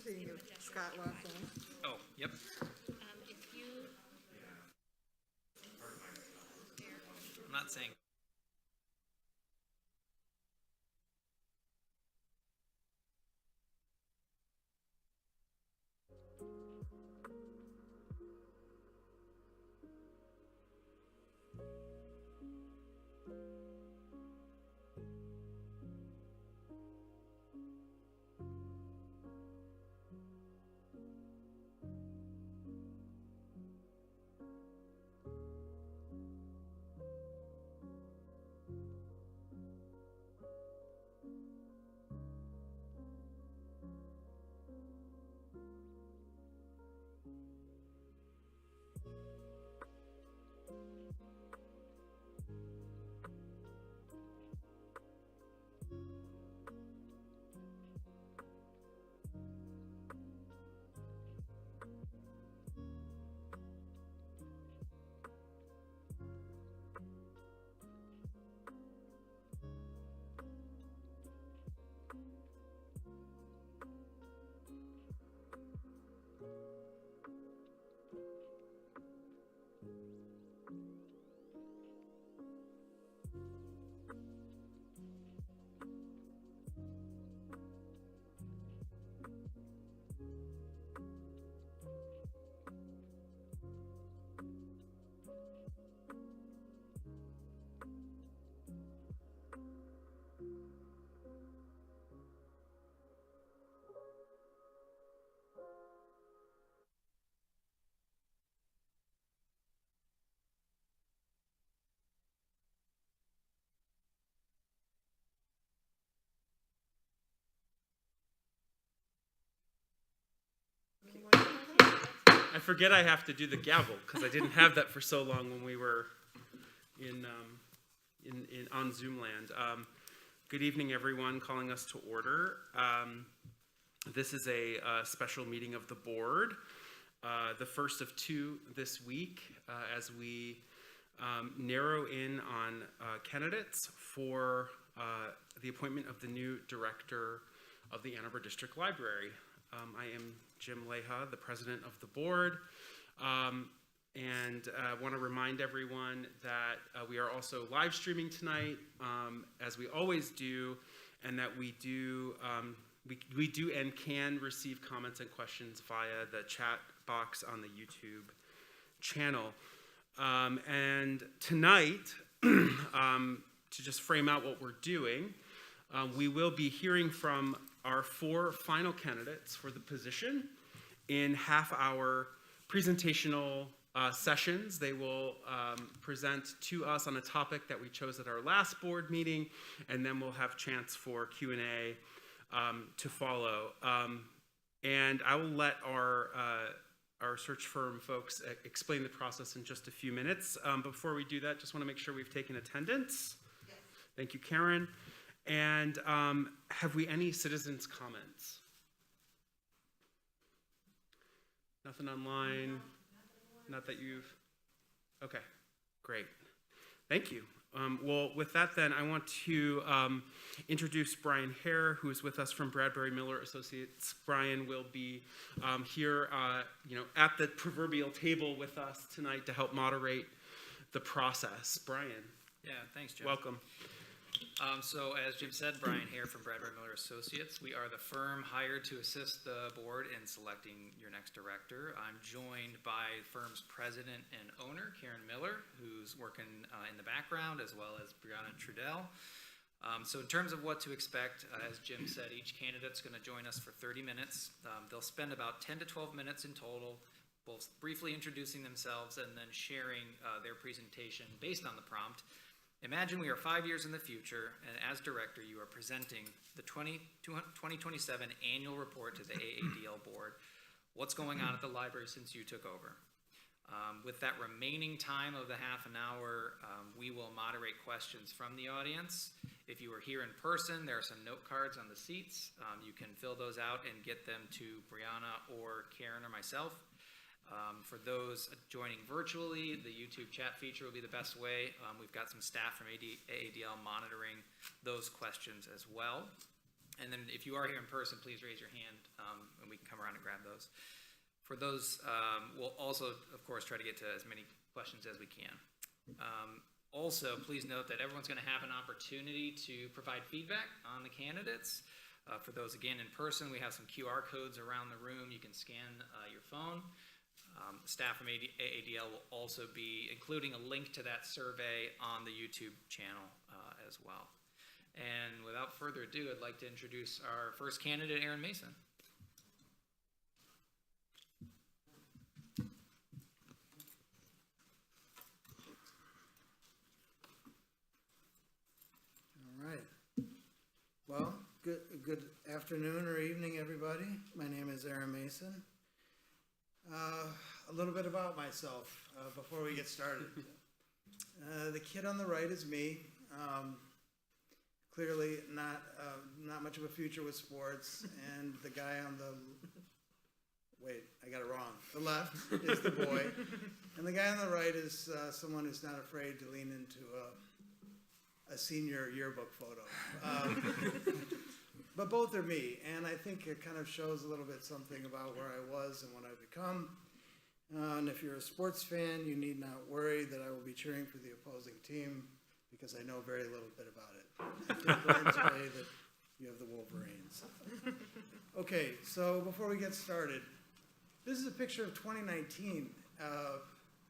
See Scott walking. Oh, yep. I'm not saying. I forget I have to do the gavel because I didn't have that for so long when we were on Zoom land. Good evening, everyone. Calling us to order. This is a special meeting of the board, the first of two this week, as we narrow in on candidates for the appointment of the new director of the Ann Arbor District Library. I am Jim Leha, the president of the board, and want to remind everyone that we are also live streaming tonight, as we always do, and that we do and can receive comments and questions via the chat box on the YouTube channel. And tonight, to just frame out what we're doing, we will be hearing from our four final candidates for the position in half-hour presentational sessions. They will present to us on a topic that we chose at our last board meeting, and then we'll have chance for Q&A to follow. And I will let our search firm folks explain the process in just a few minutes. Before we do that, just want to make sure we've taken attendance. Yes. Thank you, Karen. And have we any citizens' comments? Nothing online? Not that you've... Okay, great. Thank you. Well, with that then, I want to introduce Brian Hare, who is with us from Bradbury Miller Associates. Brian will be here at the proverbial table with us tonight to help moderate the process. Brian. Yeah, thanks, Jim. Welcome. So as Jim said, Brian Hare from Bradbury Miller Associates. We are the firm hired to assist the board in selecting your next director. I'm joined by the firm's president and owner, Karen Miller, who's working in the background, as well as Brianna Trudell. So in terms of what to expect, as Jim said, each candidate's going to join us for 30 minutes. They'll spend about 10 to 12 minutes in total, both briefly introducing themselves and then sharing their presentation based on the prompt. Imagine we are 5 years in the future, and as director, you are presenting the 2027 annual report to the AADL board. What's going on at the library since you took over? With that remaining time of the half an hour, we will moderate questions from the audience. If you are here in person, there are some note cards on the seats. You can fill those out and get them to Brianna or Karen or myself. For those joining virtually, the YouTube chat feature will be the best way. We've got some staff from AADL monitoring those questions as well. And then if you are here in person, please raise your hand, and we can come around and grab those. For those, we'll also, of course, try to get to as many questions as we can. Also, please note that everyone's going to have an opportunity to provide feedback on the candidates. For those, again, in person, we have some QR codes around the room. You can scan your phone. Staff from AADL will also be including a link to that survey on the YouTube channel as well. And without further ado, I'd like to introduce our first candidate, Aaron Mason. All right. Well, good afternoon or evening, everybody. My name is Aaron Mason. A little bit about myself before we get started. The kid on the right is me. Clearly not much of a future with sports, and the guy on the, wait, I got it wrong. The left is the boy, and the guy on the right is someone who's not afraid to lean into a senior yearbook photo. But both are me, and I think it kind of shows a little bit something about where I was and what I've become. And if you're a sports fan, you need not worry that I will be cheering for the opposing team, because I know very little bit about it. I did learn today that you have the Wolverines. Okay, so before we get started, this is a picture of 2019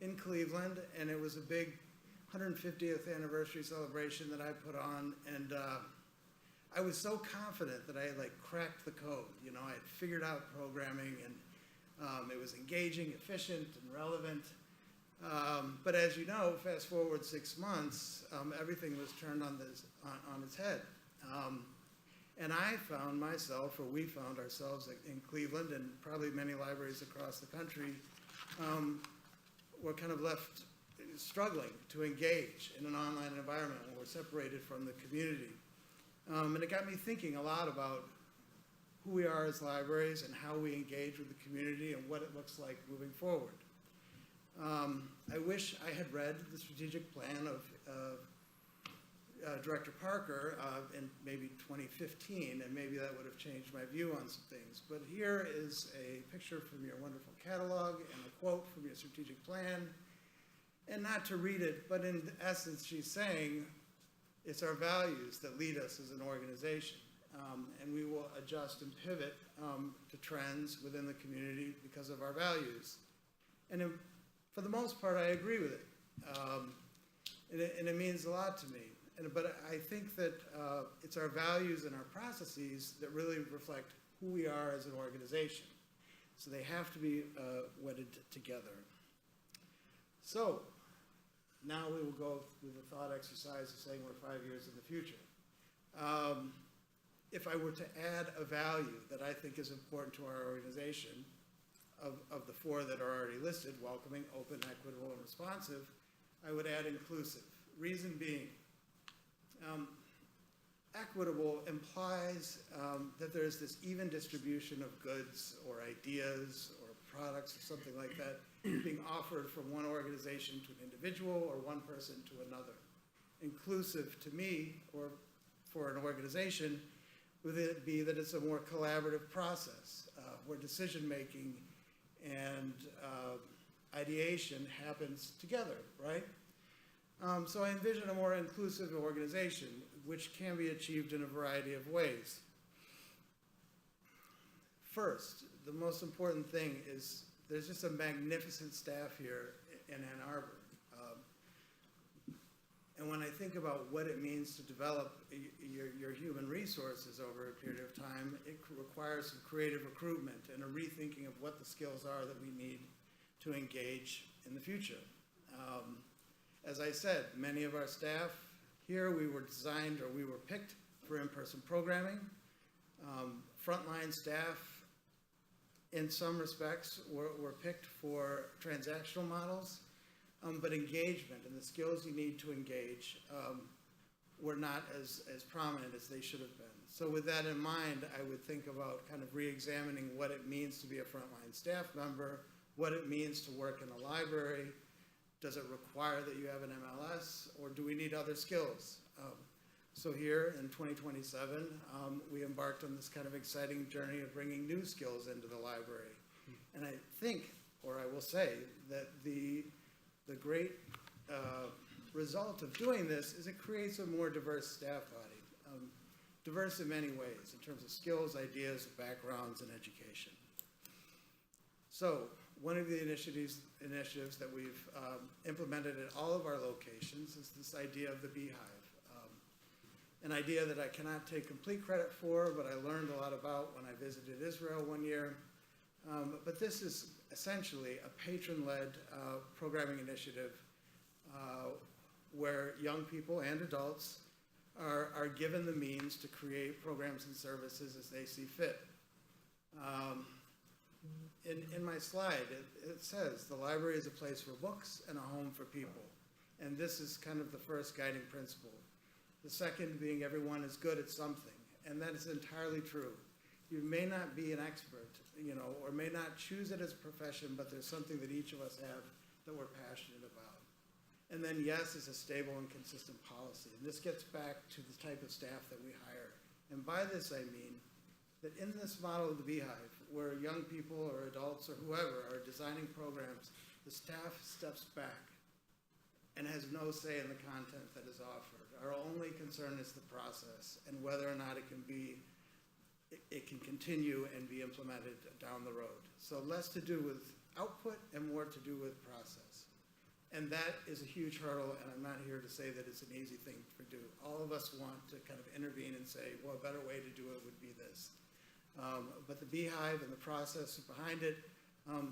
in Cleveland, and it was a big 150th anniversary celebration that I put on, and I was so confident that I had cracked the code. You know, I had figured out programming, and it was engaging, efficient, and relevant. But as you know, fast forward 6 months, everything was turned on its head. And I found myself, or we found ourselves in Cleveland, and probably many libraries across the country, were kind of left struggling to engage in an online environment when we're separated from the community. And it got me thinking a lot about who we are as libraries and how we engage with the community and what it looks like moving forward. I wish I had read the strategic plan of Director Parker in maybe 2015, and maybe that would have changed my view on some things. But here is a picture from your wonderful catalog and a quote from your strategic plan. And not to read it, but in essence, she's saying it's our values that lead us as an organization. And we will adjust and pivot to trends within the community because of our values. And for the most part, I agree with it. And it means a lot to me. But I think that it's our values and our processes that really reflect who we are as an organization. So they have to be wedded together. So now we will go through the thought exercise of saying we're 5 years in the future. If I were to add a value that I think is important to our organization, of the 4 that are already listed, welcoming, open, equitable, and responsive, I would add inclusive. Reason being, equitable implies that there's this even distribution of goods or ideas or products or something like that being offered from one organization to an individual or one person to another. Inclusive to me, or for an organization, would it be that it's a more collaborative process where decision-making and ideation happens together, right? So I envision a more inclusive organization, which can be achieved in a variety of ways. First, the most important thing is there's just a magnificent staff here in Ann Arbor. And when I think about what it means to develop your human resources over a period of time, it requires some creative recruitment and a rethinking of what the skills are that we need to engage in the future. As I said, many of our staff here, we were designed or we were picked for in-person programming. Frontline staff, in some respects, were picked for transactional models. But engagement and the skills you need to engage were not as prominent as they should have been. So with that in mind, I would think about kind of re-examining what it means to be a frontline staff member, what it means to work in a library. Does it require that you have an MLS, or do we need other skills? So here in 2027, we embarked on this kind of exciting journey of bringing new skills into the library. And I think, or I will say, that the great result of doing this is it creates a more diverse staff body, diverse in many ways, in terms of skills, ideas, backgrounds, and education. So one of the initiatives that we've implemented at all of our locations is this idea of the beehive. An idea that I cannot take complete credit for, but I learned a lot about when I visited Israel one year. But this is essentially a patron-led programming initiative where young people and adults are given the means to create programs and services as they see fit. In my slide, it says the library is a place for books and a home for people. And this is kind of the first guiding principle. The second being everyone is good at something. And that is entirely true. You may not be an expert, or may not choose it as a profession, but there's something that each of us have that we're passionate about. And then yes is a stable and consistent policy. And this gets back to the type of staff that we hire. And by this I mean that in this model of the beehive, where young people or adults or whoever are designing programs, the staff steps back and has no say in the content that is offered. Our only concern is the process and whether or not it can continue and be implemented down the road. So less to do with output and more to do with process. And that is a huge hurdle, and I'm not here to say that it's an easy thing to do. All of us want to kind of intervene and say, well, a better way to do it would be this. But the beehive and the process behind it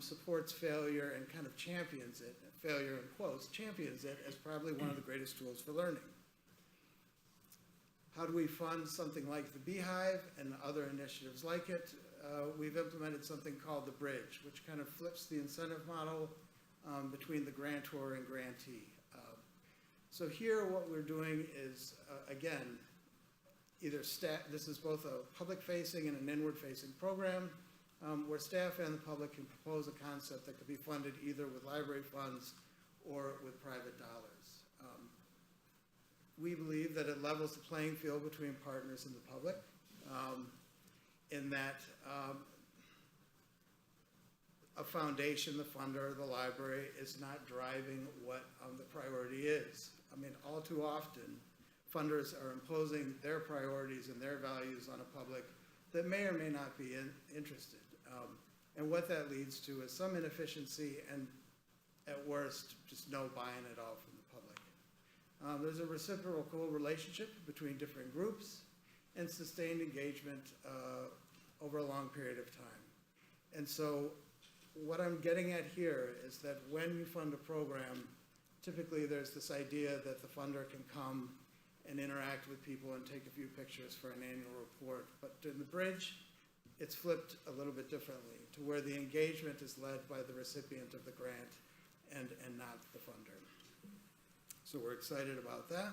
supports failure and kind of champions it, failure in quotes, champions it as probably one of the greatest tools for learning. How do we fund something like the beehive and other initiatives like it? We've implemented something called the bridge, which kind of flips the incentive model between the grantor and grantee. So here what we're doing is, again, this is both a public-facing and an inward-facing program, where staff and the public can propose a concept that could be funded either with library funds or with private dollars. We believe that it levels the playing field between partners and the public, in that a foundation, the funder, the library, is not driving what the priority is. I mean, all too often, funders are imposing their priorities and their values on a public that may or may not be interested. And what that leads to is some inefficiency and, at worst, just no buy-in at all from the public. There's a reciprocal relationship between different groups and sustained engagement over a long period of time. And so what I'm getting at here is that when you fund a program, typically there's this idea that the funder can come and interact with people and take a few pictures for an annual report. But in the bridge, it's flipped a little bit differently to where the engagement is led by the recipient of the grant and not the funder. So we're excited about that.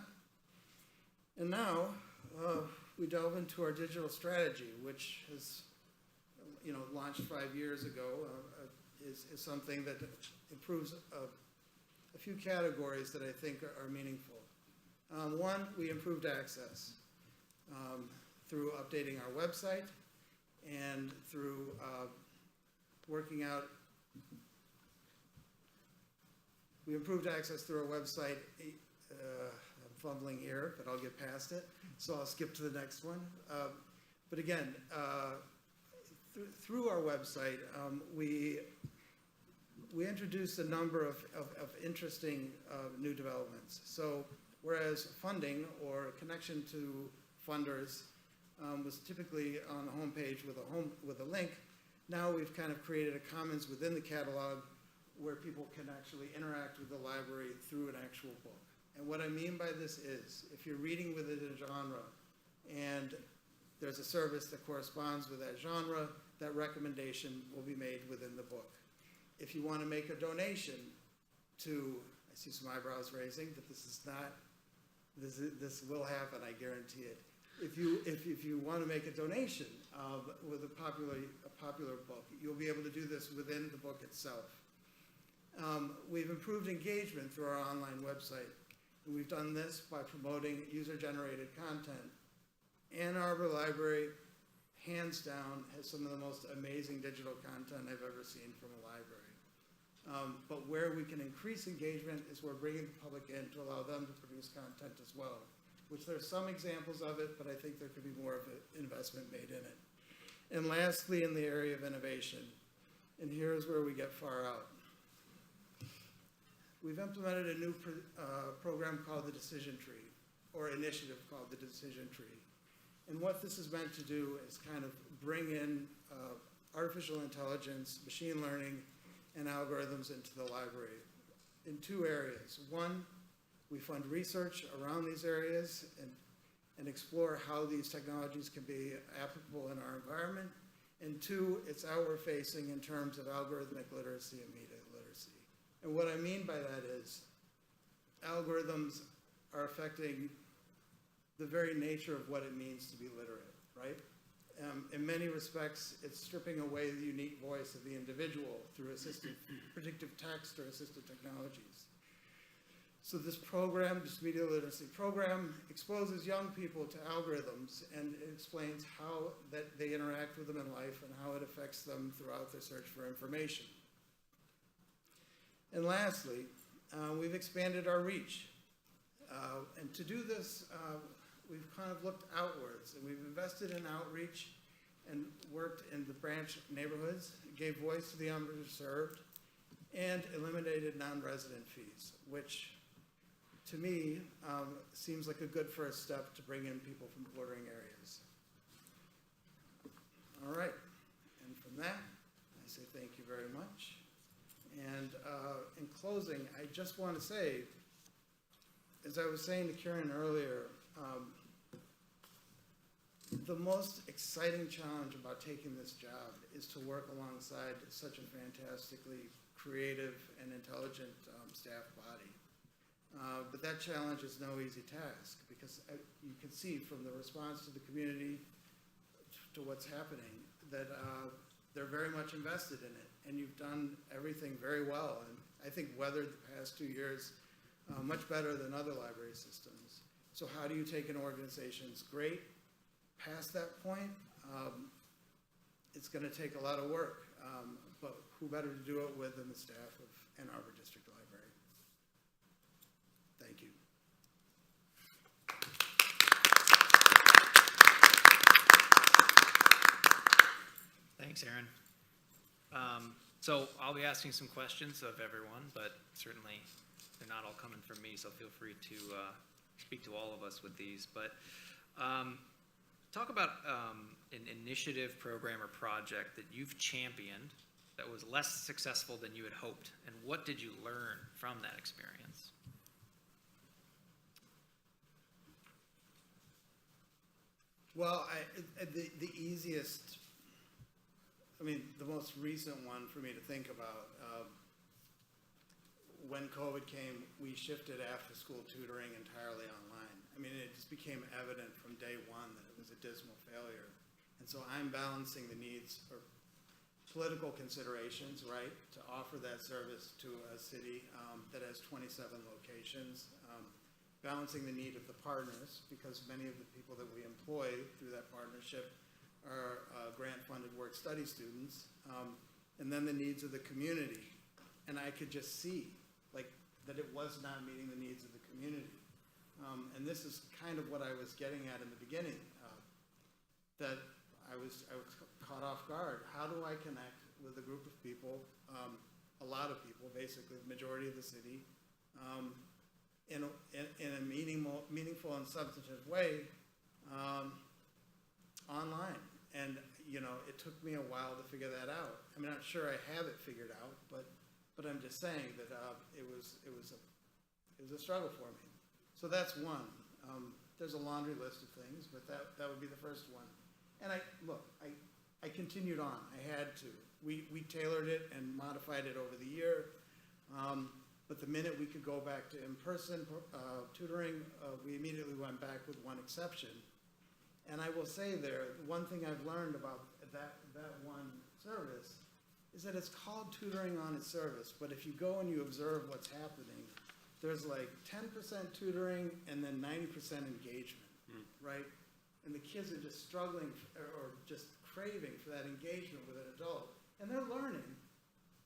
And now we delve into our digital strategy, which has launched 5 years ago, is something that improves a few categories that I think are meaningful. One, we improved access through updating our website and through working out. We improved access through our website. I'm fumbling here, but I'll get past it, so I'll skip to the next one. But again, through our website, we introduced a number of interesting new developments. So whereas funding or connection to funders was typically on the homepage with a link, now we've kind of created a commons within the catalog where people can actually interact with the library through an actual book. And what I mean by this is, if you're reading within a genre and there's a service that corresponds with that genre, that recommendation will be made within the book. If you want to make a donation to, I see some eyebrows raising, but this will happen, I guarantee it. If you want to make a donation with a popular book, you'll be able to do this within the book itself. We've improved engagement through our online website. And we've done this by promoting user-generated content. Ann Arbor Library, hands down, has some of the most amazing digital content I've ever seen from a library. But where we can increase engagement is we're bringing the public in to allow them to produce content as well, which there's some examples of it, but I think there could be more of an investment made in it. And lastly, in the area of innovation, and here's where we get far out. We've implemented a new program called the Decision Tree, or initiative called the Decision Tree. And what this is meant to do is kind of bring in artificial intelligence, machine learning, and algorithms into the library in two areas. One, we fund research around these areas and explore how these technologies can be applicable in our environment. And two, it's outward facing in terms of algorithmic literacy and media literacy. And what I mean by that is algorithms are affecting the very nature of what it means to be literate, right? In many respects, it's stripping away the unique voice of the individual through assistive, predictive text or assistive technologies. So this program, this media literacy program, exposes young people to algorithms and it explains how that they interact with them in life and how it affects them throughout their search for information. And lastly, we've expanded our reach. And to do this, we've kind of looked outwards and we've invested in outreach and worked in the branch neighborhoods, gave voice to the underserved, and eliminated non-resident fees, which to me seems like a good first step to bring in people from bordering areas. All right, and from that, I say thank you very much. And in closing, I just want to say, as I was saying to Karen earlier, the most exciting challenge about taking this job is to work alongside such a fantastically creative and intelligent staff body. But that challenge is no easy task because you can see from the response to the community to what's happening that they're very much invested in it, and you've done everything very well, and I think weathered the past 2 years much better than other library systems. So how do you take an organization's great past that point? It's going to take a lot of work, but who better to do it with than the staff of Ann Arbor District Library? Thank you. Thanks, Aaron. So I'll be asking some questions of everyone, but certainly they're not all coming from me, so feel free to speak to all of us with these. But talk about an initiative, program, or project that you've championed that was less successful than you had hoped, and what did you learn from that experience? Well, the easiest, the most recent one for me to think about, when COVID came, we shifted after-school tutoring entirely online. It just became evident from day one that it was a dismal failure. And so I'm balancing the needs or political considerations, right, to offer that service to a city that has 27 locations, balancing the need of the partners, because many of the people that we employ through that partnership are grant-funded work-study students, and then the needs of the community. And I could just see, that it was not meeting the needs of the community. And this is kind of what I was getting at in the beginning, that I was caught off guard. How do I connect with a group of people, a lot of people, basically the majority of the city, in a meaningful and substantive way online? And it took me a while to figure that out. I'm not sure I have it figured out, but I'm just saying that it was a struggle for me. So that's one. There's a laundry list of things, but that would be the first one. And I continued on. I had to. We tailored it and modified it over the year. But the minute we could go back to in-person tutoring, we immediately went back with one exception. And I will say there, one thing I've learned about that one service is that it's called tutoring on its service, but if you go and you observe what's happening, there's like 10% tutoring and then 90% engagement, right? And the kids are just struggling or just craving for that engagement with an adult. And they're learning,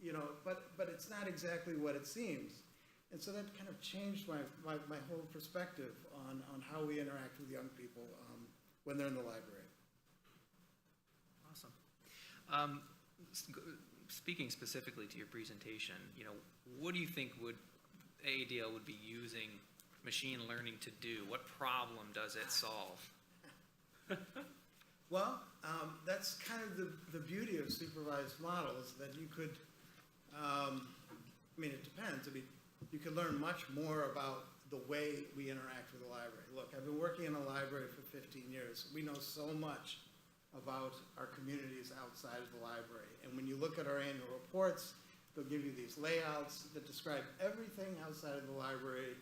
you know, but it's not exactly what it seems. And so that kind of changed my whole perspective on how we interact with young people when they're in the library. Awesome. Speaking specifically to your presentation, you know, what do you think AADL would be using machine learning to do? What problem does it solve? Well, that's kind of the beauty of supervised models, that you could, I mean, it depends. I mean, you can learn much more about the way we interact with the library. Look, I've been working in a library for 15 years. We know so much about our communities outside of the library. And when you look at our annual reports, they'll give you these layouts that describe everything outside of the library,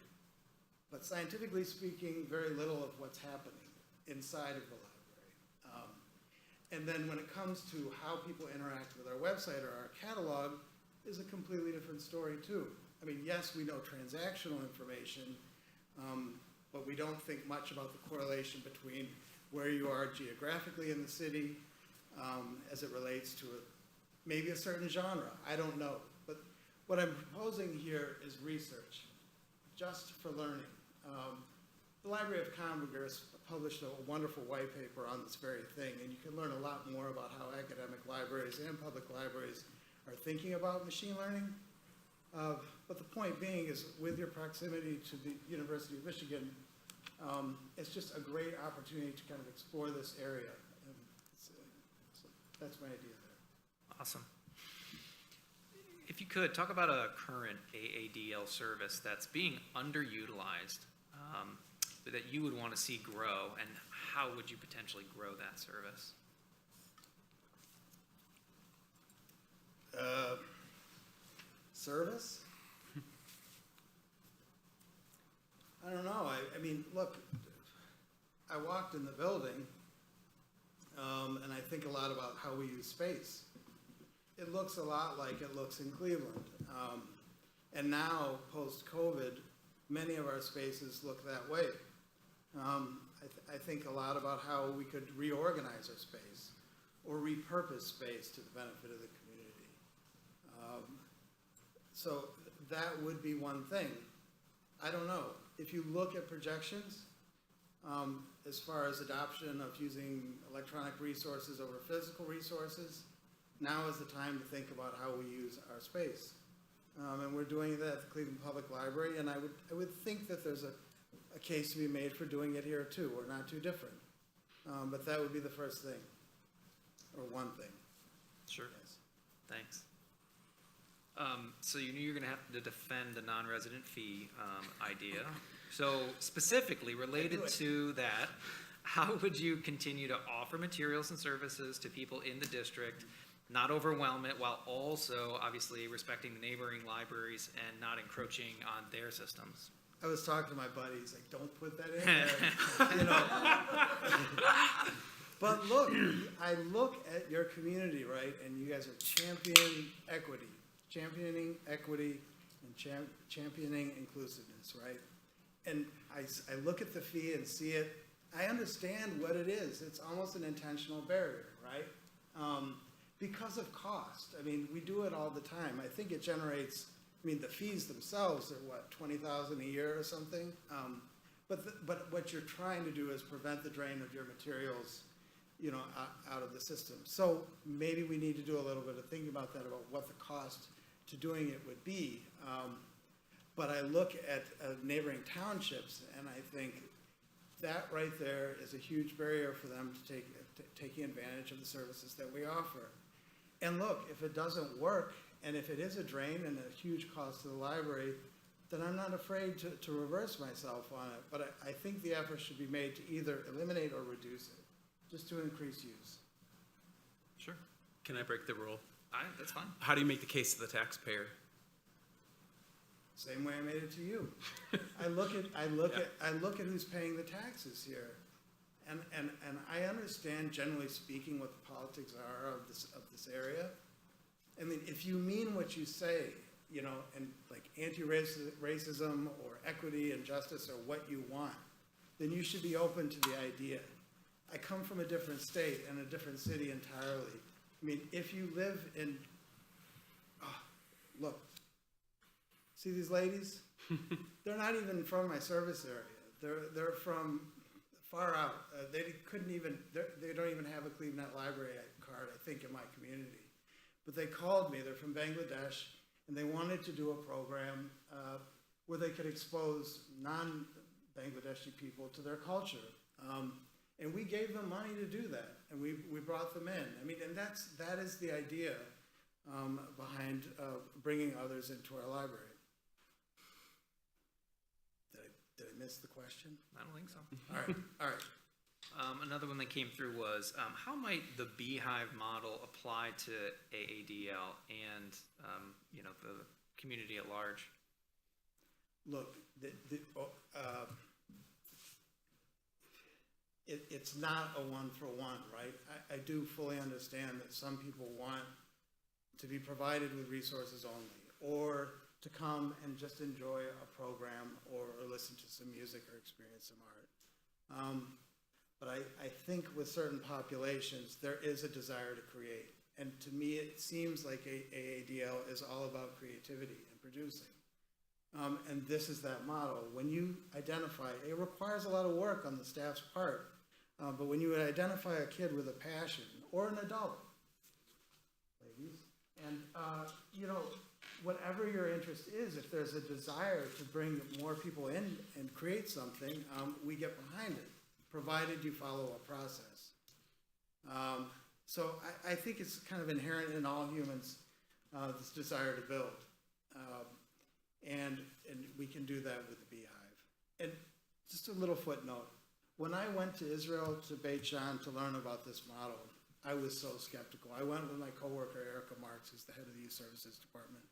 but scientifically speaking, very little of what's happening inside of the library. And then when it comes to how people interact with our website or our catalog, is a completely different story too. I mean, yes, we know transactional information, but we don't think much about the correlation between where you are geographically in the city as it relates to maybe a certain genre. I don't know. But what I'm proposing here is research, just for learning. The Library of Congress published a wonderful white paper on this very thing, and you can learn a lot more about how academic libraries and public libraries are thinking about machine learning. But the point being is, with your proximity to the University of Michigan, it's just a great opportunity to kind of explore this area. And so that's my idea there. Awesome. If you could, talk about a current AADL service that's being underutilized, that you would want to see grow, and how would you potentially grow that service? Service? I don't know. I mean, look, I walked in the building, and I think a lot about how we use space. It looks a lot like it looks in Cleveland. And now, post-COVID, many of our spaces look that way. I think a lot about how we could reorganize our space or repurpose space to the benefit of the community. So that would be one thing. I don't know. If you look at projections, as far as adoption of using electronic resources over physical resources, now is the time to think about how we use our space. And we're doing that at the Cleveland Public Library, and I would think that there's a case to be made for doing it here too. We're not too different. But that would be the first thing, or one thing. Sure. Yes. Thanks. So you knew you were going to have to defend the non-resident fee idea. So specifically related to that, how would you continue to offer materials and services to people in the district, not overwhelm it, while also obviously respecting the neighboring libraries and not encroaching on their systems? I was talking to my buddy. He's like, "Don't put that in there," you know. But look, I look at your community, right, and you guys are championing equity, and championing inclusiveness, right? And I look at the fee and see it. I understand what it is. It's almost an intentional barrier, right? Because of cost. I mean, we do it all the time. I think it generates. I mean, the fees themselves are what, $20,000 a year or something. But what you're trying to do is prevent the drain of your materials, you know, out of the system. So maybe we need to do a little bit of thinking about that, about what the cost to doing it would be. But I look at neighboring townships, and I think that right there is a huge barrier for them to taking advantage of the services that we offer. And look, if it doesn't work, and if it is a drain and a huge cost to the library, then I'm not afraid to reverse myself on it. But I think the effort should be made to either eliminate or reduce it, just to increase use. Sure. Can I break the rule? That's fine. How do you make the case to the taxpayer? Same way I made it to you. I look at who's paying the taxes here. And I understand, generally speaking, what the politics are of this area. I mean, if you mean what you say, and like anti-racism or equity and justice are what you want, then you should be open to the idea. I come from a different state and a different city entirely. I mean, if you live in, look, see these ladies? They're not even from my service area. They're from far out. They don't even have a Cleveland Library card, I think, in my community. But they called me. They're from Bangladesh, and they wanted to do a program where they could expose non-Bangladeshi people to their culture. And we gave them money to do that, and we brought them in. I mean, and that is the idea behind bringing others into our library. Did I miss the question? I don't think so. All right. Another one that came through was, how might the Beehive model apply to AADL and, the community at large? Look, it's not a one-for-one, right? I do fully understand that some people want to be provided with resources only, or to come and just enjoy a program or listen to some music or experience some art. But I think with certain populations, there is a desire to create. And to me, it seems like AADL is all about creativity and producing. And this is that model. When you identify, it requires a lot of work on the staff's part, but when you identify a kid with a passion, or an adult, ladies, and whatever your interest is, if there's a desire to bring more people in and create something, we get behind it, provided you follow a process. So I think it's kind of inherent in all humans, this desire to build. And we can do that with the Beehive. And just a little footnote, when I went to Israel, to Beit Shan, to learn about this model, I was so skeptical. I went with my coworker, Erica Marks, who's the head of the Youth Services Department.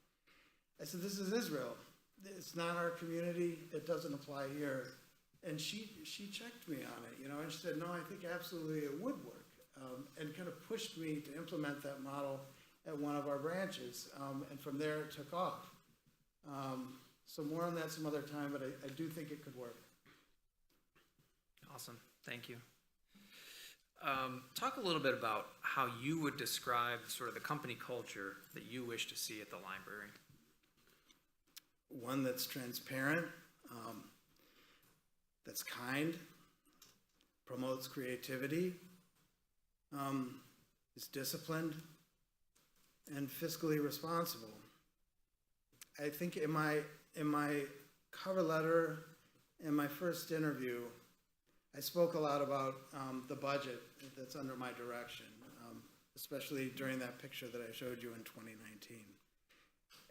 I said, this is Israel. It's not our community. It doesn't apply here. And she checked me on it, and she said, no, I think absolutely it would work, and kind of pushed me to implement that model at one of our branches. And from there, it took off. So more on that some other time, but I do think it could work. Awesome, thank you. Talk a little bit about how you would describe sort of the company culture that you wish to see at the library. One that's transparent, that's kind, promotes creativity, is disciplined, and fiscally responsible. I think in my cover letter, in my first interview, I spoke a lot about the budget that's under my direction, especially during that picture that I showed you in 2019.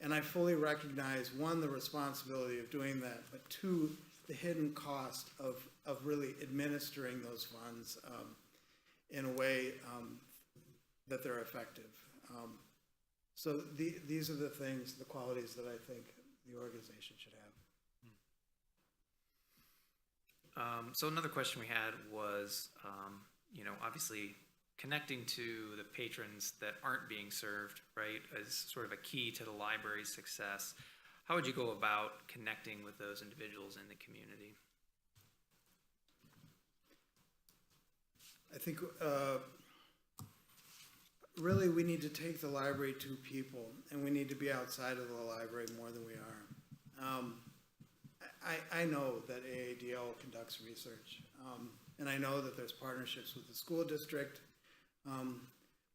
And I fully recognize, one, the responsibility of doing that, but two, the hidden cost of really administering those funds in a way that they're effective. So these are the things, the qualities that I think the organization should have. So another question we had was, obviously connecting to the patrons that aren't being served, right, is sort of a key to the library's success. How would you go about connecting with those individuals in the community? I think really we need to take the library to people, and we need to be outside of the library more than we are. I know that AADL conducts research, and I know that there's partnerships with the school district.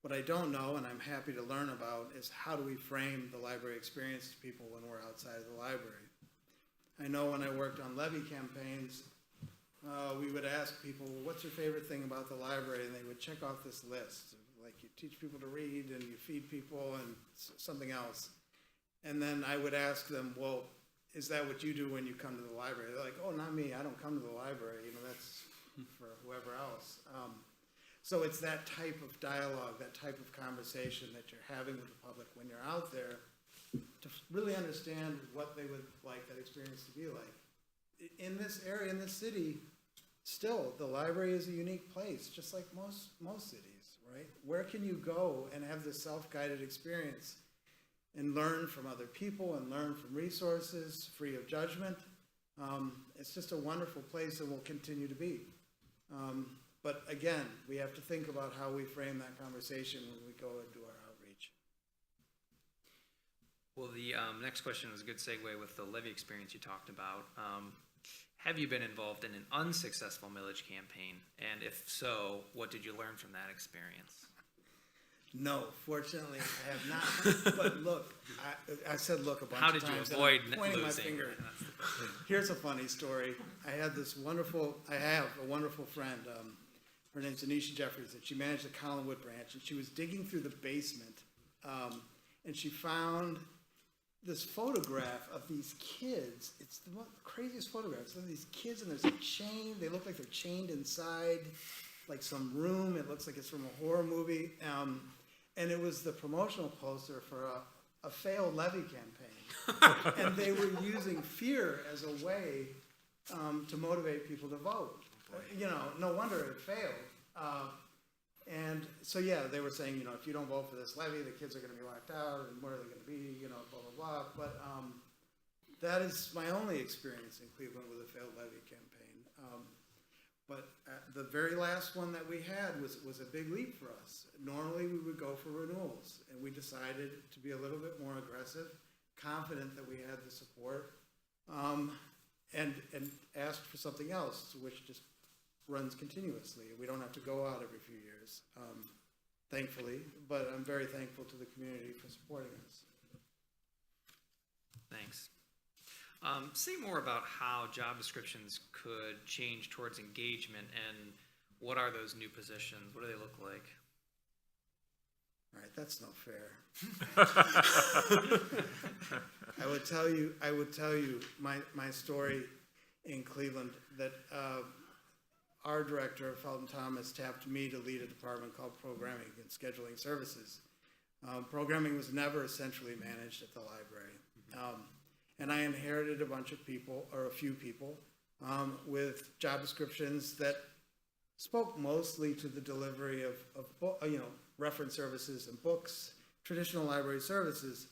What I don't know, and I'm happy to learn about, is how do we frame the library experience to people when we're outside of the library. I know when I worked on levy campaigns, we would ask people, well, what's your favorite thing about the library? And they would check off this list. Like, you teach people to read, and you feed people, and something else. And then I would ask them, well, is that what you do when you come to the library? They're like, oh, not me, I don't come to the library, that's for whoever else. So it's that type of dialogue, that type of conversation that you're having with the public when you're out there to really understand what they would like that experience to be like. In this area, in this city, still, the library is a unique place, just like most cities, right? Where can you go and have this self-guided experience and learn from other people and learn from resources, free of judgment. It's just a wonderful place and will continue to be. But again, we have to think about how we frame that conversation when we go and do our outreach. Well, the next question is a good segue with the levy experience you talked about. Have you been involved in an unsuccessful millage campaign? And if so, what did you learn from that experience? No, fortunately, I have not. But look, I said look a bunch How of did you times. avoid and I'm pointing my losing? finger. Here's a funny story. I have a wonderful friend. Her name's Anisha Jeffries, and she managed the Collinwood branch. And she was digging through the basement, and she found this photograph of these kids. It's the craziest photographs of these kids, and there's a chain. They look like they're chained inside, like some room. It looks like it's from a horror movie. And it was the promotional poster for a failed levy campaign. And they were using fear as a way to motivate people to vote. No wonder it failed. And so, yeah, they were saying, if you don't vote for this levy, the kids are going to be locked out, and where are they going to be, blah, blah, blah. But that is my only experience in Cleveland with a failed levy campaign. But the very last one that we had was a big leap for us. Normally, we would go for renewals, and we decided to be a little bit more aggressive, confident that we had the support, and asked for something else, which just runs continuously. We don't have to go out every few years, thankfully, but I'm very thankful to the community for supporting us. Thanks. Say more about how job descriptions could change towards engagement, and what are those new positions? What do they look like? All right, that's no fair. I would tell you my story in Cleveland that our director, Felton Thomas, tapped me to lead a department called Programming and Scheduling Services. Programming was never centrally managed at the library. And I inherited a few people, with job descriptions that spoke mostly to the delivery of reference services and books, traditional library services,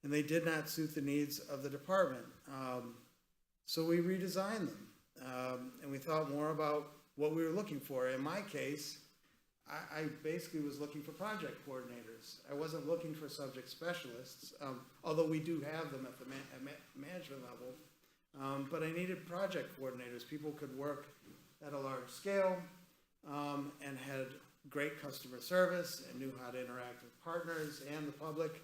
and they did not suit the needs of the department. So we redesigned them, and we thought more about what we were looking for. In my case, I basically was looking for project coordinators. I wasn't looking for subject specialists, although we do have them at the management level. But I needed project coordinators. People could work at a large scale and had great customer service and knew how to interact with partners and the public.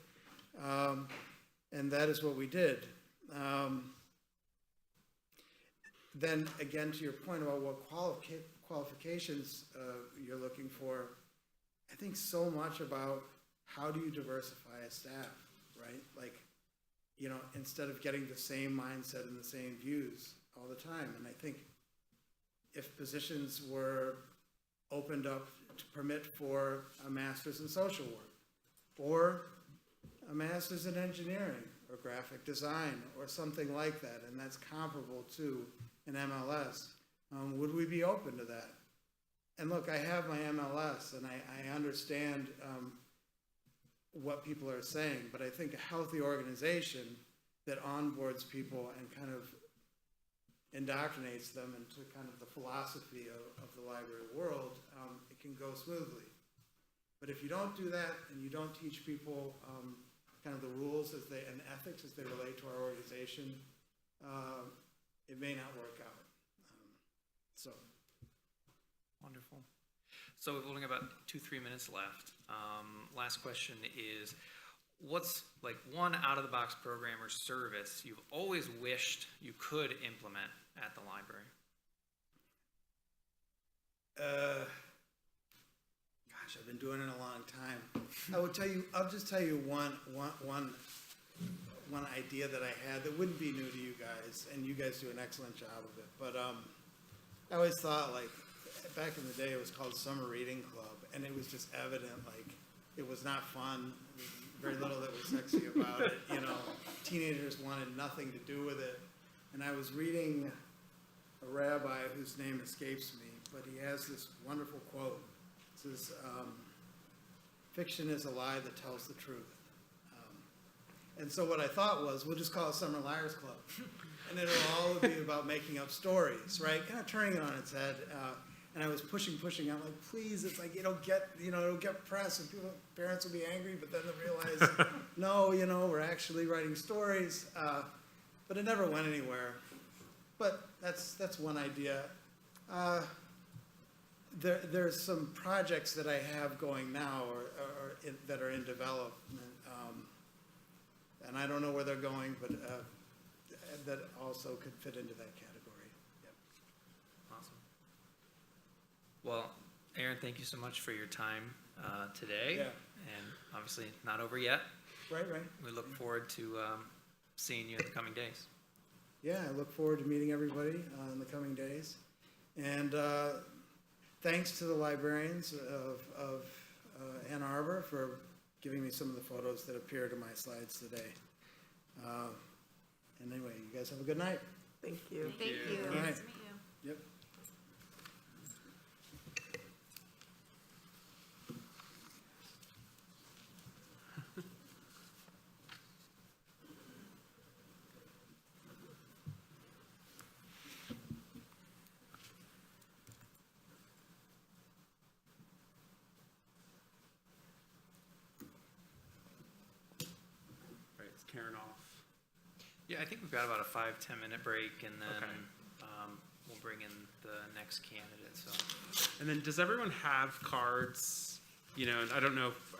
And that is what we did. Then again, to your point about what qualifications you're looking for, I think so much about how do you diversify a staff, right? Like, instead of getting the same mindset and the same views all the time. And I think if positions were opened up to permit for a master's in social work, or a master's in engineering or graphic design or something like that, and that's comparable to an MLS, would we be open to that? And look, I have my MLS, and I understand what people are saying, but I think a healthy organization that onboards people and kind of indoctrinates them into kind of the philosophy of the library world, it can go smoothly. But if you don't do that, and you don't teach people kind of the rules and ethics as they relate to our organization, it may not work out. Wonderful. So we've only about 2-3 minutes left. Last question is, what's like one out-of-the-box program or service you've always wished you could implement at the library? Gosh, I've been doing it a long time. I'll just tell you one idea that I had that wouldn't be new to you guys, and you guys do an excellent job of it. But I always thought, like, back in the day, it was called Summer Reading Club, and it was just evident, like, it was not fun. Very little that was sexy about it. Teenagers wanted nothing to do with it. And I was reading a rabbi whose name escapes me, but he has this wonderful quote. It says, "Fiction is a lie that tells the truth." And so what I thought was, we'll just call it Summer Liars Club. And it'll all be about making up stories, right? Kind of turning it on its head. And I was pushing. I'm like, please, it's like, it'll get press and parents will be angry, but then they'll realize, no, we're actually writing stories. But it never went anywhere. But that's one idea. There's some projects that I have going now that are in development. And I don't know where they're going, but that also could fit into that category. Yep. Awesome. Well, Aaron, thank you so much for your time today. Yeah. And obviously not over yet. Right. We look forward to seeing you in the coming days. Yeah, I look forward to meeting everybody in the coming days. And thanks to the librarians of Ann Arbor for giving me some of the photos that appeared in my slides today. And anyway, you guys have a good night. Thank you. Thank you. All right. Nice to meet you. Yep. Right, is Karen off? Yeah, I think we've got about a 5-10 minute break, and then Okay. we'll bring in the next candidate. So And then does everyone have cards? And I don't know if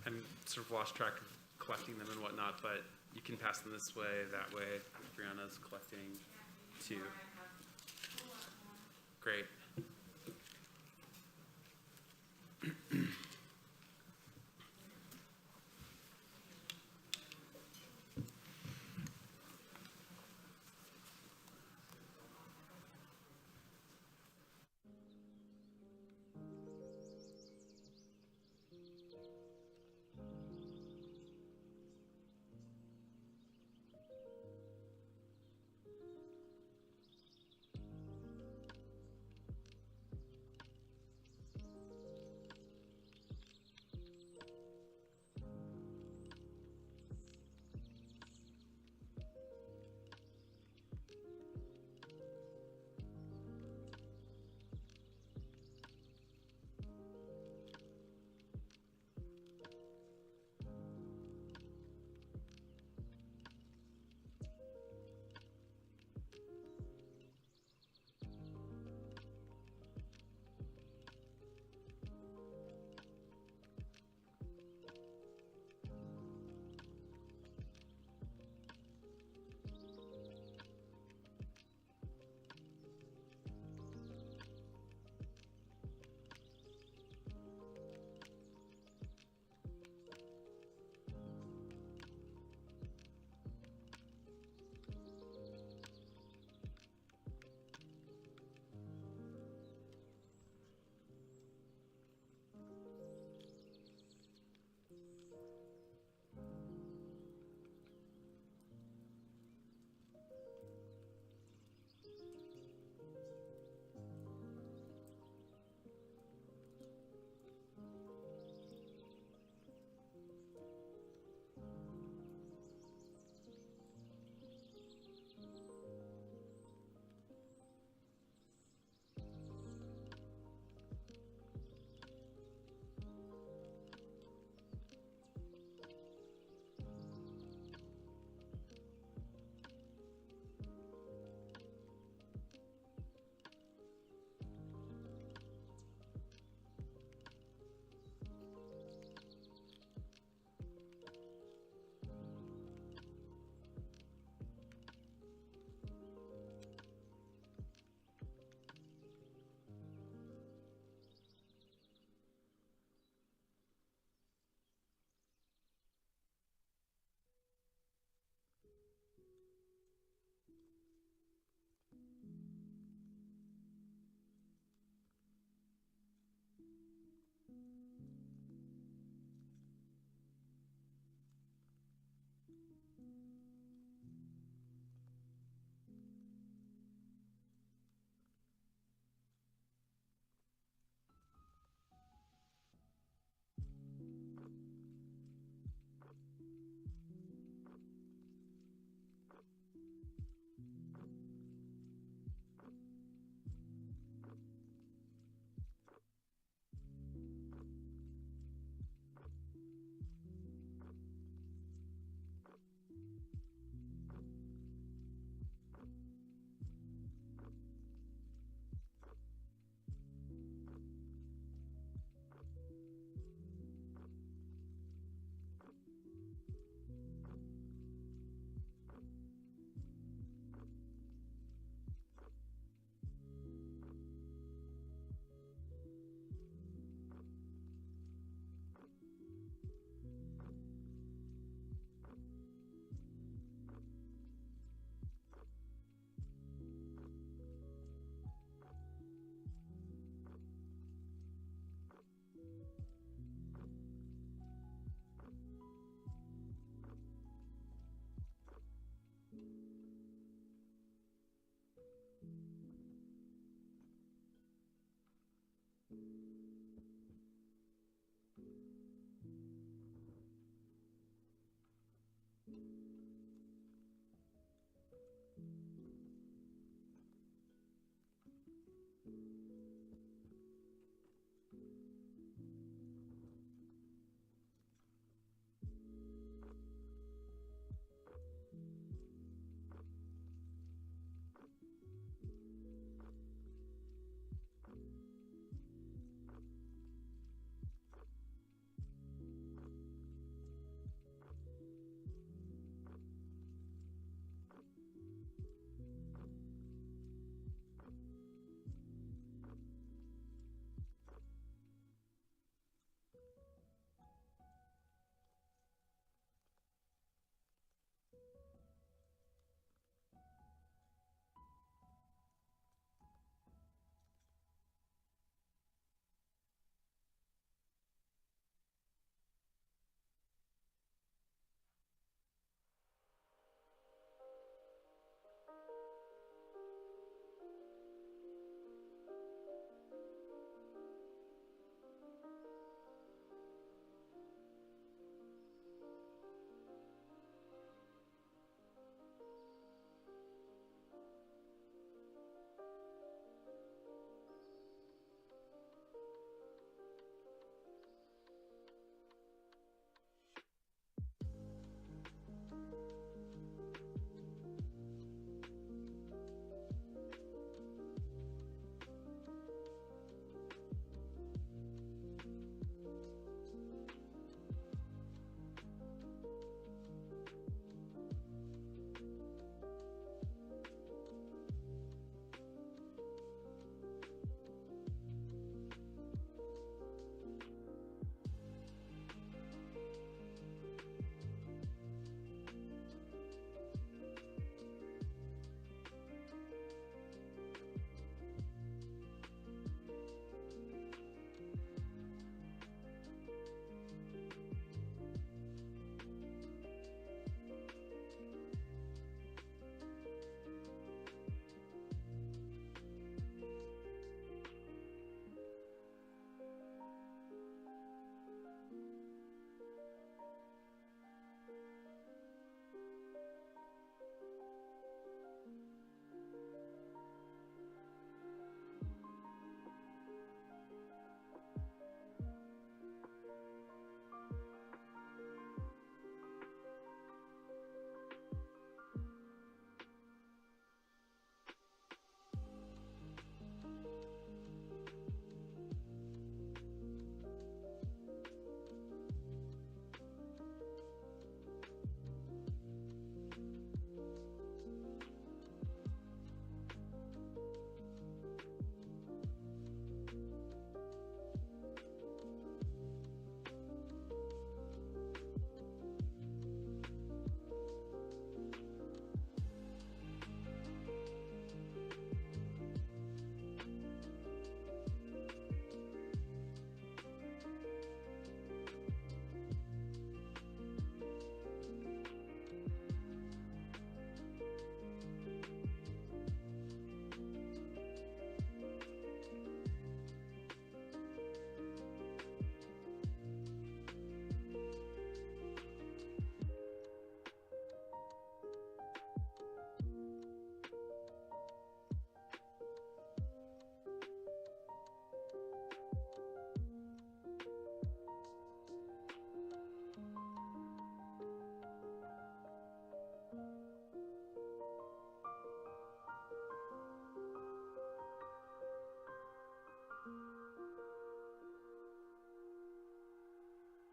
I'm sort of lost track of collecting them and whatnot, but you can pass them this way, that way. Brianna's collecting too. Great.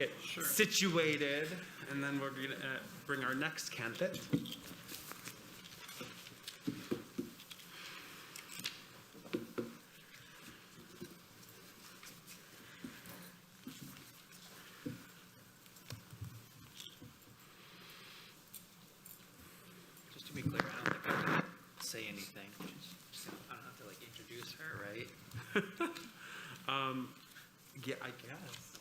get situated, and then we're going to bring our next candidate. Just to be clear, I don't think I have to say anything. I don't have to like introduce her, right? Yeah, I guess.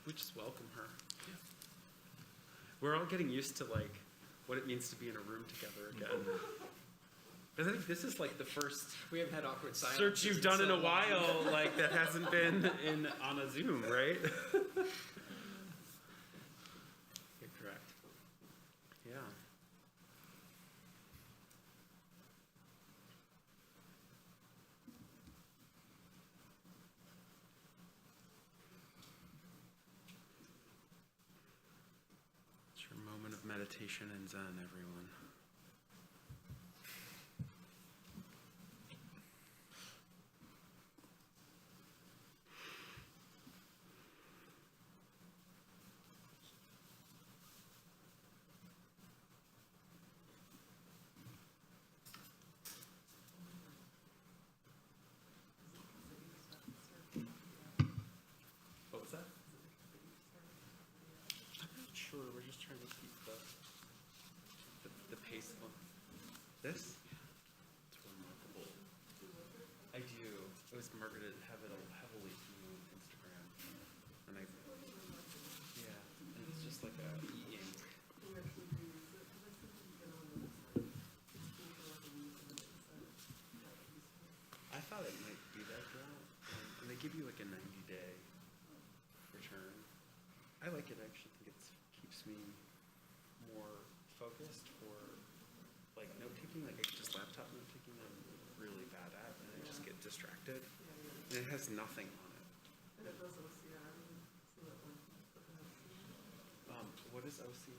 We just welcome her. We're all getting used to like what it means to be in a room together again. I think this is like the first We haven't had awkward silence. search you've done in a while, like that hasn't been on a Zoom, right? You're correct. Yeah. It's your moment of meditation and Zen, everyone. What was that? I'm not sure. We're just trying to keep the pace of this. It's remarkable. I do. It was marketed heavily through Instagram, and and it's just like a e-ink. I thought it might be that well, and they give you like a 90-day return. I like it. I actually think it keeps me more focused for like note taking. Like I just laptop note taking, I'm really bad at, and I just get distracted. And it has nothing on it. What is OCR?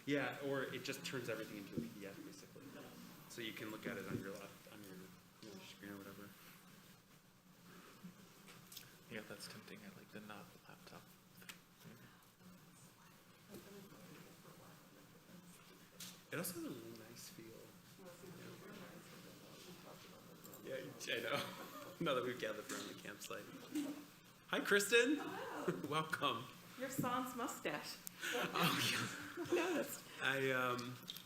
Yeah, or it just turns everything into a PDF basically, so you can look at it on your screen or whatever. Yeah, that's tempting. I like the not laptop. It also has a really nice feel. Yeah, I know. Now that we've gathered around the campsite. Hi, Kristen. Welcome. Your sans mustache. Oh, I noticed.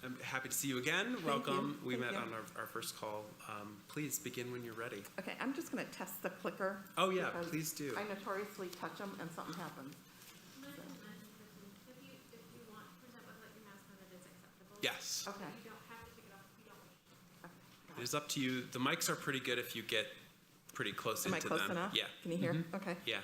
I'm happy to see you again. Thank Welcome. you. We Thank met you. on our first call. Please begin when you're ready. Okay, I'm just gonna test the clicker. Oh, yeah, because please do. I notoriously touch them and something happens. If you want to present with like your mask on, it is acceptable. Yes. Okay. You don't have to take it off if you don't wish. Okay, got It is up to you. The mics are pretty good if you get pretty close Am I into close them. enough? Yeah. Can you hear? Okay. Yeah.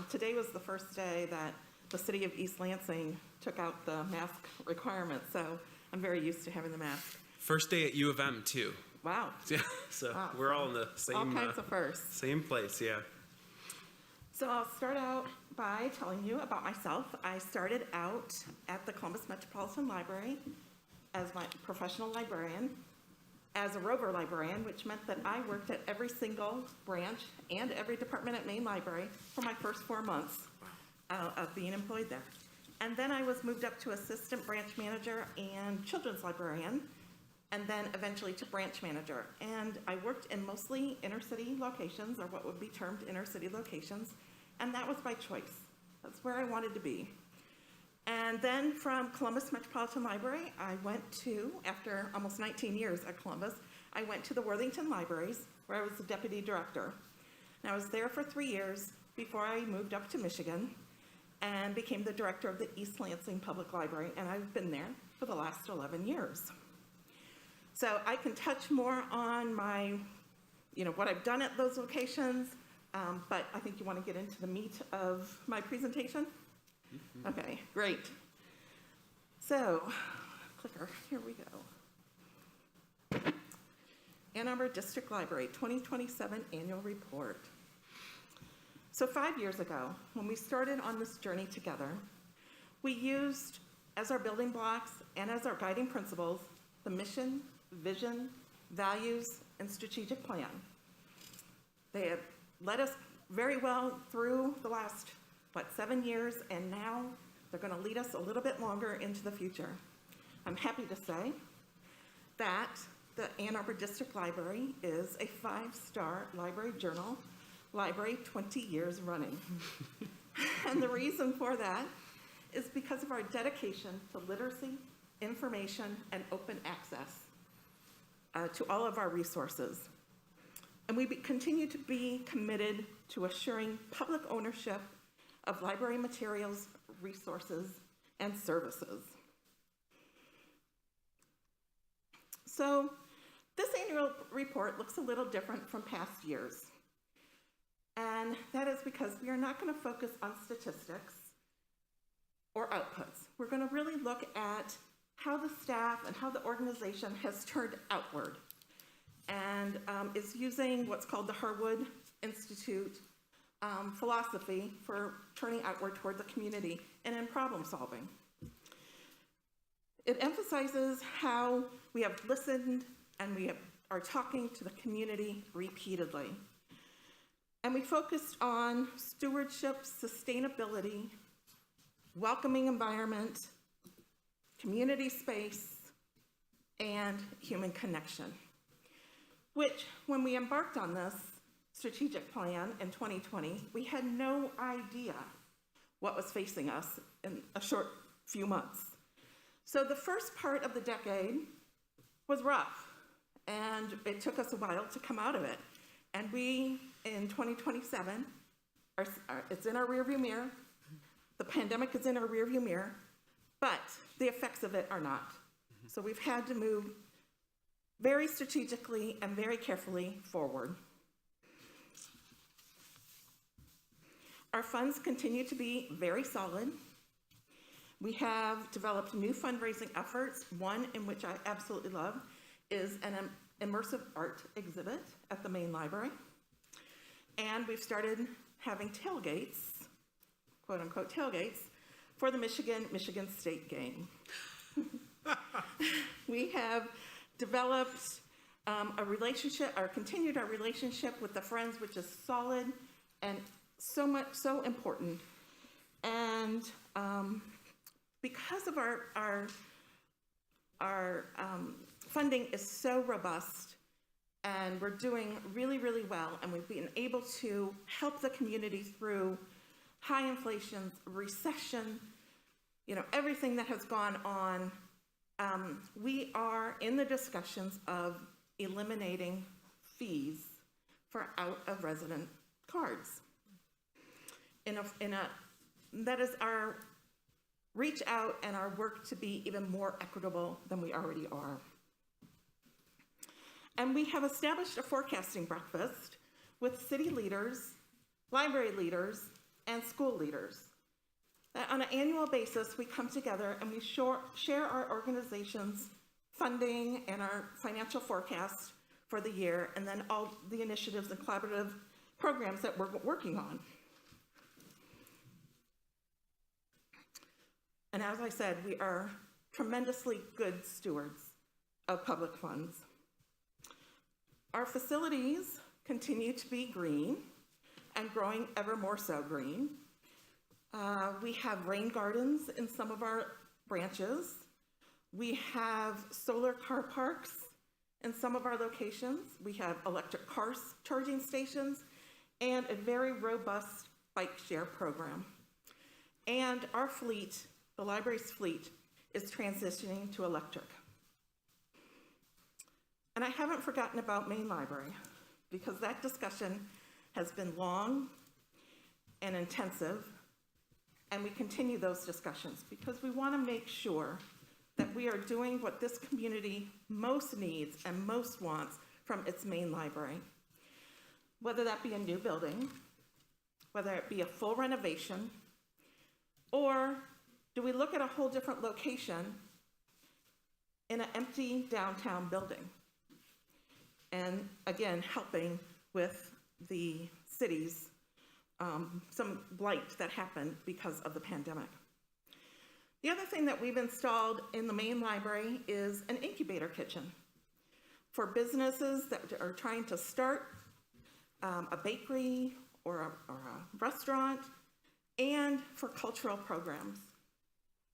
Today was the first day that the city of East Lansing took out the mask requirement, so I'm very used to having the mask. First day at U of M too. Wow, Yeah. So Wow. we're all in the all same kinds of firsts. same place. Yeah. So I'll start out by telling you about myself. I started out at the Columbus Metropolitan Library as my professional librarian, as a rover librarian, which meant that I worked at every single branch and every department at Main Library for my first 4 months of being employed there. And then I was moved up to assistant branch manager and children's librarian, and then eventually to branch manager. And I worked in mostly inner city locations, or what would be termed inner city locations, and that was by choice. That's where I wanted to be. And then from Columbus Metropolitan Library, I went to, after almost 19 years at Columbus, I went to the Worthington Libraries, where I was the deputy director. And I was there for 3 years before I moved up to Michigan and became the director of the East Lansing Public Library, and I've been there for the last 11 years. So I can touch more on my, what I've done at those locations, but I think you want to get into the meat of my presentation? Okay, great. So, clicker, here we go. Ann Arbor District Library 2027 Annual Report. So 5 years ago, when we started on this journey together, we used as our building blocks and as our guiding principles the mission, vision, values, and strategic plan. They have led us very well through the last, 7 years, and now they're going to lead us a little bit longer into the future. I'm happy to say that the Ann Arbor District Library is a 5-star library journal library 20 years running. And the reason for that is because of our dedication to literacy, information, and open access to all of our resources. And we continue to be committed to assuring public ownership of library materials, resources, and services. So this annual report looks a little different from past years. And that is because we are not going to focus on statistics or outputs. We're going to really look at how the staff and how the organization has turned outward and is using what's called the Harwood Institute philosophy for turning outward toward the community and in problem solving. It emphasizes how we have listened and we are talking to the community repeatedly. And we focused on stewardship, sustainability, welcoming environment, community space, and human connection, which, when we embarked on this strategic plan in 2020, we had no idea what was facing us in a short few months. So the first part of the decade was rough, and it took us a while to come out of it. And we, in 2027, it's in our rearview mirror. The pandemic is in our rearview mirror, but the effects of it are not. So we've had to move very strategically and very carefully forward. Our funds continue to be very solid. We have developed new fundraising efforts. One in which I absolutely love is an immersive art exhibit at the main library. And we've started having tailgates, quote unquote tailgates, for the Michigan State game. We have developed a relationship, or continued our relationship with the Friends, which is solid and so important. And because of our funding is so robust, and we're doing really, really well, and we've been able to help the community through high inflation, recession, everything that has gone on, we are in the discussions of eliminating fees for out-of-resident cards. That is our reach out and our work to be even more equitable than we already are. And we have established a forecasting breakfast with city leaders, library leaders, and school leaders. That on an annual basis, we come together and we share our organization's funding and our financial forecast for the year, and then all the initiatives and collaborative programs that we're working on. And as I said, we are tremendously good stewards of public funds. Our facilities continue to be green and growing ever more so green. We have rain gardens in some of our branches. We have solar car parks in some of our locations. We have electric car charging stations and a very robust bike share program. And our fleet, the library's fleet, is transitioning to electric. And I haven't forgotten about Main Library, because that discussion has been long and intensive, and we continue those discussions because we want to make sure that we are doing what this community most needs and most wants from its main library. Whether that be a new building, whether it be a full renovation, or do we look at a whole different location in an empty downtown building? And again, helping with the city's some blight that happened because of the pandemic. The other thing that we've installed in the main library is an incubator kitchen for businesses that are trying to start a bakery or a restaurant, and for cultural programs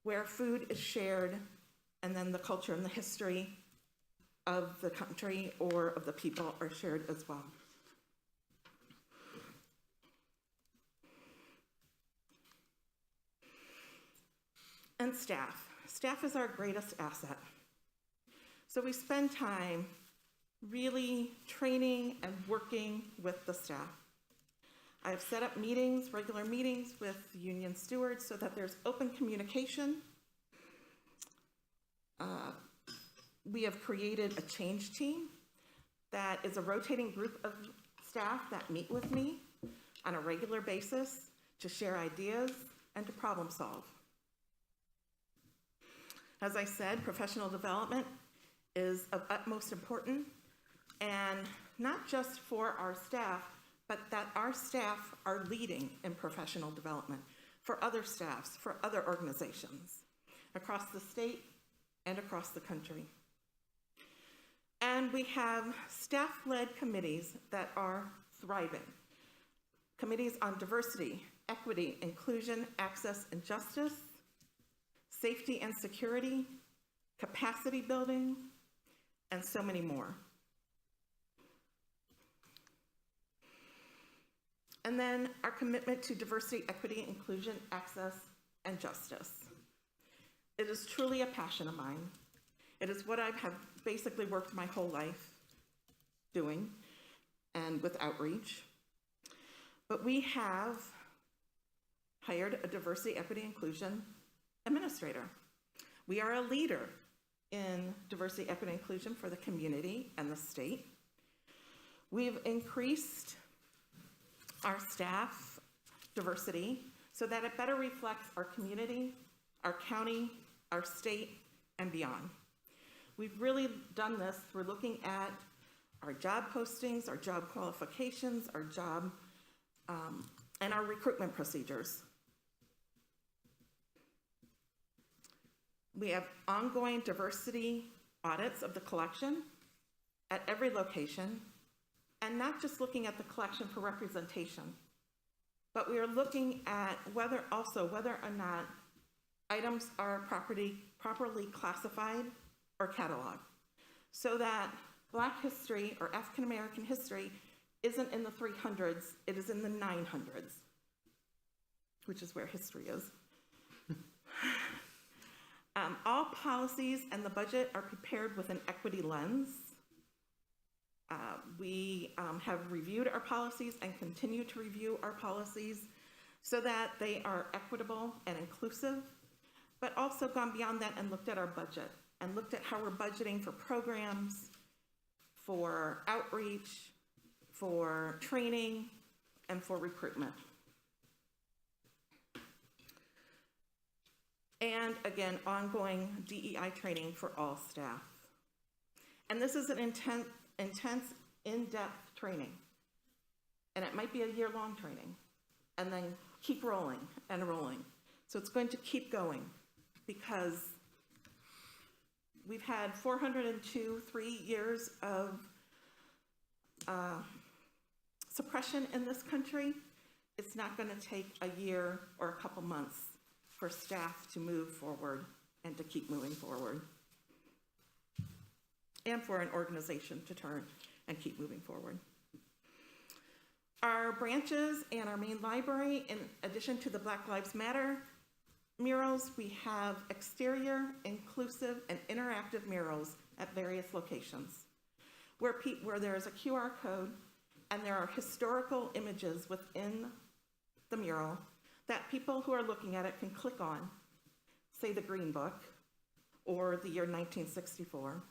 where food is shared and then the culture and the history of the country or of the people are shared as well. And staff. Staff is our greatest asset. So we spend time really training and working with the staff. I've set up meetings, regular meetings with union stewards so that there's open communication. We have created a change team that is a rotating group of staff that meet with me on a regular basis to share ideas and to problem solve. As I said, professional development is of utmost importance, and not just for our staff, but that our staff are leading in professional development for other staffs, for other organizations across the state and across the country. And we have staff-led committees that are thriving. Committees on diversity, equity, inclusion, access and justice, safety and security, capacity building, and so many more. And then our commitment to diversity, equity, inclusion, access, and justice. It is truly a passion of mine. It is what I have basically worked my whole life doing and with outreach. But we have hired a diversity, equity, inclusion administrator. We are a leader in diversity, equity, inclusion for the community and the state. We've increased our staff diversity so that it better reflects our community, our county, our state, and beyond. We've really done this through looking at our job postings, our job qualifications, our job, and our recruitment procedures. We have ongoing diversity audits of the collection at every location, and not just looking at the collection for representation, but we are looking at whether or not items are properly classified or cataloged, so that Black history or African American history isn't in the 300s, it is in the 900s, which is where history is. All policies and the budget are prepared with an equity lens. We have reviewed our policies and continue to review our policies so that they are equitable and inclusive, but also gone beyond that and looked at our budget and looked at how we're budgeting for programs, for outreach, for training, and for recruitment. And again, ongoing DEI training for all staff. And this is an intense, in-depth training. And it might be a year-long training, and then keep rolling and rolling. So it's going to keep going because we've had 3 years of suppression in this country. It's not going to take a year or a couple months for staff to move forward and to keep moving forward, and for an organization to turn and keep moving forward. Our branches and our main library, in addition to the Black Lives Matter murals, we have exterior, inclusive, and interactive murals at various locations where there is a QR code and there are historical images within the mural that people who are looking at it can click on, say the Green Book, or the year 1964,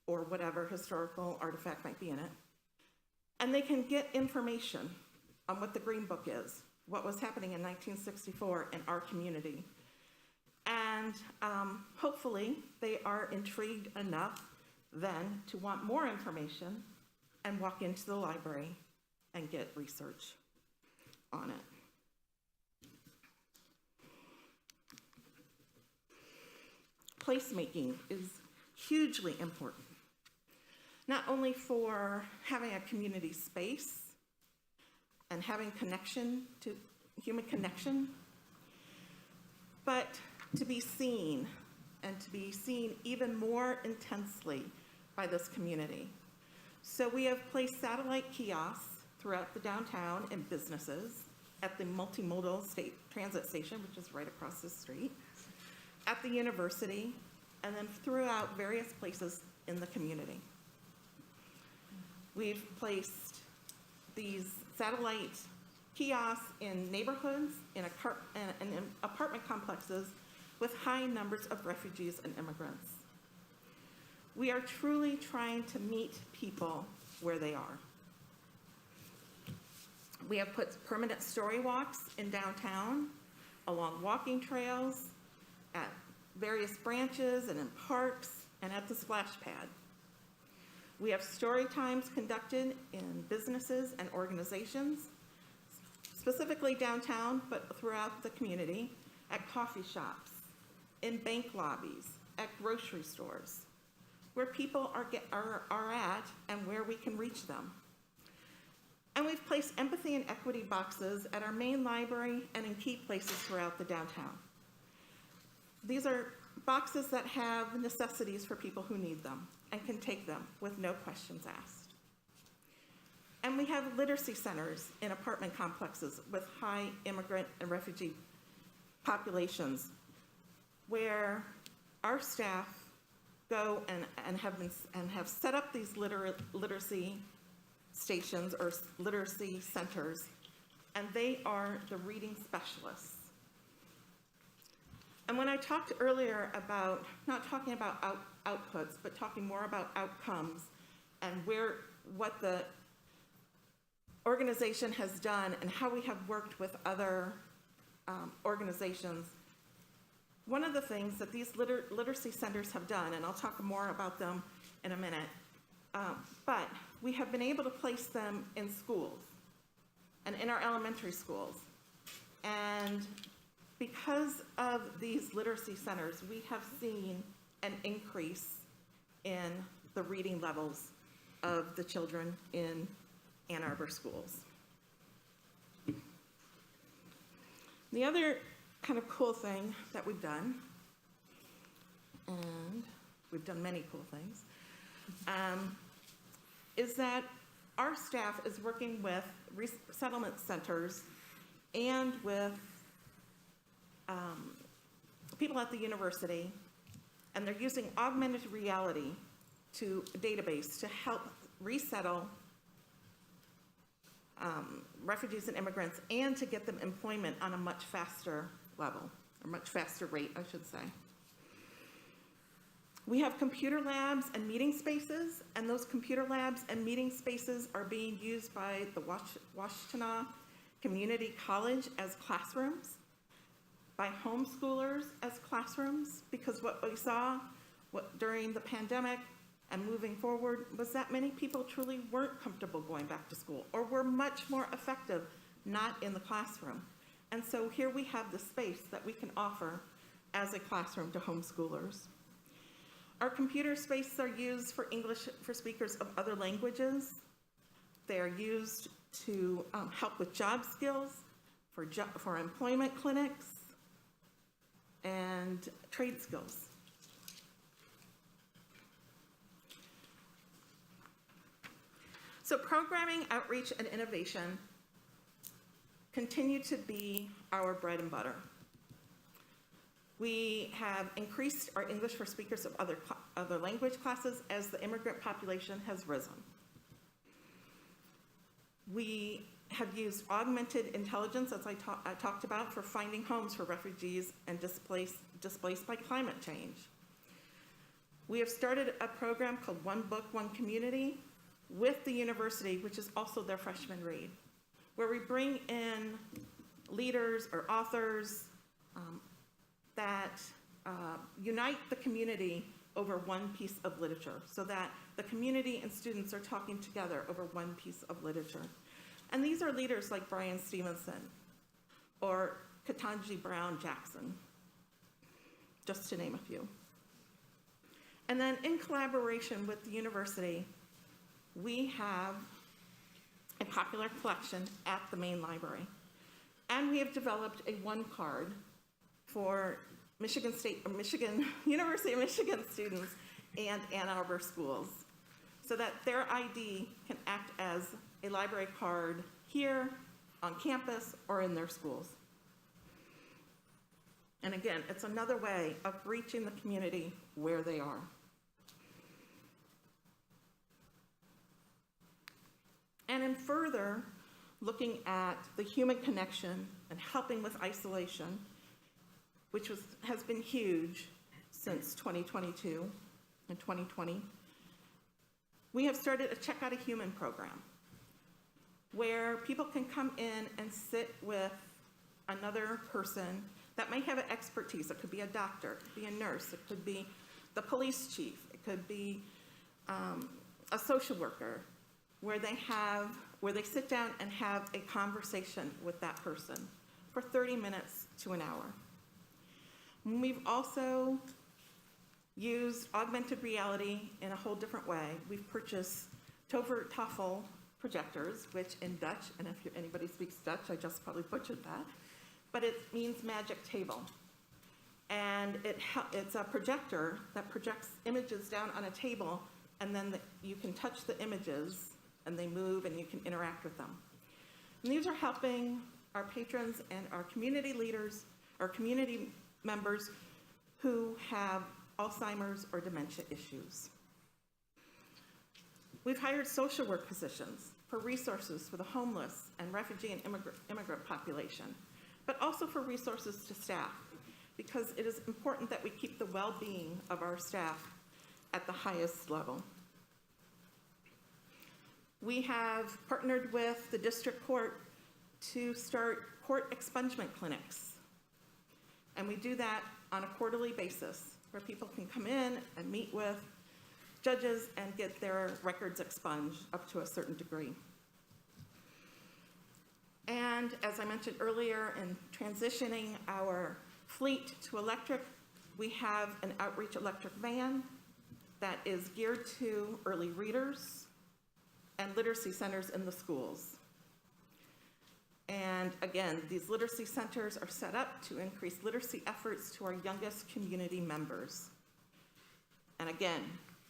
or whatever historical artifact might be in it. And they can get information on what the Green Book is, what was happening in 1964 in our community. And hopefully they are intrigued enough then to want more information and walk into the library and get research on it. Placemaking is hugely important. not only for having a community space and having human connection, but to be seen, and to be seen even more intensely by this community. So we have placed satellite kiosks throughout the downtown and businesses, at the multimodal state transit station, which is right across the street, at the university, and then throughout various places in the community. We've placed these satellite kiosks in neighborhoods, in apartment complexes with high numbers of refugees and immigrants. We are truly trying to meet people where they are. We have put permanent story walks in downtown, along walking trails, at various branches and in parks, and at the splash pad. We have story times conducted in businesses and organizations, specifically downtown, but throughout the community, at coffee shops, in bank lobbies, at grocery stores, where people are at and where we can reach them. And we've placed empathy and equity boxes at our main library and in key places throughout the downtown. These are boxes that have necessities for people who need them and can take them with no questions asked. And we have literacy centers in apartment complexes with high immigrant and refugee populations, where our staff go and have set up these literacy stations or literacy centers, and they are the reading specialists. And when I talked earlier about not talking about outputs, but talking more about outcomes and what the organization has done and how we have worked with other organizations, one of the things that these literacy centers have done, and I'll talk more about them in a minute, but we have been able to place them in schools and in our elementary schools. And because of these literacy centers, we have seen an increase in the reading levels of the children in Ann Arbor schools. The other kind of cool thing that we've done, and we've done many cool things, is that our staff is working with resettlement centers and with people at the university, and they're using augmented reality to a database to help resettle refugees and immigrants, and to get them employment on a much faster level, or much faster rate, I should say. We have computer labs and meeting spaces, and those computer labs and meeting spaces are being used by the Washtenaw Community College as classrooms, by homeschoolers as classrooms, because what we saw during the pandemic and moving forward was that many people truly weren't comfortable going back to school, or were much more effective not in the classroom. And so here we have the space that we can offer as a classroom to homeschoolers. Our computer spaces are used for English for speakers of other languages. They are used to help with job skills, for employment clinics, and trade skills. So programming, outreach, and innovation continue to be our bread and butter. We have increased our English for speakers of other language classes as the immigrant population has risen. We have used augmented intelligence, as I talked about, for finding homes for refugees and displaced by climate change. We have started a program called One Book, One Community with the university, which is also their freshman read, where we bring in leaders or authors that unite the community over one piece of literature, so that the community and students are talking together over one piece of literature. And these are leaders like Brian Stevenson or Ketanji Brown Jackson, just to name a few. And then in collaboration with the university, we have a popular collection at the main library. And we have developed a one card for University of Michigan students and Ann Arbor schools, so that their ID can act as a library card here, on campus, or in their schools. And again, it's another way of reaching the community where they are. And in further looking at the human connection and helping with isolation, which has been huge since 2022 and 2020, we have started a Check Out a Human program where people can come in and sit with another person that may have an expertise. It could be a doctor, it could be a nurse, it could be the police chief, it could be a social worker, where they sit down and have a conversation with that person for 30 minutes to an hour. We've also used augmented reality in a whole different way. We've purchased Tovertafel projectors, which in Dutch, and if anybody speaks Dutch, I just probably butchered that, but it means magic table. And it's a projector that projects images down on a table, and then you can touch the images, and they move, and you can interact with them. And these are helping our patrons and our community leaders, our community members who have Alzheimer's or dementia issues. We've hired social work positions for resources for the homeless and refugee and immigrant population, but also for resources to staff, because it is important that we keep the well-being of our staff at the highest level. We have partnered with the district court to start court expungement clinics. And we do that on a quarterly basis, where people can come in and meet with judges and get their records expunged up to a certain degree. And as I mentioned earlier, in transitioning our fleet to electric, we have an outreach electric van that is geared to early readers and literacy centers in the schools. And again, these literacy centers are set up to increase literacy efforts to our youngest community members. And again,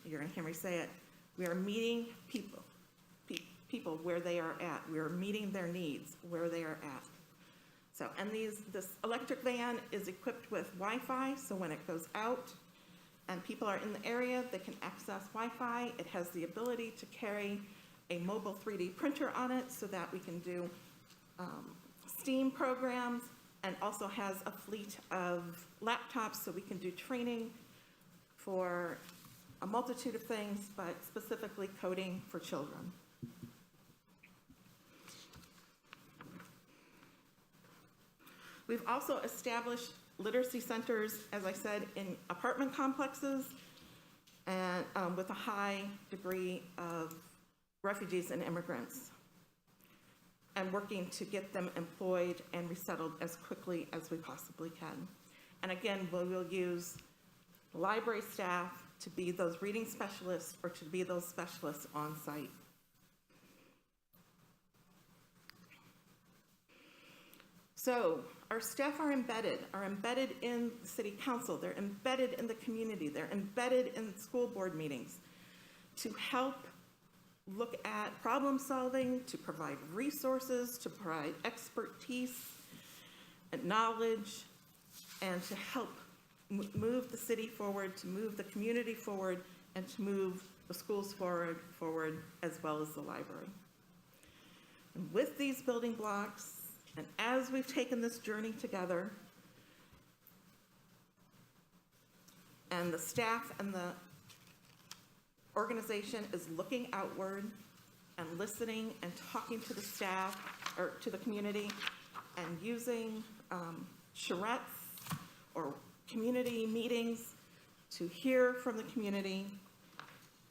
you're gonna hear me say it, we are meeting people where they are at. We are meeting their needs where they are at. So, and this electric van is equipped with Wi-Fi, so when it goes out and people are in the area, they can access Wi-Fi. It has the ability to carry a mobile 3D printer on it so that we can do STEAM programs, and also has a fleet of laptops so we can do training for a multitude of things, but specifically coding for children. We've also established literacy centers, as I said, in apartment complexes and with a high degree of refugees and immigrants, and working to get them employed and resettled as quickly as we possibly can. And again, we will use library staff to be those reading specialists or to be those specialists on site. So our staff are embedded in the city council, they're embedded in the community, they're embedded in school board meetings to help look at problem solving, to provide resources, to provide expertise and knowledge, and to help move the city forward, to move the community forward, and to move the schools forward as well as the library. And with these building blocks, and as we've taken this journey together, and the staff and the organization is looking outward and listening and talking to the staff or to the community and using charrettes or community meetings to hear from the community,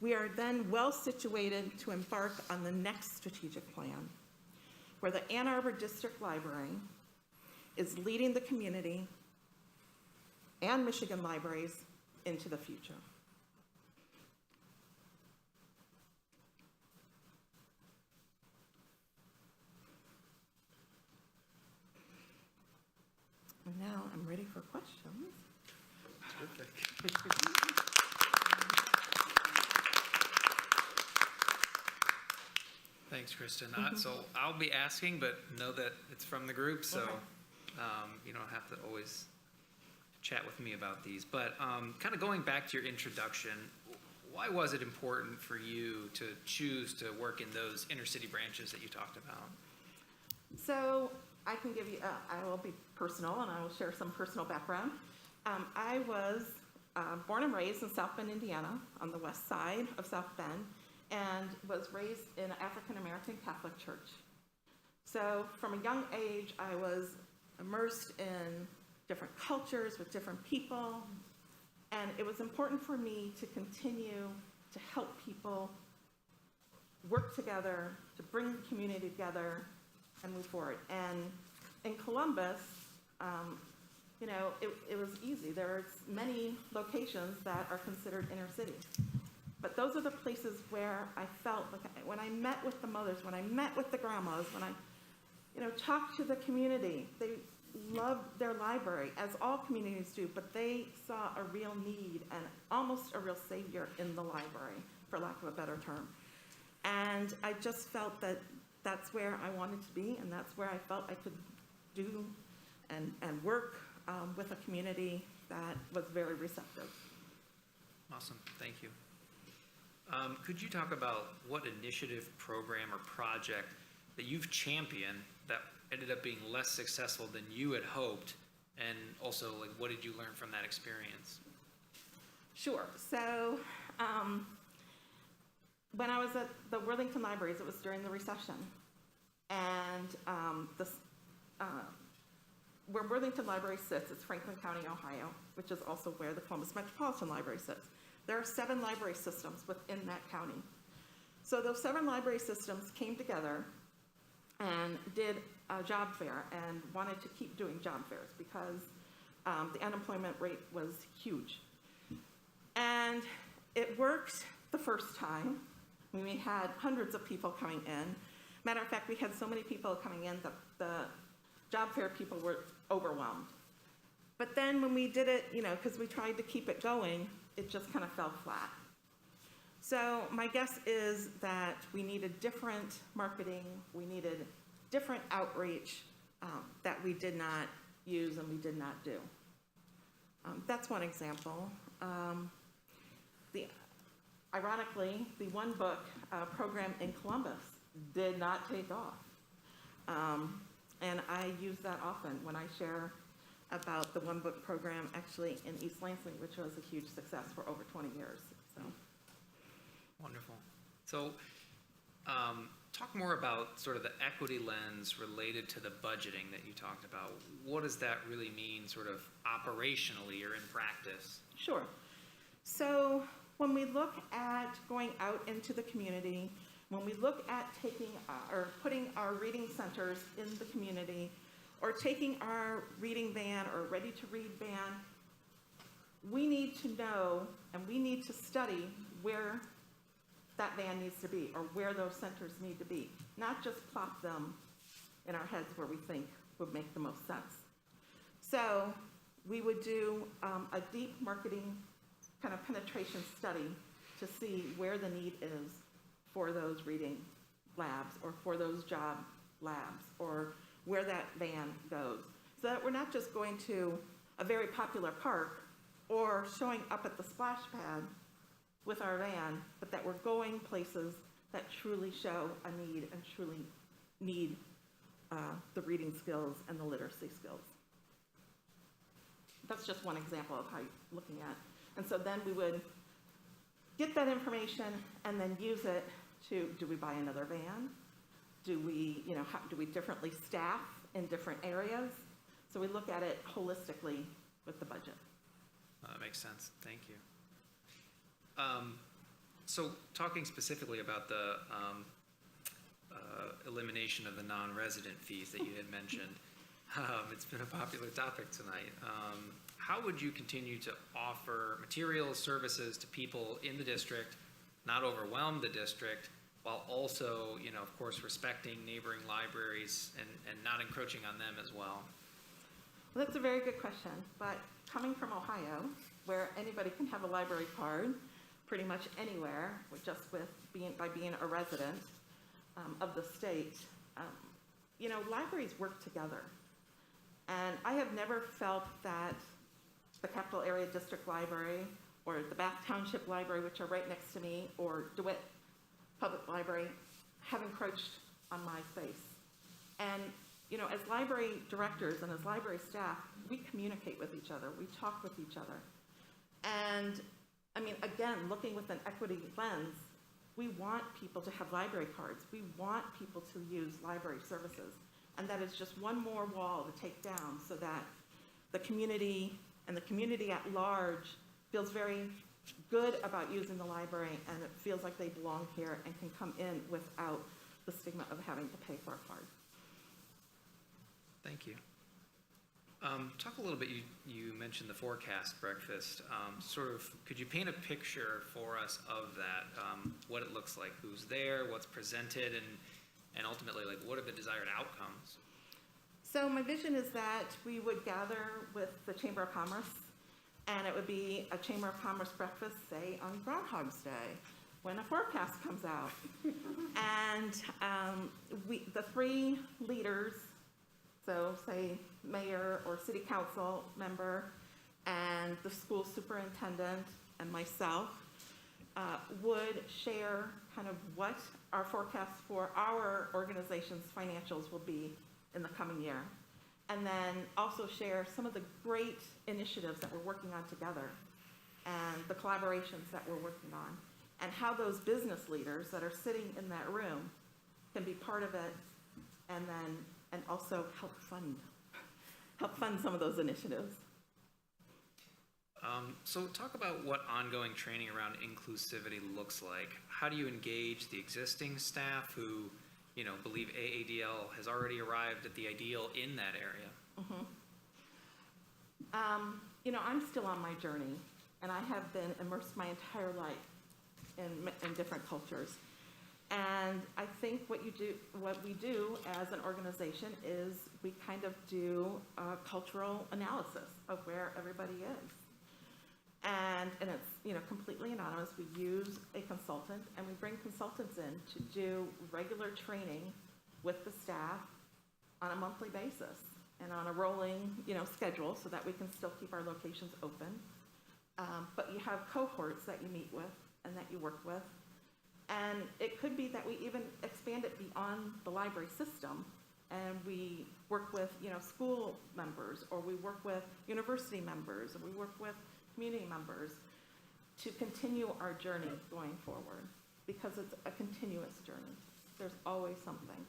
we are then well situated to embark on the next strategic plan, where the Ann Arbor District Library is leading the community and Michigan libraries into the future. I'm ready for questions. Thanks, Kristen. So I'll be asking, but know that it's from the group, so Okay. you don't have to always chat with me about these. But kind of going back to your introduction, why was it important for you to choose to work in those inner city branches that you talked about? So I can give you, I will be personal and I will share some personal background. I was born and raised in South Bend, Indiana, on the west side of South Bend, and was raised in an African-American Catholic church. So from a young age, I was immersed in different cultures with different people, and it was important for me to continue to help people work together, to bring the community together, and move forward. And in Columbus, you know, it was easy. There's many locations that are considered inner city. But those are the places where I felt like when I met with the mothers, when I met with the grandmas, when I, you know, talked to the community, they loved their library, as all communities do, but they saw a real need and almost a real savior in the library, for lack of a better term. And I just felt that that's where I wanted to be, and that's where I felt I could do and work with a community that was very receptive. Awesome, thank you. Could you talk about what initiative, program, or project that you've championed that ended up being less successful than you had hoped, and also, like, what did you learn from that experience? Sure. So when I was at the Worthington Libraries, it was during the recession. And where Worthington Library sits, it's Franklin County, Ohio, which is also where the Columbus Metropolitan Library sits. There are 7 library systems within that county. So those 7 library systems came together and did a job fair and wanted to keep doing job fairs because the unemployment rate was huge. And it worked the first time. We had hundreds of people coming in. Matter of fact, we had so many people coming in that the job fair people were overwhelmed. But then when we did it, you know, because we tried to keep it going, it just kind of fell flat. So my guess is that we needed different marketing, we needed different outreach that we did not use and we did not do. That's one example. Ironically, the one book program in Columbus did not take off. And I use that often when I share about the one book program actually in East Lansing, which was a huge success for over 20 years. So. Wonderful. So talk more about sort of the equity lens related to the budgeting that you talked about. What does that really mean sort of operationally or in practice? Sure. So when we look at going out into the community, when we look at taking or putting our reading centers in the community, or taking our reading van or ready to read van, we need to know and we need to study where that van needs to be or where those centers need to be, not just plop them in our heads where we think would make the most sense. So we would do a deep marketing kind of penetration study to see where the need is for those reading labs or for those job labs or where that van goes. So that we're not just going to a very popular park or showing up at the splash pad with our van, but that we're going places that truly show a need and truly need the reading skills and the literacy skills. That's just one example of how you're looking at. And so then we would get that information and then use it to, do we buy another van? Do we, you know, how, do we differently staff in different areas? So we look at it holistically with the budget. That makes sense. Thank you. So talking specifically about the elimination of the non-resident fees that you had mentioned, it's been a popular topic tonight. How would you continue to offer materials, services to people in the district, not overwhelm the district, while also, you know, of course, respecting neighboring libraries and not encroaching on them as well? Well, that's a very good question, but coming from Ohio, where anybody can have a library card pretty much anywhere, by being a resident of the state, libraries work together. And I have never felt that the Capital Area District Library or the Bath Township Library, which are right next to me, or DeWitt Public Library, have encroached on my space. And as library directors and as library staff, we communicate with each other, we talk with each other. And again, looking with an equity lens, we want people to have library cards. We want people to use library services. And that is just one more wall to take down so that the community and the community at large feels very good about using the library, and it feels like they belong here and can come in without the stigma of having to pay for a card. Thank you. Talk a little bit, you mentioned the forecast breakfast. Could you paint a picture for us of that, what it looks like, who's there, what's presented, and ultimately, what are the desired outcomes? So my vision is that we would gather with the Chamber of Commerce, and it would be a Chamber of Commerce breakfast, say, on Groundhog's Day, when a forecast comes out. And the three leaders, so say mayor or city council member and the school superintendent and myself, would share kind of what our forecasts for our organization's financials will be in the coming year. And then also share some of the great initiatives that we're working on together and the collaborations that we're working on, and how those business leaders that are sitting in that room can be part of it, and also help fund some of those initiatives. So talk about what ongoing training around inclusivity looks like. How do you engage the existing staff who, believe AADL has already arrived at the ideal in that area? Mm-hmm. I'm still on my journey, and I have been immersed my entire life in different cultures. And I think what we do as an organization is we kind of do a cultural analysis of where everybody is. And it's completely anonymous. We use a consultant, and we bring consultants in to do regular training with the staff on a monthly basis and on a rolling schedule, so that we can still keep our locations open. But you have cohorts that you meet with and that you work with. And it could be that we even expand it beyond the library system, and we work with school members, or we work with university members, or we work with community members to continue our journey going forward, because it's a continuous journey. There's always something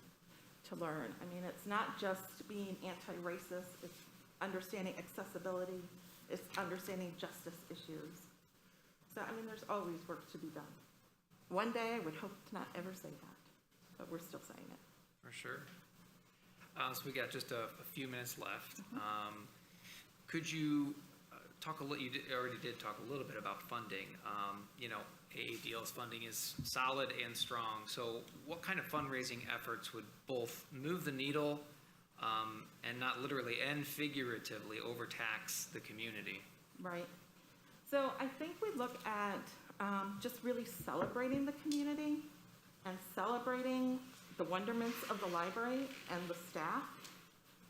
to learn. It's not just being anti-racist, it's understanding accessibility, it's understanding justice issues. So, there's always work to be done. One day I would hope to not ever say that, but we're still saying it. For sure. So we got just a few minutes left. Mm-hmm. Could you talk you already did talk a little bit about funding. AADL's funding is solid and strong. So what kind of fundraising efforts would both move the needle and not literally and figuratively overtax the community? Right. So I think we look at just really celebrating the community and celebrating the wonderments of the library and the staff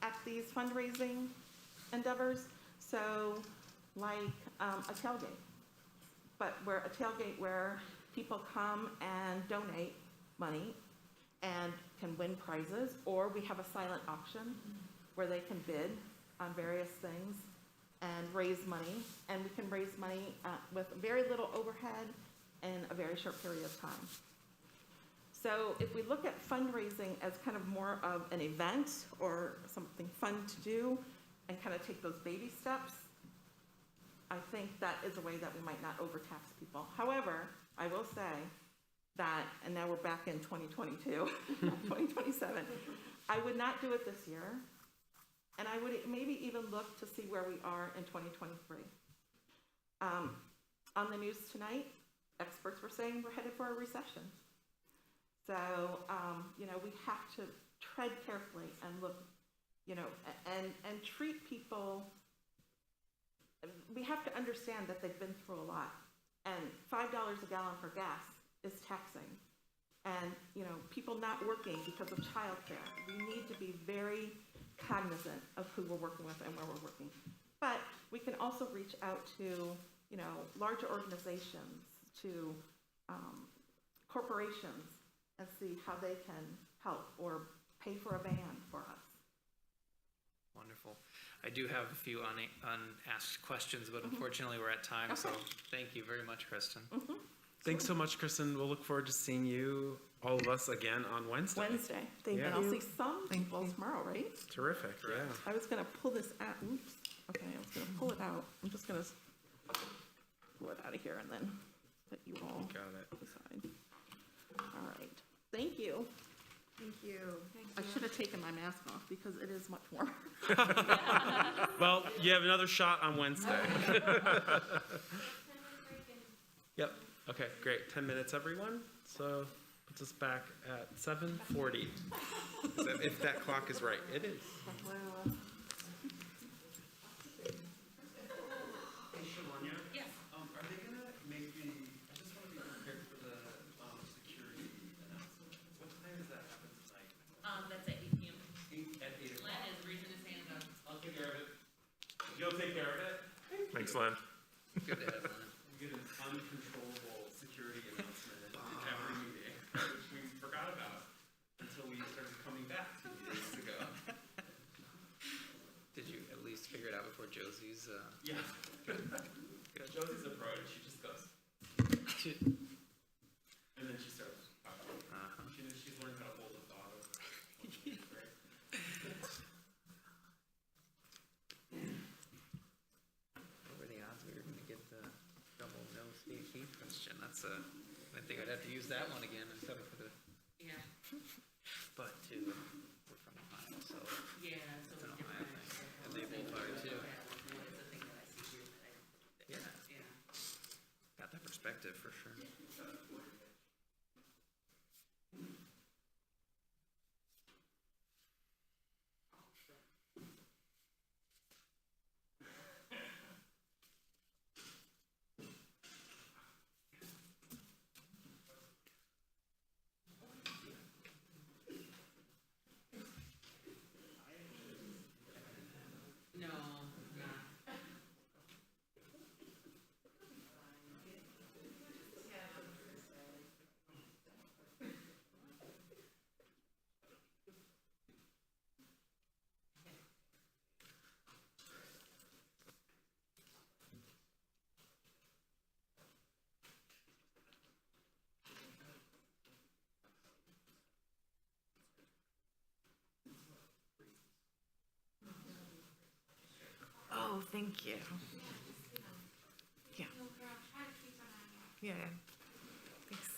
at these fundraising endeavors. So like a tailgate, but a tailgate where people come and donate money and can win prizes, or we have a silent auction where they can bid on various things and raise money, and we can raise money with very little overhead in a very short period of time. So if we look at fundraising as kind of more of an event or something fun to do and kind of take those baby steps, I think that is a way that we might not overtax people. However, I will say that, and now we're back in 2022, 2027, I would not do it this year, and I would maybe even look to see where we are in 2023. On the news tonight, experts were saying we're headed for a recession. So, we have to tread carefully and look and treat people. We have to understand that they've been through a lot, and $5 a gallon for gas is taxing. And, people not working because of childcare. We need to be very cognizant of who we're working with and where we're working. But we can also reach out to, larger organizations, to corporations, and see how they can help or pay for a van for us. Wonderful. I do have a few unasked questions, but unfortunately we're at time, so thank you very much, Kristen. Thanks so much, Kristen. We'll look forward to seeing you, all of us, again on Wednesday. Thank you. Yeah. And I'll see some people tomorrow, right? Terrific, yeah. I was gonna pull this out, oops, okay, I was gonna pull it out. I'm just gonna pull it out of here and then let you all Got it. decide. All right, thank you. Thank you. I should have taken my mask off because it is much warmer. Well, you have another shot on Wednesday. Yep, okay, great. 10 minutes, everyone. So puts us back at 7:40. If that clock is right. It is. Yes. Are they gonna make the, I just want to be prepared for the security announcement. What time does that happen tonight? That's at 8 p.m. At 8 o'clock. Len is raising his hand up. I'll take care of it. You'll take care of it? Thanks, Len. Good to have Len. We get an uncontrollable security announcement at every meeting, which we forgot about until we started coming back 2 days ago. Did you at least figure it out before Josie's? Yeah. Good. Josie's approach, she just goes, and then she starts talking. She's learned how to hold a thought over. Great. What were the odds we were going to get the double no state heat question? I think I'd have to use that one again instead of for the, Yeah. but too, we're from Ohio, so Yeah, it's so an it's Ohio different. thing. And they both are too. It's a thing that I see here that Yeah, yeah. got that perspective for sure. No, not. Oh, thank you. Yeah. Yeah. Thanks.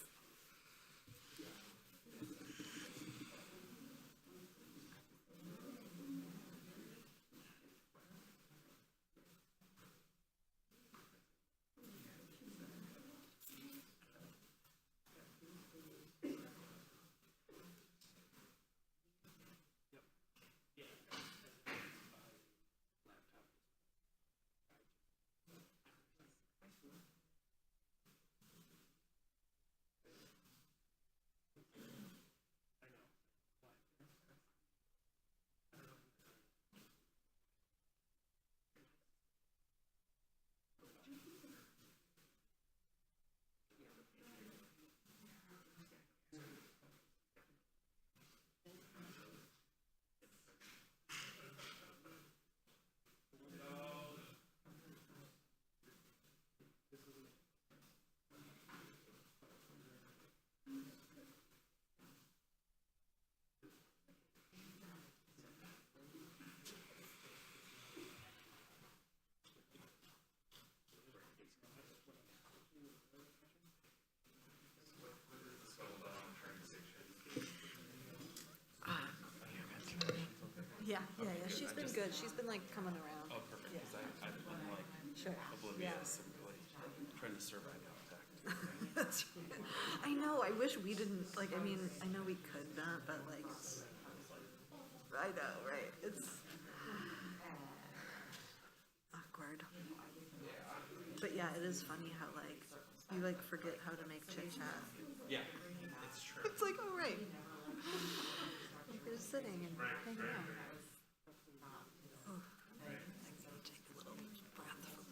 Yeah. She's been good. She's been like coming around. Oh, perfect, because I've been like Sure. oblivious and really trying to survive contact. That's right. I know. I wish we didn't like. I mean, I know we could not, but like, I know, right? It's Yeah, it is funny how like, you like forget how to make chit chat. Yeah, it's true. It's like, oh, right. You're just sitting and hanging out. Oh, I gotta take a little breath from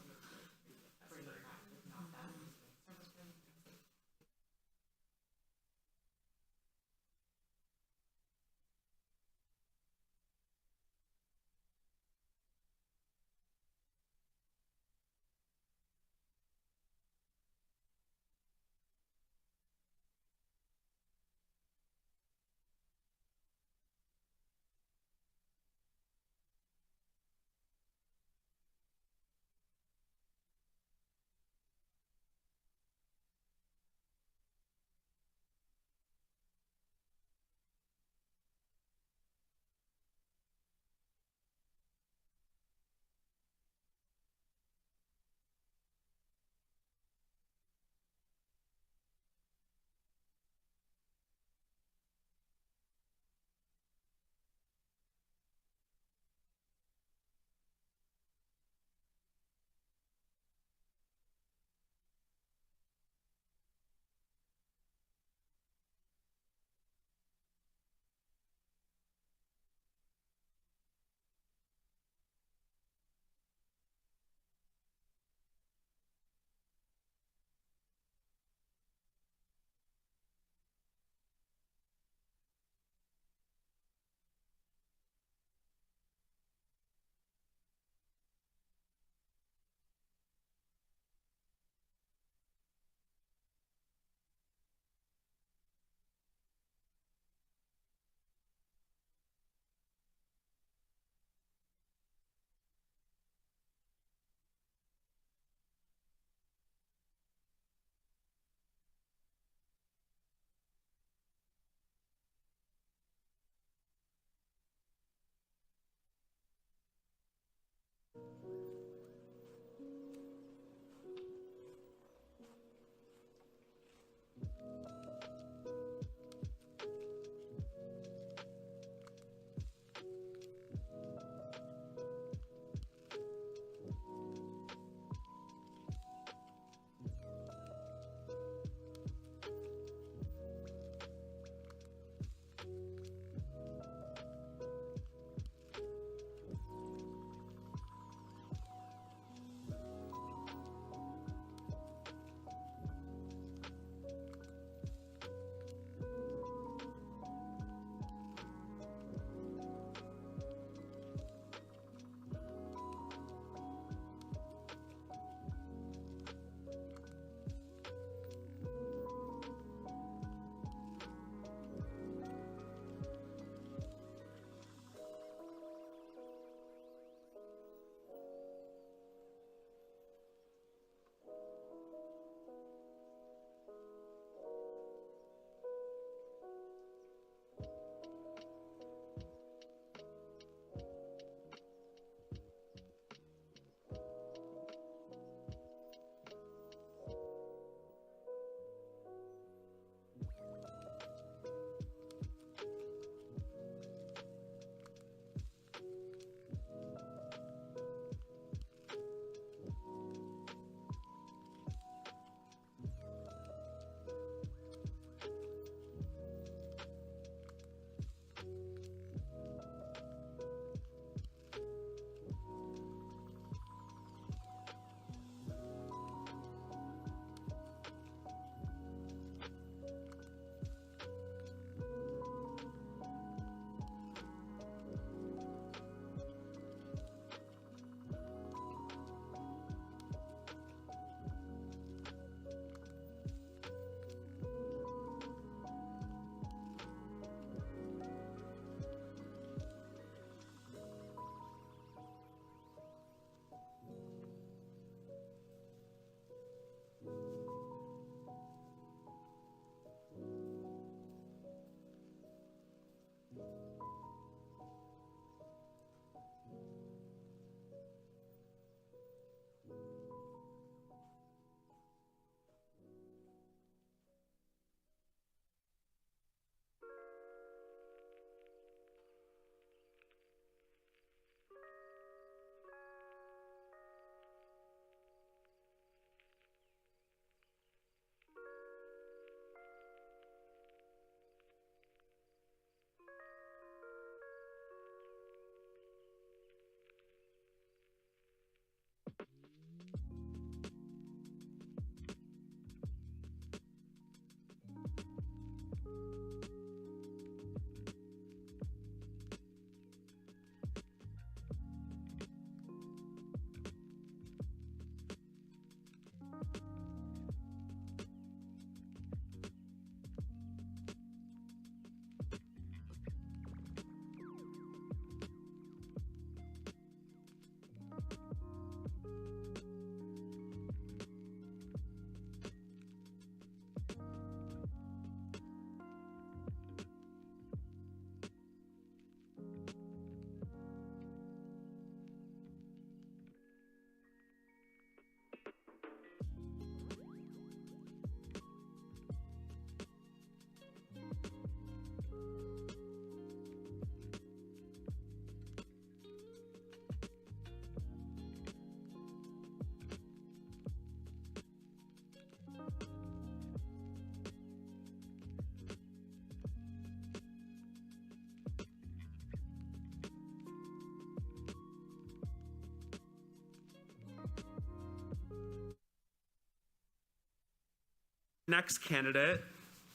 Next candidate,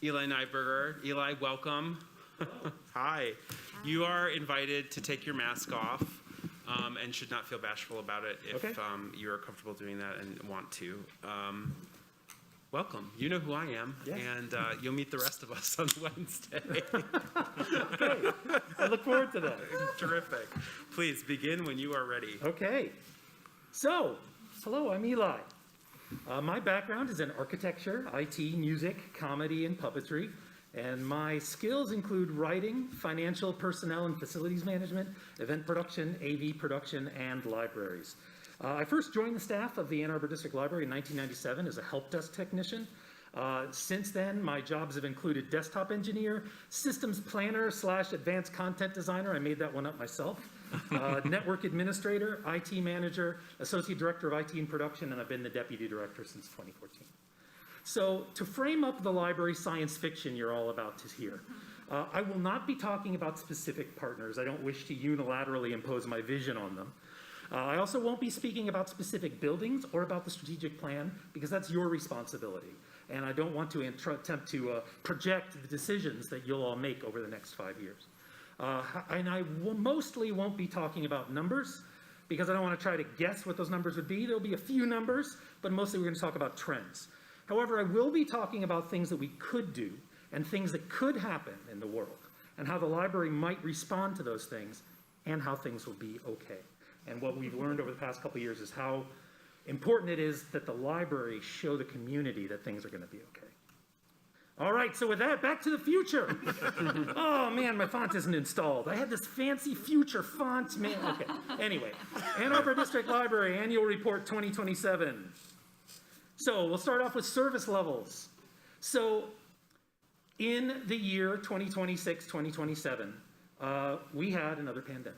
Eli Nberg. Eli, welcome. Hi. You are invited to take your mask off and should not feel bashful about it if you are comfortable doing that and want to. Welcome. You know who I am, and you'll meet the rest of us on Wednesday. Okay. I look forward to that. Terrific. Please begin when you are ready. Okay. So, hello, I'm Eli. My background is in architecture, IT, music, comedy, and puppetry. And my skills include writing, financial, personnel, and facilities management, event production, AV production, and libraries. I first joined the staff of the Ann Arbor District Library in 1997 as a help desk technician. Since then, my jobs have included desktop engineer, systems planner / advanced content designer. I made that one up myself. Network administrator, IT manager, associate director of IT and production, and I've been the deputy director since 2014. So to frame up the library science fiction you're all about to hear, I will not be talking about specific partners. I don't wish to unilaterally impose my vision on them. I also won't be speaking about specific buildings or about the strategic plan because that's your responsibility. And I don't want to attempt to project the decisions that you'll all make over the next 5 years. And I mostly won't be talking about numbers because I don't want to try to guess what those numbers would be. There'll be a few numbers, but mostly we're going to talk about trends. However, I will be talking about things that we could do and things that could happen in the world and how the library might respond to those things and how things will be okay. And what we've learned over the past couple of years is how important it is that the library show the community that things are going to be okay. All right, so with that, back to the future. Oh man, my font isn't installed. I had this fancy future font, man. Okay, anyway, Ann Arbor District Library Annual Report 2027. So we'll start off with service levels. So in the year 2026, 2027, we had another pandemic.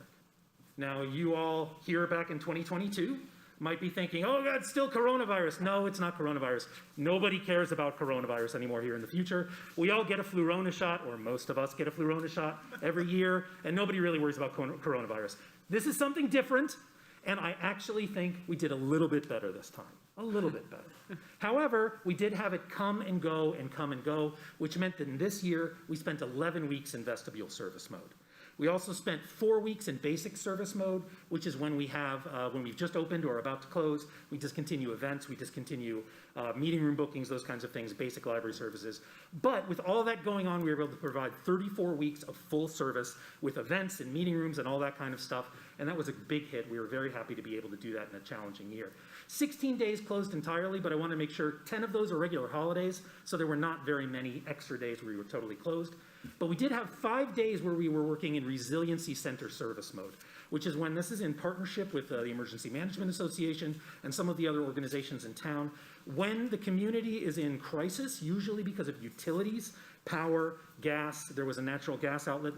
Now, you all here back in 2022 might be thinking, oh, God, it's still coronavirus. No, it's not coronavirus. Nobody cares about coronavirus anymore here in the future. We all get a flurona shot, or most of us get a flurona shot every year, and nobody really worries about coronavirus. This is something different, and I actually think we did a little bit better this time. A little bit better. However, we did have it come and go, which meant that in this year, we spent 11 weeks in vestibule service mode. We also spent 4 weeks in basic service mode, which is when we have, when we've just opened or about to close, we discontinue events, we discontinue meeting room bookings, those kinds of things, basic library services. But with all that going on, we were able to provide 34 weeks of full service with events and meeting rooms and all that kind of stuff. And that was a big hit. We were very happy to be able to do that in a challenging year. 16 days closed entirely, but I want to make sure 10 of those are regular holidays, so there were not very many extra days where we were totally closed. But we did have 5 days where we were working in resiliency center service mode, which is when this is in partnership with the Emergency Management Association and some of the other organizations in town. When the community is in crisis, usually because of utilities, power, gas, there was a natural gas outlet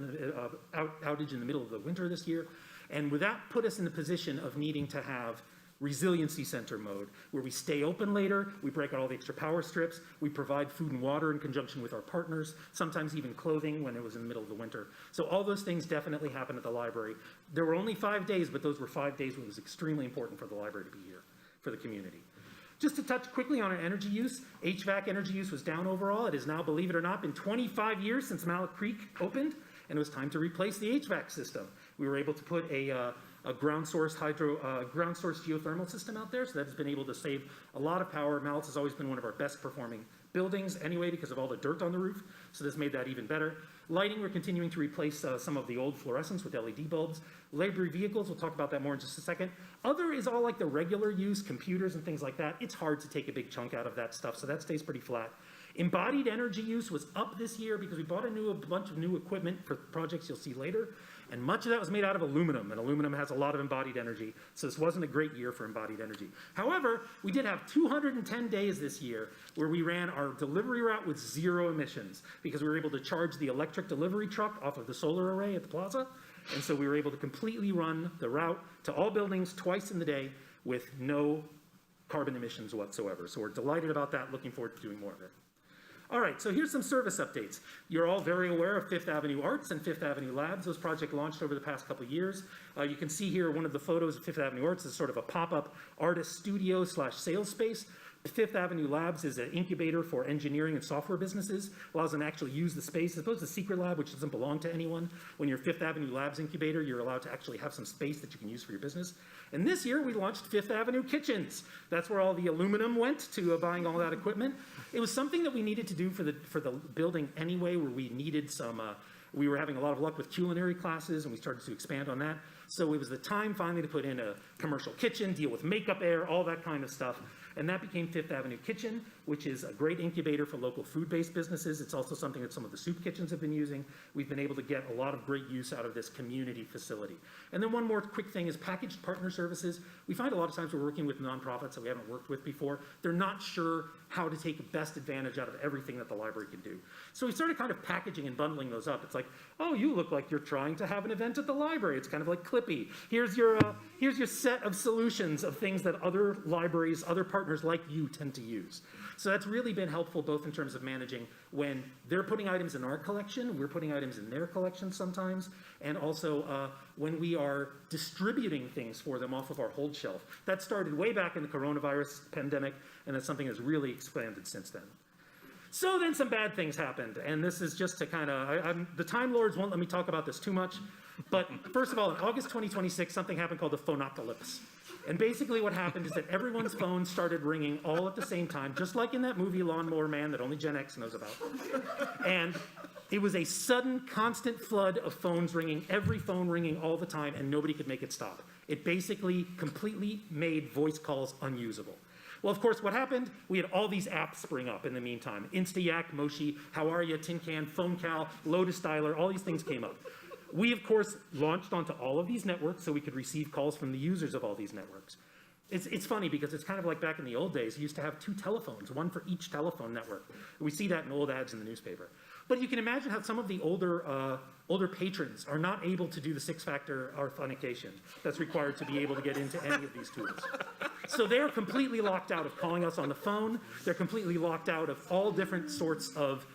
outage in the middle of the winter this year, and that put us in the position of needing to have resiliency center mode, where we stay open later, we break out all the extra power strips, we provide food and water in conjunction with our partners, sometimes even clothing when it was in the middle of the winter. So all those things definitely happened at the library. There were only 5 days, but those were 5 days when it was extremely important for the library to be here, for the community. Just to touch quickly on our energy use, HVAC energy use was down overall. It has now, believe it or not, been 25 years since Mallet Creek opened, and it was time to replace the HVAC system. We were able to put a ground source geothermal system out there, so that has been able to save a lot of power. Mallet's has always been one of our best performing buildings anyway because of all the dirt on the roof, so this made that even better. Lighting, we're continuing to replace some of the old fluorescents with LED bulbs. Library vehicles, we'll talk about that more in just a second. Other is all like the regular use, computers and things like that. It's hard to take a big chunk out of that stuff, so that stays pretty flat. Embodied energy use was up this year because we bought a bunch of new equipment for projects you'll see later, and much of that was made out of aluminum, and aluminum has a lot of embodied energy, so this wasn't a great year for embodied energy. However, we did have 210 days this year where we ran our delivery route with 0 emissions because we were able to charge the electric delivery truck off of the solar array at the plaza, and so we were able to completely run the route to all buildings twice in the day with no carbon emissions whatsoever. So we're delighted about that, looking forward to doing more of it. All right, so here's some service updates. You're all very aware of Fifth Avenue Arts and Fifth Avenue Labs. Those projects launched over the past couple of years. You can see here one of the photos of Fifth Avenue Arts is sort of a pop-up artist studio / sales space. Fifth Avenue Labs is an incubator for engineering and software businesses, allows them to actually use the space, as opposed to Secret Lab, which doesn't belong to anyone. When you're Fifth Avenue Labs incubator, you're allowed to actually have some space that you can use for your business. And this year, we launched Fifth Avenue Kitchens. That's where all the aluminum went to buying all that equipment. It was something that we needed to do for the building anyway, where we needed some, we were having a lot of luck with culinary classes, and we started to expand on that. So it was the time finally to put in a commercial kitchen, deal with makeup air, all that kind of stuff. And that became Fifth Avenue Kitchen, which is a great incubator for local food-based businesses. It's also something that some of the soup kitchens have been using. We've been able to get a lot of great use out of this community facility. And then one more quick thing is packaged partner services. We find a lot of times we're working with nonprofits that we haven't worked with before. They're not sure how to take the best advantage out of everything that the library can do. So we started kind of packaging and bundling those up. It's like, oh, you look like you're trying to have an event at the library. It's kind of like Clippy. Here's your set of solutions of things that other libraries, other partners like you tend to use. So that's really been helpful both in terms of managing when they're putting items in our collection, we're putting items in their collection sometimes, and also when we are distributing things for them off of our hold shelf. That started way back in the coronavirus pandemic, and that's something that's really expanded since then. So then some bad things happened, and this is just to kind of, the Time Lords won't let me talk about this too much, but first of all, in August 2026, something happened called the phonocalypse. And basically what happened is that everyone's phone started ringing all at the same time, just like in that movie Lawnmower Man that only Gen X knows about. And it was a sudden, constant flood of phones ringing, every phone ringing all the time, and nobody could make it stop. It basically completely made voice calls unusable. Well, of course, what happened? We had all these apps spring up in the meantime. Instayak, Moshi, How Are Ya, Tin Can, PhoneCal, Lotus Dialer, all these things came up. We, of course, launched onto all of these networks so we could receive calls from the users of all these networks. It's funny because it's kind of like back in the old days, you used to have 2 telephones, one for each telephone network. We see that in old ads in the newspaper. But you can imagine how some of the older patrons are not able to do the 6-factor authentication that's required to be able to get into any of these tools. So they're completely locked out of calling us on the phone. They're completely locked out of all different sorts of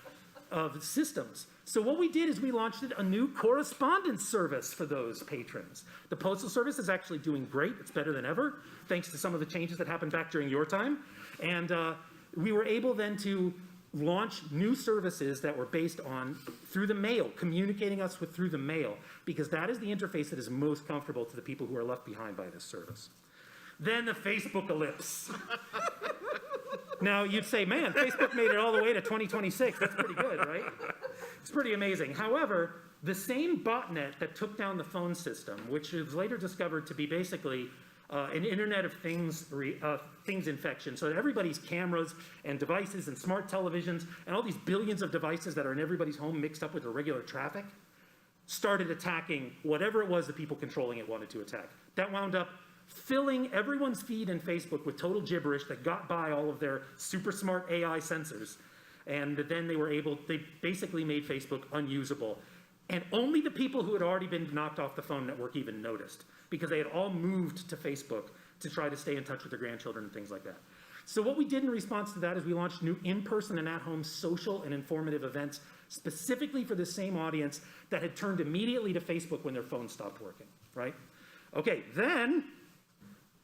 systems. So what we did is we launched a new correspondence service for those patrons. The Postal Service is actually doing great. It's better than ever, thanks to some of the changes that happened back during your time. And we were able then to launch new services that were based on through the mail, communicating us with through the mail, because that is the interface that is most comfortable to the people who are left behind by this service. Then the Facebookalypse. Now, you'd say, man, Facebook made it all the way to 2026. That's pretty good, right? It's pretty amazing. However, the same botnet that took down the phone system, which was later discovered to be basically an Internet of Things infection, so that everybody's cameras and devices and smart televisions and all these billions of devices that are in everybody's home mixed up with irregular traffic, started attacking whatever it was the people controlling it wanted to attack. That wound up filling everyone's feed in Facebook with total gibberish that got by all of their super smart AI sensors. And then they basically made Facebook unusable. And only the people who had already been knocked off the phone network even noticed, because they had all moved to Facebook to try to stay in touch with their grandchildren and things like that. So what we did in response to that is we launched new in-person and at-home social and informative events specifically for the same audience that had turned immediately to Facebook when their phone stopped working, right? Okay, then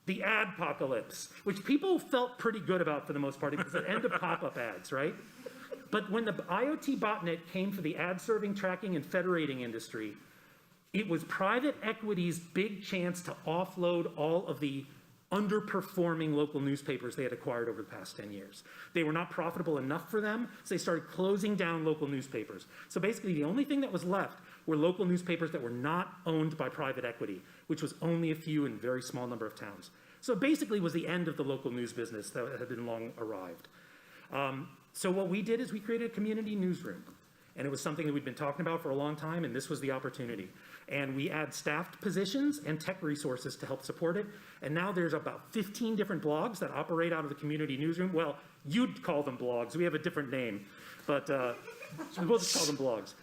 the adpocalypse, which people felt pretty good about for the most part because it ended pop-up ads, right? But when the IoT botnet came for the ad-serving, tracking, and federating industry, it was private equity's big chance to offload all of the underperforming local newspapers they had acquired over the past 10 years. They were not profitable enough for them, so they started closing down local newspapers. So basically, the only thing that was left were local newspapers that were not owned by private equity, which was only a few in a very small number of towns. So it basically was the end of the local news business that had been long arrived. So what we did is we created a community newsroom. And it was something that we'd been talking about for a long time, and this was the opportunity. And we add staffed positions and tech resources to help support it. And now there's about 15 different blogs that operate out of the community newsroom. Well, you'd call them blogs. We have a different name, but we'll just call them blogs.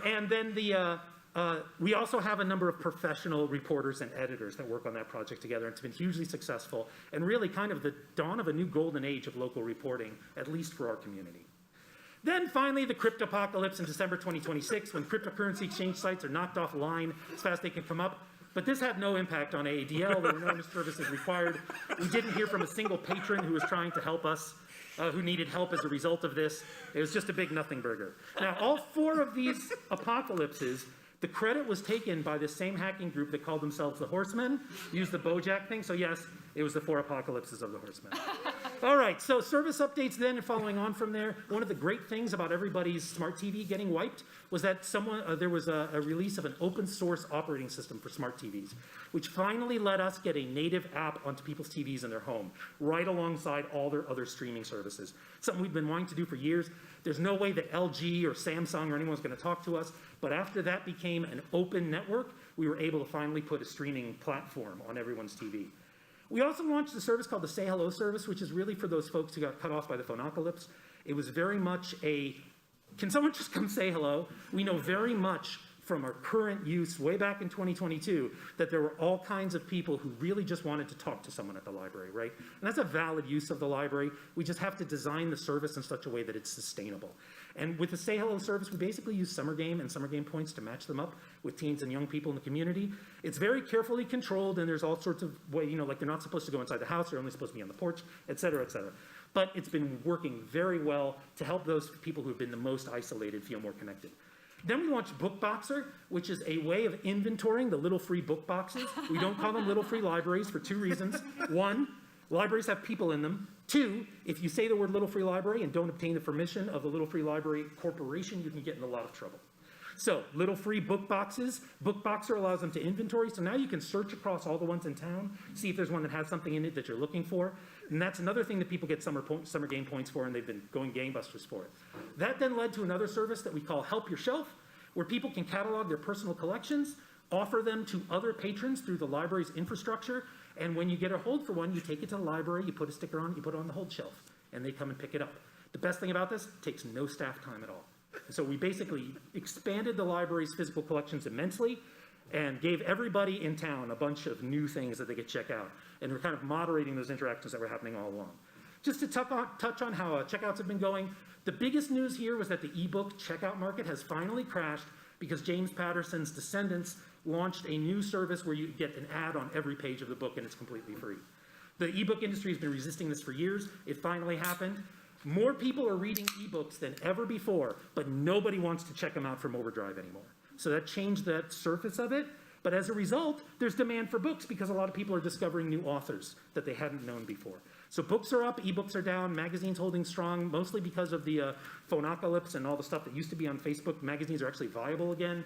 And then we also have a number of professional reporters and editors that work on that project together. And it's been hugely successful and really kind of the dawn of a new golden age of local reporting, at least for our community. Then finally, the cryptopocalypse in December 2026, when cryptocurrency exchange sites are knocked offline as fast as they can come up. But this had no impact on AADL. There were no services required. We didn't hear from a single patron who was trying to help us, who needed help as a result of this. It was just a big nothing burger. Now, all 4 of these apocalypses, the credit was taken by the same hacking group that called themselves the Horsemen, used the Bojack thing. So yes, it was the 4 apocalypses of the Horsemen. All right, so service updates then, and following on from there, one of the great things about everybody's smart TV getting wiped was that there was a release of an open source operating system for smart TVs, which finally let us get a native app onto people's TVs in their home, right alongside all their other streaming services. Something we've been wanting to do for years. There's no way that LG or Samsung or anyone's going to talk to us, but after that became an open network, we were able to finally put a streaming platform on everyone's TV. We also launched a service called the Say Hello service, which is really for those folks who got cut off by the phonocalypse. It was very much can someone just come say hello? We know very much from our current use way back in 2022 that there were all kinds of people who really just wanted to talk to someone at the library, right? And that's a valid use of the library. We just have to design the service in such a way that it's sustainable. And with the Say Hello service, we basically use summer game and summer game points to match them up with teens and young people in the community. It's very carefully controlled, and there's all sorts of ways, like they're not supposed to go inside the house, they're only supposed to be on the porch, et cetera, et cetera. But it's been working very well to help those people who have been the most isolated feel more connected. Then we launched Bookboxer, which is a way of inventorying the little free book boxes. We don't call them little free libraries for 2 reasons. 1, libraries have people in them. 2, if you say the word Little Free Library and don't obtain the permission of the Little Free Library Corporation, you can get in a lot of trouble. So, little free book boxes. Bookboxer allows them to inventory, so now you can search across all the ones in town, see if there's one that has something in it that you're looking for. And that's another thing that people get summer game points for, and they've been going gangbusters for it. That then led to another service that we call Help Your Shelf, where people can catalog their personal collections, offer them to other patrons through the library's infrastructure, and when you get a hold for one, you take it to the library, you put a sticker on it, you put it on the hold shelf, and they come and pick it up. The best thing about this, it takes no staff time at all. So we basically expanded the library's physical collections immensely and gave everybody in town a bunch of new things that they could check out. And we're kind of moderating those interactions that were happening all along. Just to touch on how checkouts have been going, the biggest news here was that the ebook checkout market has finally crashed because James Patterson's descendants launched a new service where you get an ad on every page of the book and it's completely free. The ebook industry has been resisting this for years. It finally happened. More people are reading ebooks than ever before, but nobody wants to check them out from Overdrive anymore. So that changed the surface of it. But as a result, there's demand for books because a lot of people are discovering new authors that they hadn't known before. So books are up, ebooks are down, magazines holding strong, mostly because of the phonocalypse and all the stuff that used to be on Facebook. Magazines are actually viable again.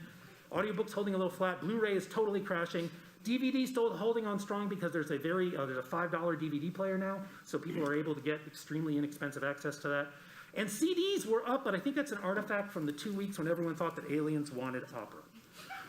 Audiobooks holding a little flat. Blu-ray is totally crashing. DVD still holding on strong because there's a $5 DVD player now, so people are able to get extremely inexpensive access to that. And CDs were up, but I think that's an artifact from the 2 weeks when everyone thought that aliens wanted opera.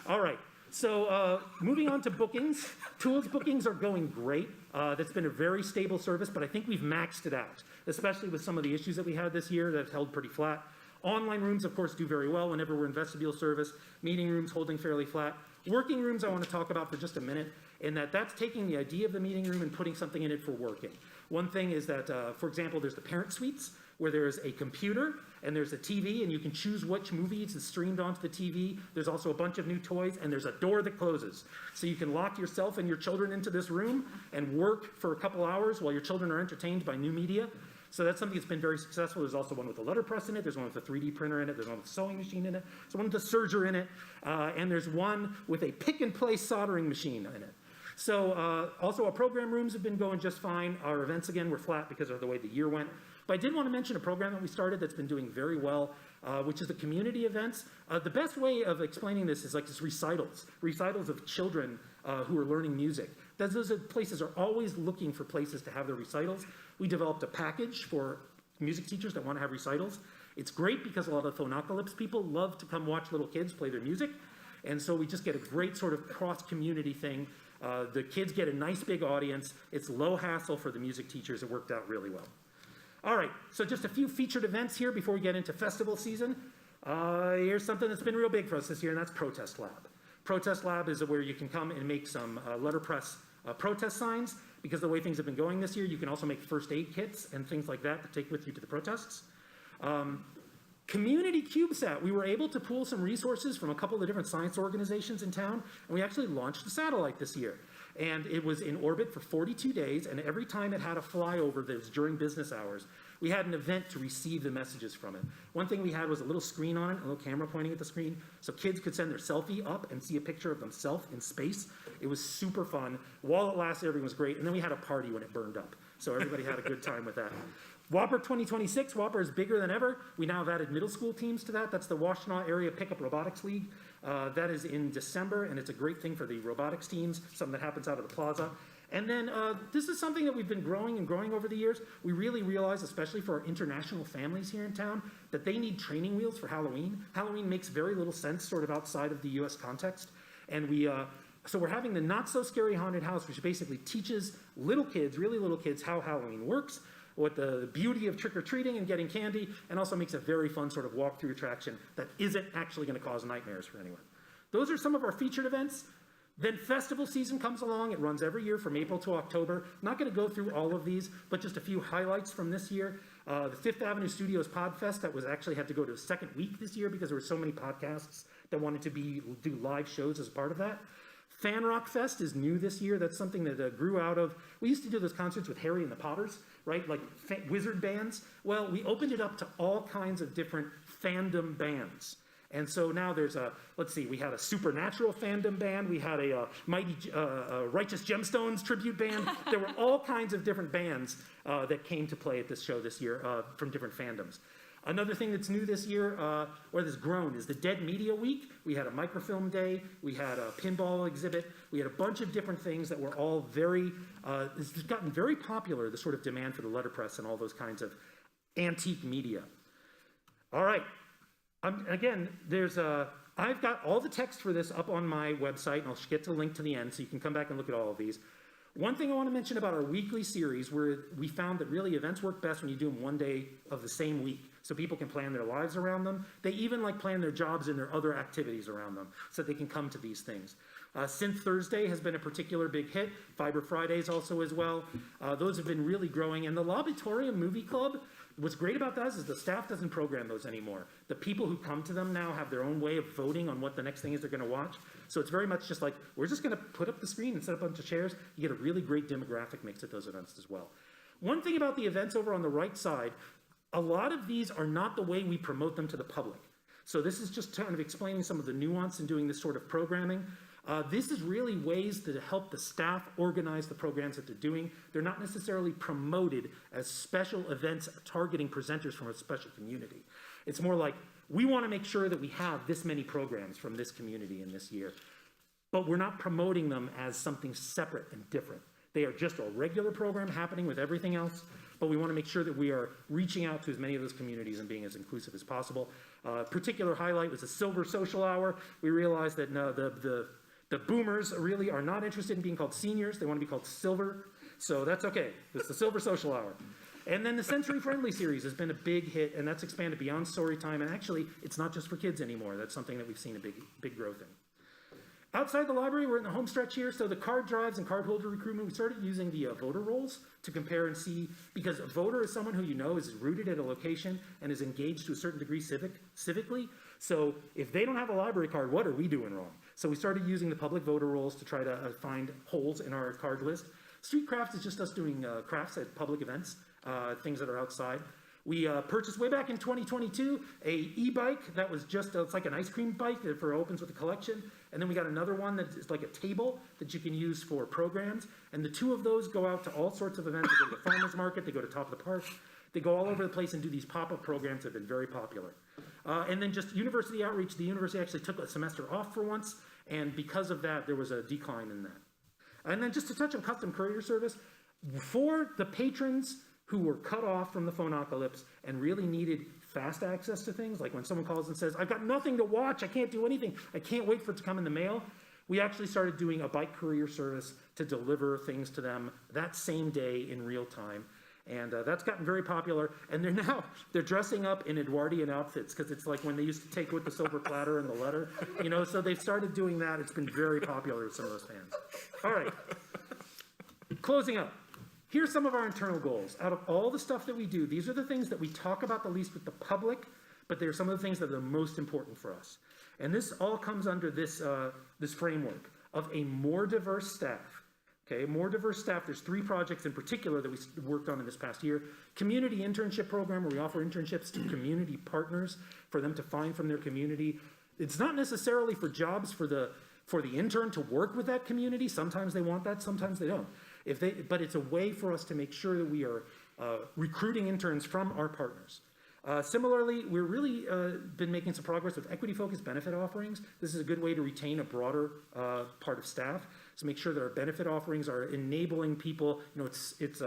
All right, so moving on to bookings. Tools bookings are going great. That's been a very stable service, but I think we've maxed it out, especially with some of the issues that we had this year that have held pretty flat. Online rooms, of course, do very well whenever we're in vestibule service. Meeting rooms holding fairly flat. Working rooms I want to talk about for just a minute, and that's taking the idea of the meeting room and putting something in it for working. One thing is that, for example, there's the parent suites, where there's a computer and there's a TV, and you can choose which movies is streamed onto the TV. There's also a bunch of new toys, and there's a door that closes. So you can lock yourself and your children into this room and work for a couple hours while your children are entertained by new media. So that's something that's been very successful. There's also one with a letterpress in it. There's one with a 3D printer in it. There's one with a sewing machine in it. There's one with a serger in it. And there's one with a pick-and-place soldering machine in it. So also our program rooms have been going just fine. Our events, again, were flat because of the way the year went. But I did want to mention a program that we started that's been doing very well, which is the community events. The best way of explaining this is like this recitals of children who are learning music. Those places are always looking for places to have their recitals. We developed a package for music teachers that want to have recitals. It's great because a lot of phonocalypse people love to come watch little kids play their music. And so we just get a great sort of cross-community thing. The kids get a nice big audience. It's low hassle for the music teachers. It worked out really well. All right, so just a few featured events here before we get into festival season. Here's something that's been real big for us this year, and that's Protest Lab. Protest Lab is where you can come and make some letterpress protest signs. Because the way things have been going this year, you can also make first aid kits and things like that to take with you to the protests. Community CubeSat, we were able to pool some resources from a couple of different science organizations in town, and we actually launched a satellite this year. And it was in orbit for 42 days, and every time it had a flyover that was during business hours, we had an event to receive the messages from it. One thing we had was a little screen on it, a little camera pointing at the screen, so kids could send their selfie up and see a picture of themselves in space. It was super fun. While it lasted, everything was great, and then we had a party when it burned up. So everybody had a good time with that. Whopper 2026, Whopper is bigger than ever. We now have added middle school teams to that. That's the Washtenaw Area Pickup Robotics League. That is in December, and it's a great thing for the robotics teams, something that happens out of the plaza. And then this is something that we've been growing and growing over the years. We really realize, especially for our international families here in town, that they need training wheels for Halloween. Halloween makes very little sense sort of outside of the US context. And so we're having the Not So Scary Haunted House, which basically teaches little kids, really little kids, how Halloween works, what the beauty of trick-or-treating and getting candy, and also makes a very fun sort of walk-through attraction that isn't actually going to cause nightmares for anyone. Those are some of our featured events. Then festival season comes along. It runs every year from April to October. Not going to go through all of these, but just a few highlights from this year. The Fifth Avenue Studios Podfest, that was actually had to go to a second week this year because there were so many podcasts that wanted to do live shows as part of that. Fan Rock Fest is new this year. That's something that grew out of, we used to do those concerts with Harry and the Potters, right? Like wizard bands. Well, we opened it up to all kinds of different fandom bands. And so now there's let's see, we had a supernatural fandom band, we had a mighty Righteous Gemstones tribute band. There were all kinds of different bands that came to play at this show this year from different fandoms. Another thing that's new this year, or that's grown, is the Dead Media Week. We had a microfilm day, we had a pinball exhibit, we had a bunch of different things that were all very, it's gotten very popular, the sort of demand for the letterpress and all those kinds of antique media. All right. Again, I've got all the text for this up on my website, and I'll get to the link to the end so you can come back and look at all of these. One thing I want to mention about our weekly series, where we found that really events work best when you do them one day of the same week, so people can plan their lives around them. They even plan their jobs and their other activities around them so they can come to these things. Synth Thursday has been a particular big hit. Fiber Fridays also as well. Those have been really growing. And the Lobitorium Movie Club, what's great about that is the staff doesn't program those anymore. The people who come to them now have their own way of voting on what the next thing is they're going to watch. So it's very much just like, we're just going to put up the screen and set up a bunch of chairs. You get a really great demographic mix at those events as well. One thing about the events over on the right side, a lot of these are not the way we promote them to the public. So this is just kind of explaining some of the nuance in doing this sort of programming. This is really ways to help the staff organize the programs that they're doing. They're not necessarily promoted as special events targeting presenters from a special community. It's more like, we want to make sure that we have this many programs from this community in this year, but we're not promoting them as something separate and different. They are just a regular program happening with everything else, but we want to make sure that we are reaching out to as many of those communities and being as inclusive as possible. Particular highlight was the Silver Social Hour. We realized that the boomers really are not interested in being called seniors. They want to be called silver. So that's okay. It's the Silver Social Hour. And then the Sensory Friendly series has been a big hit, and that's expanded beyond story time. And actually, it's not just for kids anymore. That's something that we've seen a big growth in. Outside the library, we're in the home stretch here. So the card drives and card holder recruitment, we started using the voter rolls to compare and see, because a voter is someone who you know is rooted at a location and is engaged to a certain degree civically. So if they don't have a library card, what are we doing wrong? So we started using the public voter rolls to try to find holes in our card list. Street crafts is just us doing crafts at public events, things that are outside. We purchased way back in 2022 a e-bike that was just, it's like an ice cream bike that opens with a collection. And then we got another one that is like a table that you can use for programs. And the two of those go out to all sorts of events. They go to the farmer's market, they go to Top of the Park. They go all over the place and do these pop-up programs that have been very popular. And then just university outreach. The university actually took a semester off for once. And because of that, there was a decline in that. And then just to touch on custom courier service, for the patrons who were cut off from the phonocalypse and really needed fast access to things, like when someone calls and says, I've got nothing to watch, I can't do anything, I can't wait for it to come in the mail, we actually started doing a bike courier service to deliver things to them that same day in real time. And that's gotten very popular. And they're dressing up in Edwardian outfits, because it's like when they used to take with the silver platter and the letter, so they've started doing that. It's been very popular with some of those fans. All right, closing up. Here's some of our internal goals. Out of all the stuff that we do, these are the things that we talk about the least with the public, but they're some of the things that are the most important for us. And this all comes under this, this framework of a more diverse staff. Okay, more diverse staff. There's 3 projects in particular that we worked on in this past year. Community internship program, where we offer internships to community partners for them to find from their community. It's not necessarily for jobs for the intern to work with that community. Sometimes they want that, sometimes they don't. But it's a way for us to make sure that we are recruiting interns from our partners. Similarly, we're really been making some progress with equity-focused benefit offerings. This is a good way to retain a broader part of staff. So make sure that our benefit offerings are enabling people. You know, it's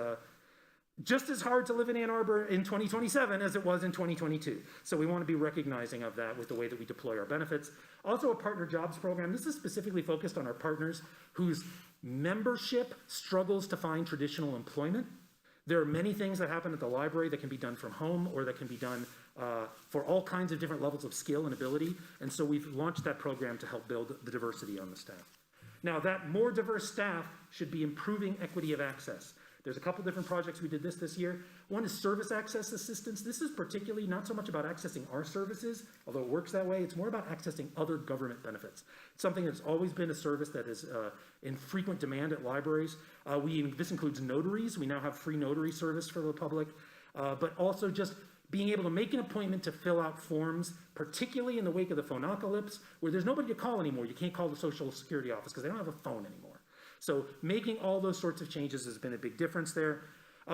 just as hard to live in Ann Arbor in 2027 as it was in 2022. So we want to be recognizing of that with the way that we deploy our benefits. Also a partner jobs program. This is specifically focused on our partners whose membership struggles to find traditional employment. There are many things that happen at the library that can be done from home or that can be done for all kinds of different levels of skill and ability. And so we've launched that program to help build the diversity on the staff. Now, that more diverse staff should be improving equity of access. There's a couple different projects we did this year. One is service access assistance. This is particularly not so much about accessing our services, although it works that way. It's more about accessing other government benefits. It's something that's always been a service that is in frequent demand at libraries. This includes notaries. We now have free notary service for the public, but also just being able to make an appointment to fill out forms, particularly in the wake of the phonocalypse, where there's nobody to call anymore. You can't call the Social Security office because they don't have a phone anymore. So making all those sorts of changes has been a big difference there.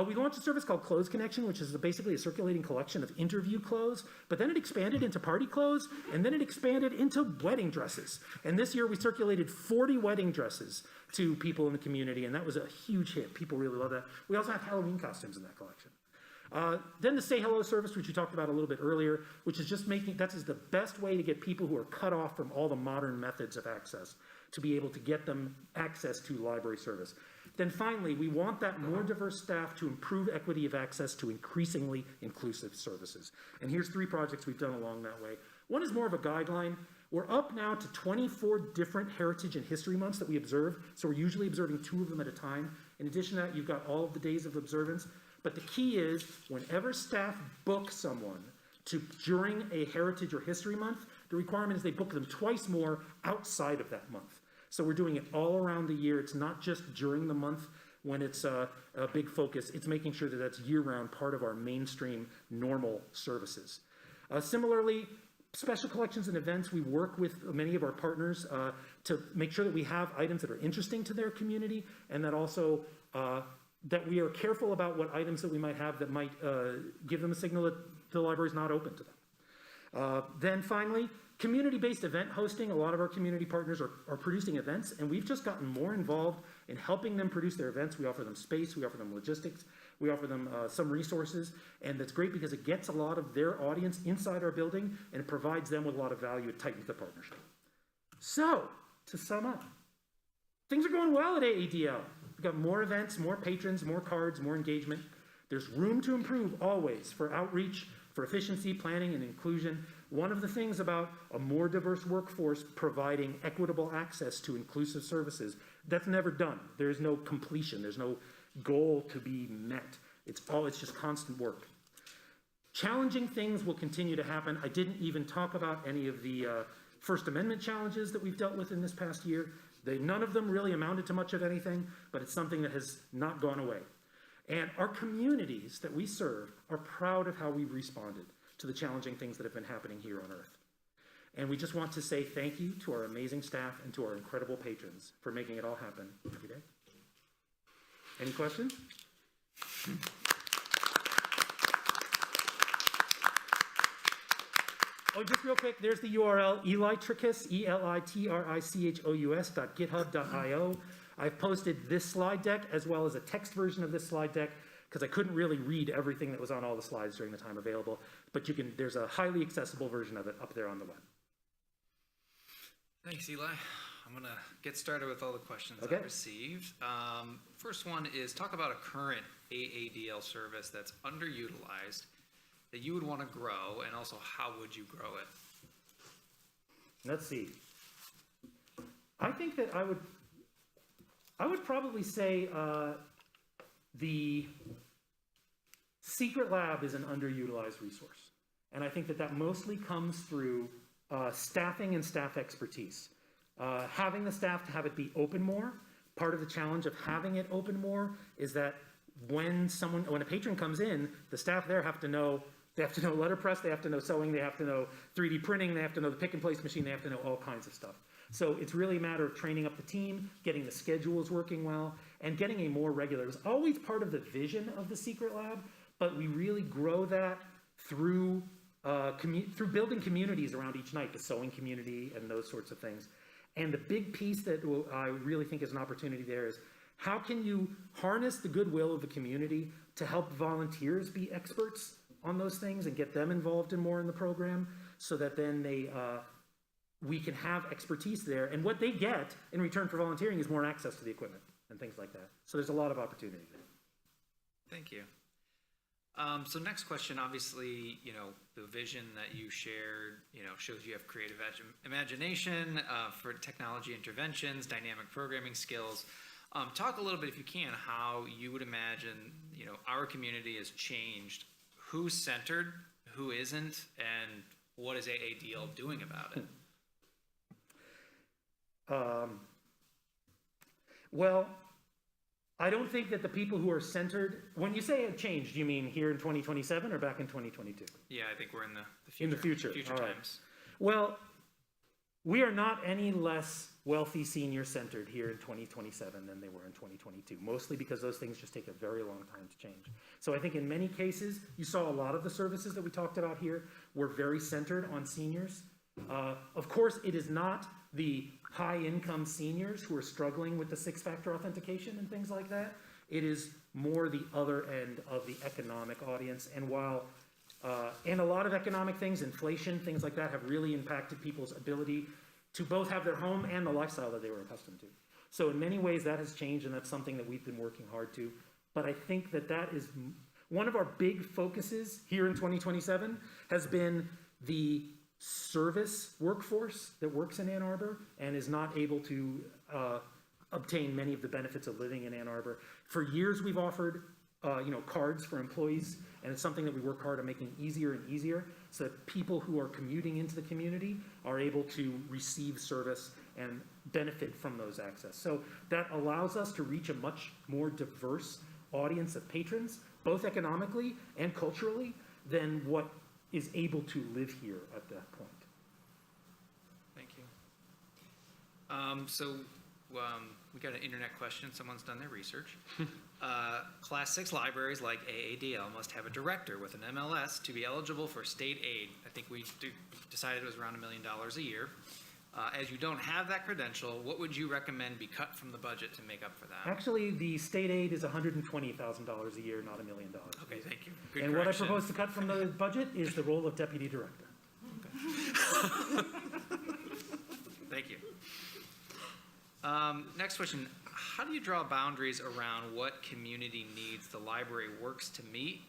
We launched a service called Clothes Connection, which is basically a circulating collection of interview clothes, but then it expanded into party clothes, and then it expanded into wedding dresses. And this year we circulated 40 wedding dresses to people in the community, and that was a huge hit. People really love that. We also have Halloween costumes in that collection. Then the Say Hello service, which we talked about a little bit earlier, which is just that is the best way to get people who are cut off from all the modern methods of access to be able to get them access to library service. Then finally, we want that more diverse staff to improve equity of access to increasingly inclusive services. And here's 3 projects we've done along that way. One is more of a guideline. We're up now to 24 different heritage and history months that we observe, so we're usually observing 2 of them at a time. In addition to that, you've got all of the days of observance. But the key is, whenever staff book someone during a heritage or history month, the requirement is they book them twice more outside of that month. So we're doing it all around the year. It's not just during the month when it's a big focus. It's making sure that that's year-round part of our mainstream normal services. Similarly, special collections and events, we work with many of our partners to make sure that we have items that are interesting to their community, and that also that we are careful about what items that we might have that might give them a signal that the library is not open to them. Then finally, community-based event hosting. A lot of our community partners are producing events, and we've just gotten more involved in helping them produce their events. We offer them space, we offer them logistics, we offer them some resources, and that's great because it gets a lot of their audience inside our building, and it provides them with a lot of value. It tightens the partnership. So, to sum up, things are going well at AADL. We've got more events, more patrons, more cards, more engagement. There's room to improve always for outreach, for efficiency, planning, and inclusion. One of the things about a more diverse workforce providing equitable access to inclusive services, that's never done. There's no completion. There's no goal to be met. It's just constant work. Challenging things will continue to happen. I didn't even talk about any of the First Amendment challenges that we've dealt with in this past year. None of them really amounted to much of anything, but it's something that has not gone away. And our communities that we serve are proud of how we've responded to the challenging things that have been happening here on Earth. And we just want to say thank you to our amazing staff and to our incredible patrons for making it all happen every day. Any questions? Oh, just real quick, there's the URL, Elitricus, elitrichous.github.io. I've posted this slide deck as well as a text version of this slide deck because I couldn't really read everything that was on all the slides during the time available, but there's a highly accessible version of it up there on the web. Thanks, Eli. I'm going to get started with all the questions Okay. I received. First one is talk about a current AADL service that's underutilized that you would want to grow, and also how would you grow it? Let's see. I think that I would probably say the Secret Lab is an underutilized resource. And I think that that mostly comes through staffing and staff expertise. Having the staff to have it be open more, part of the challenge of having it open more is that when a patron comes in, the staff there have to know letterpress, they have to know sewing, they have to know 3D printing, they have to know the pick and place machine, they have to know all kinds of stuff. So it's really a matter of training up the team, getting the schedules working well, and getting a more regular. It was always part of the vision of the Secret Lab, but we really grow that through building communities around each night, the sewing community and those sorts of things. And the big piece that I really think is an opportunity there is how can you harness the goodwill of the community to help volunteers be experts on those things and get them involved more in the program so that then we can have expertise there. And what they get in return for volunteering is more access to the equipment and things like that. So there's a lot of opportunity there. Thank you. So next question, obviously, the vision that you shared, shows you have creative imagination for technology interventions, dynamic programming skills. Talk a little bit, if you can, how you would imagine, our community has changed. Who's centered, who isn't, and what is AADL doing about it? Well, I don't think that the people who are centered, when you say it changed, you mean here in 2027 or back in 2022? Yeah, I think we're in the future. In the future, Future all right. times. Well, we are not any less wealthy senior centered here in 2027 than they were in 2022, mostly because those things just take a very long time to change. So I think in many cases, you saw a lot of the services that we talked about here were very centered on seniors. Of course, it is not the high-income seniors who are struggling with the six-factor authentication and things like that. It is more the other end of the economic audience. And while, and a lot of economic things, inflation, things like that, have really impacted people's ability to both have their home and the lifestyle that they were accustomed to. So in many ways, that has changed, and that's something that we've been working hard to. But I think that that is one of our big focuses here in 2027 has been the service workforce that works in Ann Arbor and is not able to obtain many of the benefits of living in Ann Arbor. For years, we've offered cards for employees, and it's something that we work hard on making easier and easier so that people who are commuting into the community are able to receive service and benefit from those access. So that allows us to reach a much more diverse audience of patrons, both economically and culturally, than what is able to live here at that point. Thank you. We got an internet question. Someone's done their research. Class 6 libraries like AADL must have a director with an MLS to be eligible for state aid. I think we decided it was around $1 million a year. As you don't have that credential, what would you recommend be cut from the budget to make up for that? Actually, the state aid is $120,000 a year, not $1 million. Okay, thank you. Good And what I correction. propose to cut from the budget is the role of deputy director. Thank you. Next question. How do you draw boundaries around what community needs the library works to meet?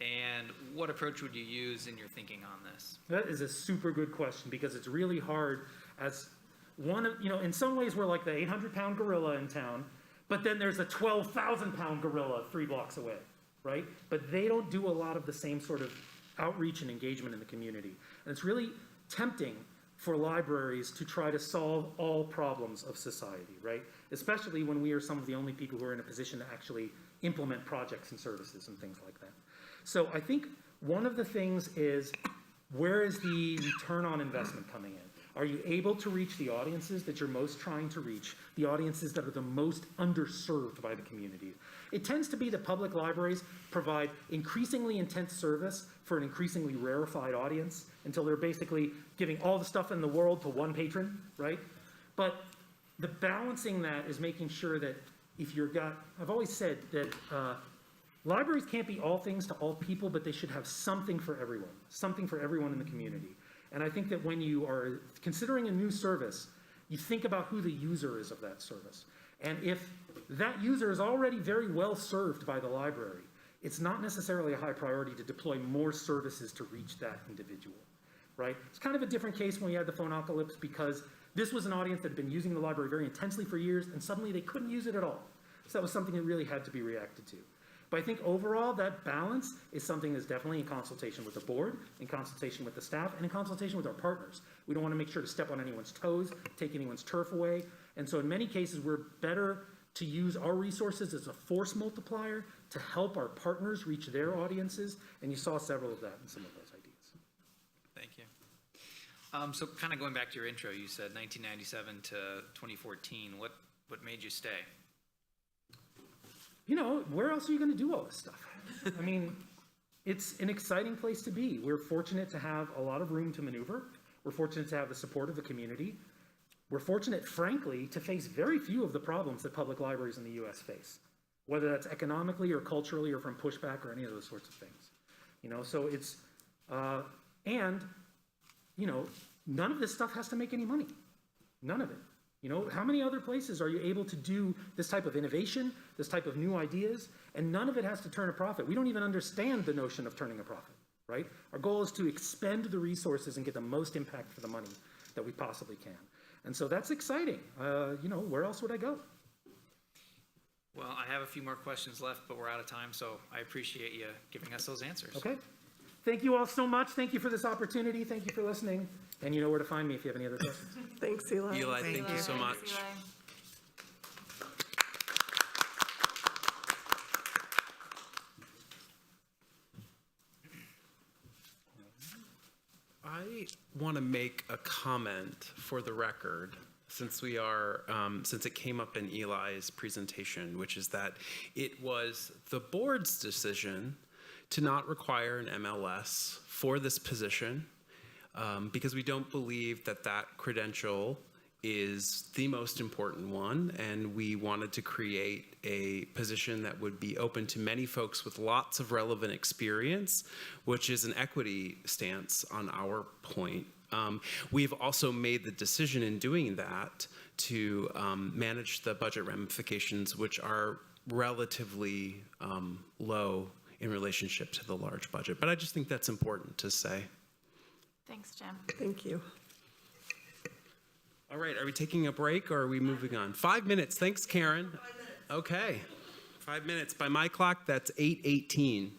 And what approach would you use in your thinking on this? That is a super good question because it's really hard as one of, in some ways we're like the 800-pound gorilla in town, but then there's a 12,000-pound gorilla 3 blocks away, right? But they don't do a lot of the same sort of outreach and engagement in the community. And it's really tempting for libraries to try to solve all problems of society, right? Especially when we are some of the only people who are in a position to actually implement projects and services and things like that. So I think one of the things is, where is the return on investment coming in? Are you able to reach the audiences that you're most trying to reach, the audiences that are the most underserved by the community? It tends to be that public libraries provide increasingly intense service for an increasingly rarefied audience until they're basically giving all the stuff in the world to one patron, right? But the balancing that is making sure that I've always said that libraries can't be all things to all people, but they should have something for everyone in the community. And I think that when you are considering a new service, you think about who the user is of that service. And if that user is already very well served by the library, it's not necessarily a high priority to deploy more services to reach that individual, right? It's kind of a different case when we had the phonocalypse because this was an audience that had been using the library very intensely for years, and suddenly they couldn't use it at all. So that was something that really had to be reacted to. But I think overall, that balance is something that's definitely in consultation with the board, in consultation with the staff, and in consultation with our partners. We don't want to make sure to step on anyone's toes, take anyone's turf away. And so in many cases, we're better to use our resources as a force multiplier to help our partners reach their audiences. And you saw several of that in some of those ideas. Thank you. So kind of going back to your intro, you said 1997 to 2014. What made you stay? You know, where else are you going to do all this stuff? I mean, it's an exciting place to be. We're fortunate to have a lot of room to maneuver. We're fortunate to have the support of the community. We're fortunate, frankly, to face very few of the problems that public libraries in the U.S. face, whether that's economically or culturally or from pushback or any of those sorts of things. You know, so it's, and, you know, none of this stuff has to make any money. None of it. You know, how many other places are you able to do this type of innovation, this type of new ideas, and none of it has to turn a profit? We don't even understand the notion of turning a profit, right? Our goal is to expend the resources and get the most impact for the money that we possibly can. And so that's exciting. You know, where else would I go? Well, I have a few more questions left, but we're out of time, so I appreciate you giving us those answers. Okay. Thank you all so much. Thank you for this opportunity. Thank you for listening. And you know where to find me if you have any other questions. Thanks, Eli. Eli, thank you so much. I want to make a comment for the record, since we are, since it came up in Eli's presentation, which is that it was the board's decision to not require an MLS for this position, because we don't believe that that credential is the most important one, and we wanted to create a position that would be open to many folks with lots of relevant experience, which is an equity stance on our point. We've also made the decision in doing that to manage the budget ramifications, which are relatively low in relationship to the large budget. But I just think that's important to say. Thanks, Jim. Thank you. All right, are we taking a break or are we moving on? 5 minutes, thanks, Karen. 5 minutes. Okay, 5 minutes. By my clock, that's 8:18.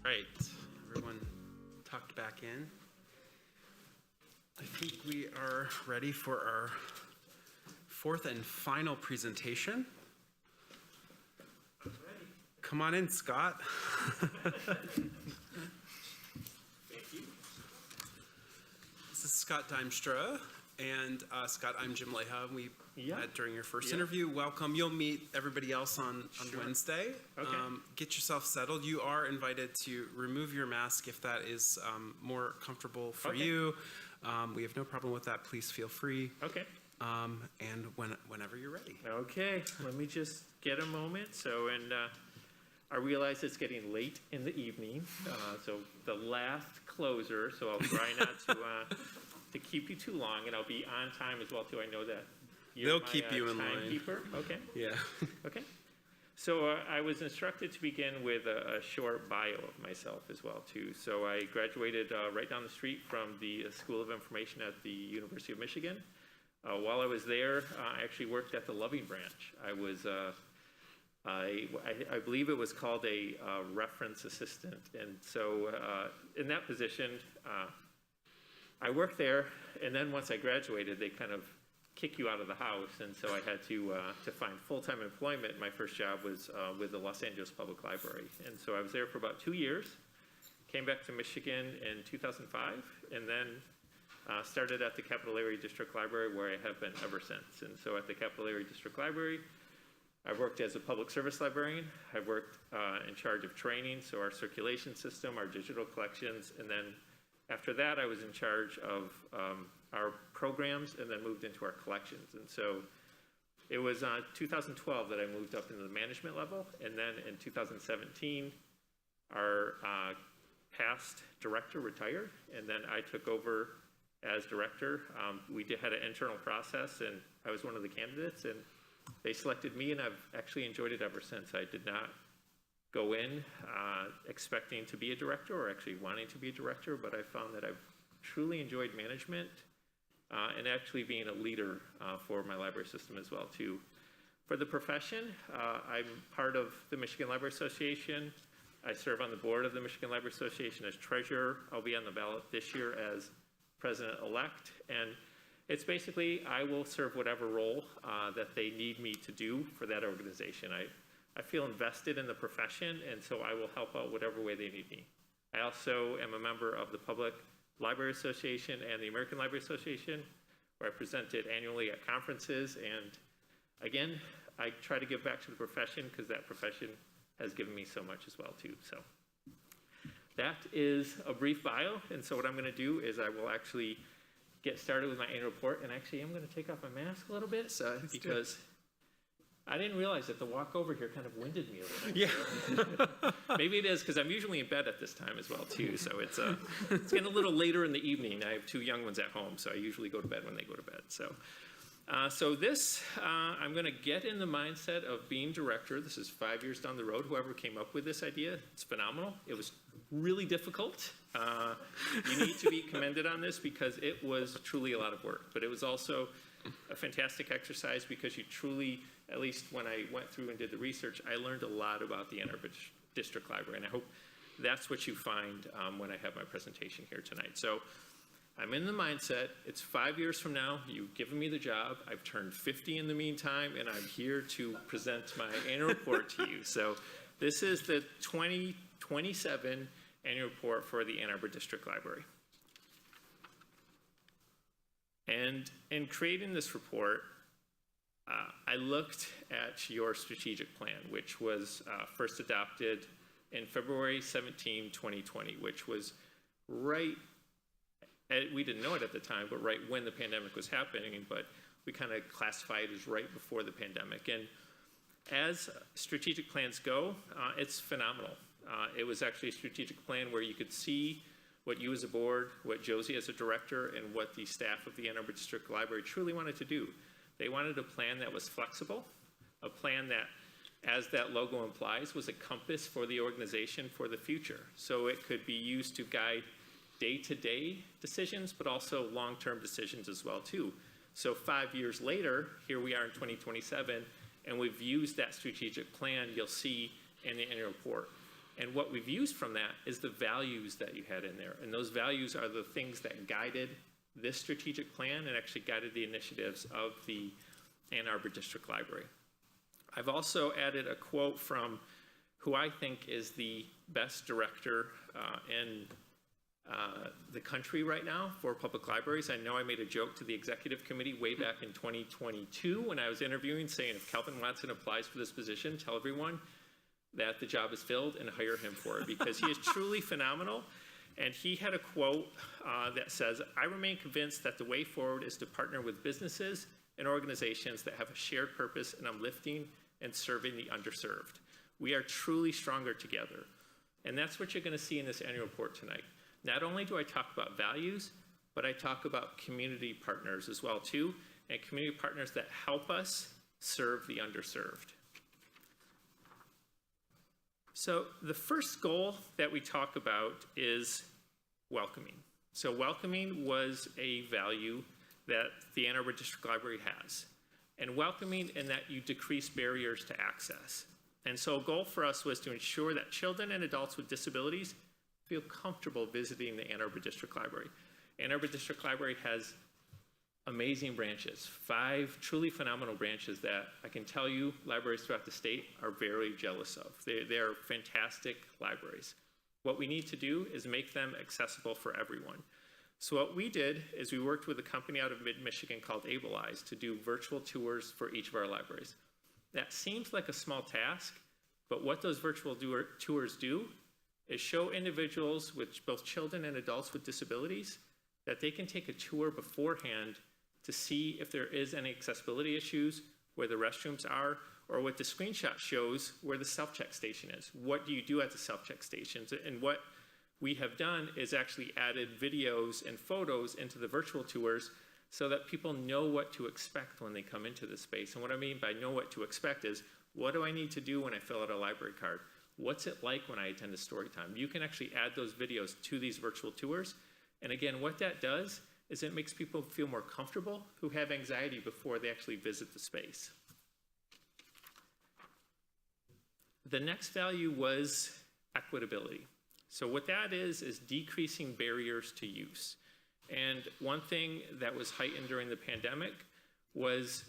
Right, everyone tucked back in. I think we are ready for our fourth and final presentation. Come on in, Scott. This is Scott Dimstra, and Scott, I'm Jim Leha. We met during your first interview. Welcome. You'll meet everybody else on Wednesday. Okay. Get yourself settled. You are invited to remove your mask if that is more comfortable for you. We have no problem with that. Please feel free. Okay. And whenever you're ready. Okay, let me just get a moment. So, I realize it's getting late in the evening, so the last closer, so I'll try not to keep you too long, and I'll be on time as well, too. I know that you're They'll my, keep you in line. timekeeper. Okay, Yeah. okay. So I was instructed to begin with a short bio of myself as well, too. So I graduated right down the street from the School of Information at the University of Michigan. While I was there, I actually worked at the Loving branch. I was I believe it was called a reference assistant. And so in that position, I worked there, and then once I graduated, they kind of kick you out of the house, and so I had to find full-time employment. My first job was with the Los Angeles Public Library, and so I was there for about 2 years, came back to Michigan in 2005, and then started at the Capital Area District Library, where I have been ever since. And so at the Capital Area District Library, I've worked as a public service librarian. I've worked in charge of training, so our circulation system, our digital collections, and then after that, I was in charge of our programs and then moved into our collections. And so it was 2012 that I moved up into the management level, and then in 2017, our past director retired, and then I took over as director. We had an internal process, and I was one of the candidates, and they selected me, and I've actually enjoyed it ever since. I did not go in expecting to be a director or actually wanting to be a director, but I found that I've truly enjoyed management and actually being a leader for my library system as well, too. For the profession, I'm part of the Michigan Library Association. I serve on the board of the Michigan Library Association as treasurer. I'll be on the ballot this year as president-elect, and it's basically I will serve whatever role that they need me to do for that organization. I feel invested in the profession, and so I will help out whatever way they need me. I also am a member of the Public Library Association and the American Library Association, where I present it annually at conferences, and again, I try to give back to the profession because that profession has given me so much as well, too. So that is a brief bio, and so what I'm going to do is I will actually get started with my annual report, and actually I'm going to take off my mask a little bit because I didn't realize that the walk over here kind of winded me a little bit. Yeah. Maybe it is because I'm usually in bed at this time as well, too, so it's getting a little later in the evening. I have 2 young ones at home, so I usually go to bed when they go to bed. So I'm going to get in the mindset of being director. This is 5 years down the road. Whoever came up with this idea, it's phenomenal. It was really difficult. You need to be commended on this because it was truly a lot of work. But it was also a fantastic exercise because you truly, at least when I went through and did the research, I learned a lot about the Ann Arbor District Library. And I hope that's what you find when I have my presentation here tonight. So I'm in the mindset, it's 5 years from now, you've given me the job, I've turned 50 in the meantime, and I'm here to present my annual report to you. So this is the 2027 annual report for the Ann Arbor District Library. And in creating this report, I looked at your strategic plan, which was first adopted in February 17, 2020, which was right, we didn't know it at the time, but right when the pandemic was happening, but we kind of classify it as right before the pandemic. And as strategic plans go, it's phenomenal. It was actually a strategic plan where you could see what you as a board, what Josie as a director, and what the staff of the Ann Arbor District Library truly wanted to do. They wanted a plan that was flexible, a plan that, as that logo implies, was a compass for the organization for the future. So it could be used to guide day-to-day decisions, but also long-term decisions as well, too. So 5 years later, here we are in 2027, and we've used that strategic plan you'll see in the annual report. And what we've used from that is the values that you had in there. And those values are the things that guided this strategic plan and actually guided the initiatives of the Ann Arbor District Library. I've also added a quote from who I think is the best director in the country right now for public libraries. I know I made a joke to the executive committee way back in 2022 when I was interviewing, saying if Calvin Watson applies for this position, tell everyone that the job is filled and hire him for it, because he is truly phenomenal. And he had a quote that says, "I remain convinced that the way forward is to partner with businesses and organizations that have a shared purpose in uplifting and serving the underserved. We are truly stronger together." And that's what you're going to see in this annual report tonight. Not only do I talk about values, but I talk about community partners as well too, and community partners that help us serve the underserved. So the first goal that we talk about is welcoming. So welcoming was a value that the Ann Arbor District Library has. And welcoming in that you decrease barriers to access. And so a goal for us was to ensure that children and adults with disabilities feel comfortable visiting the Ann Arbor District Library. Ann Arbor District Library has amazing branches, 5 truly phenomenal branches that I can tell you libraries throughout the state are very jealous of. They are fantastic libraries. What we need to do is make them accessible for everyone. So what we did is we worked with a company out of mid-Michigan called AADL to do virtual tours for each of our libraries. That seems like a small task, but what those virtual tours do is show individuals with both children and adults with disabilities that they can take a tour beforehand to see if there is any accessibility issues, where the restrooms are, or what the screenshot shows where the self-check station is. What do you do at the self-check stations? And what we have done is actually added videos and photos into the virtual tours so that people know what to expect when they come into the space. And what I mean by know what to expect is, what do I need to do when I fill out a library card? What's it like when I attend a story time? You can actually add those videos to these virtual tours. And again, what that does is it makes people feel more comfortable who have anxiety before they actually visit the space. The next value was equitability. So what that is decreasing barriers to use. And one thing that was heightened during the pandemic was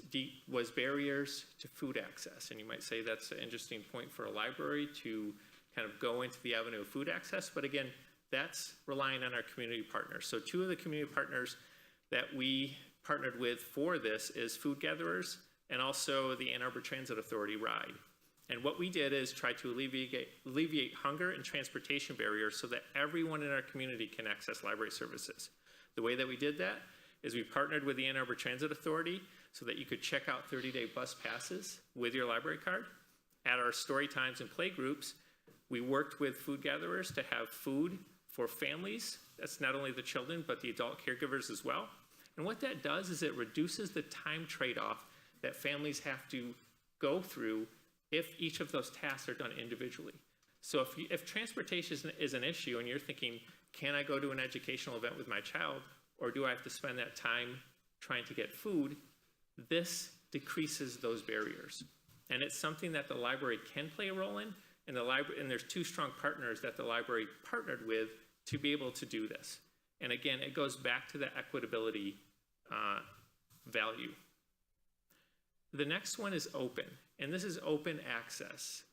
barriers to food access. And you might say that's an interesting point for a library to kind of go into the avenue of food access. But again, that's relying on our community partners. So 2 of the community partners that we partnered with for this is Food Gatherers and also the Ann Arbor Transit Authority RIDE. And what we did is try to alleviate hunger and transportation barriers so that everyone in our community can access library services. The way that we did that is we partnered with the Ann Arbor Transit Authority so that you could check out 30-day bus passes with your library card. At our story times and play groups, we worked with Food Gatherers to have food for families. That's not only the children, but the adult caregivers as well. And what that does is it reduces the time trade-off that families have to go through if each of those tasks are done individually. So if transportation is an issue and you're thinking, can I go to an educational event with my child, or do I have to spend that time trying to get food, this decreases those barriers. And it's something that the library can play a role in, and there's 2 strong partners that the library partnered with to be able to do this. And again, it goes back to the equitability value. The next one is open, and this is open access.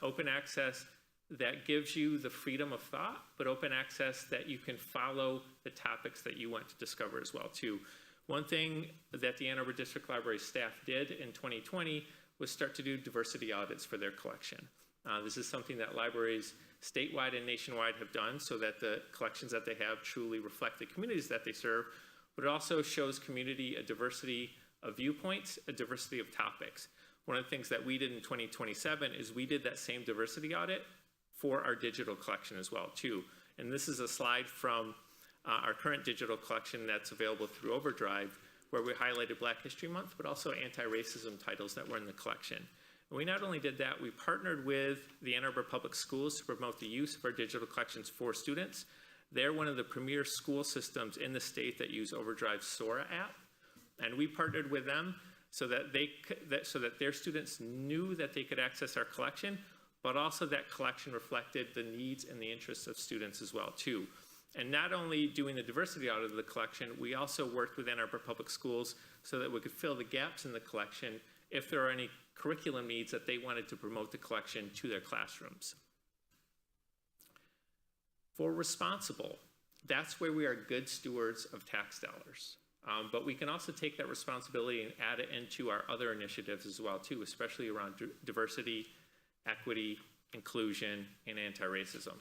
Open access that gives you the freedom of thought, but open access that you can follow the topics that you want to discover as well too. One thing that the Ann Arbor District Library staff did in 2020 was start to do diversity audits for their collection. This is something that libraries statewide and nationwide have done so that the collections that they have truly reflect the communities that they serve, but it also shows community a diversity of viewpoints, a diversity of topics. One of the things that we did in 2027 is we did that same diversity audit for our digital collection as well too. And this is a slide from our current digital collection that's available through Overdrive, where we highlighted Black History Month, but also anti-racism titles that were in the collection. And we not only did that, we partnered with the Ann Arbor Public Schools to promote the use of our digital collections for students. They're one of the premier school systems in the state that use Overdrive's Sora app. And we partnered with them so that their students knew that they could access our collection, but also that collection reflected the needs and the interests of students as well too. And not only doing the diversity audit of the collection, we also worked with Ann Arbor Public Schools so that we could fill the gaps in the collection if there are any curriculum needs that they wanted to promote the collection to their classrooms. For responsible, that's where we are good stewards of tax dollars. But we can also take that responsibility and add it into our other initiatives as well too, especially around diversity, equity, inclusion, and anti-racism.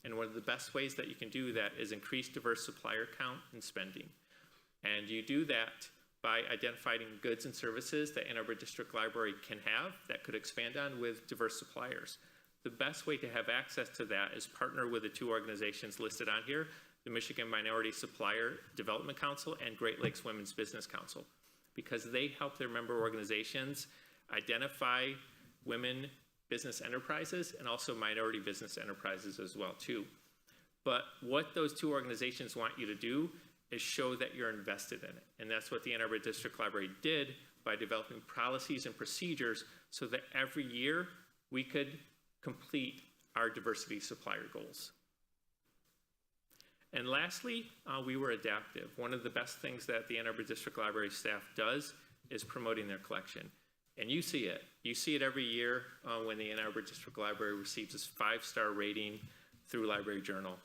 And one of the best ways that you can do that is increase diverse supplier count and spending. And you do that by identifying goods and services that Ann Arbor District Library can have that could expand on with diverse suppliers. The best way to have access to that is partner with the two organizations listed on here, the Michigan Minority Supplier Development Council and Great Lakes Women's Business Council, because they help their member organizations identify women business enterprises and also minority business enterprises as well too. But what those two organizations want you to do is show that you're invested in it. And that's what the Ann Arbor District Library did by developing policies and procedures so that every year we could complete our diversity supplier goals. And lastly, we were adaptive. One of the best things that the Ann Arbor District Library staff does is promoting their collection. And you see it. You see it every year when the Ann Arbor District Library receives this 5-star rating through Library Journal.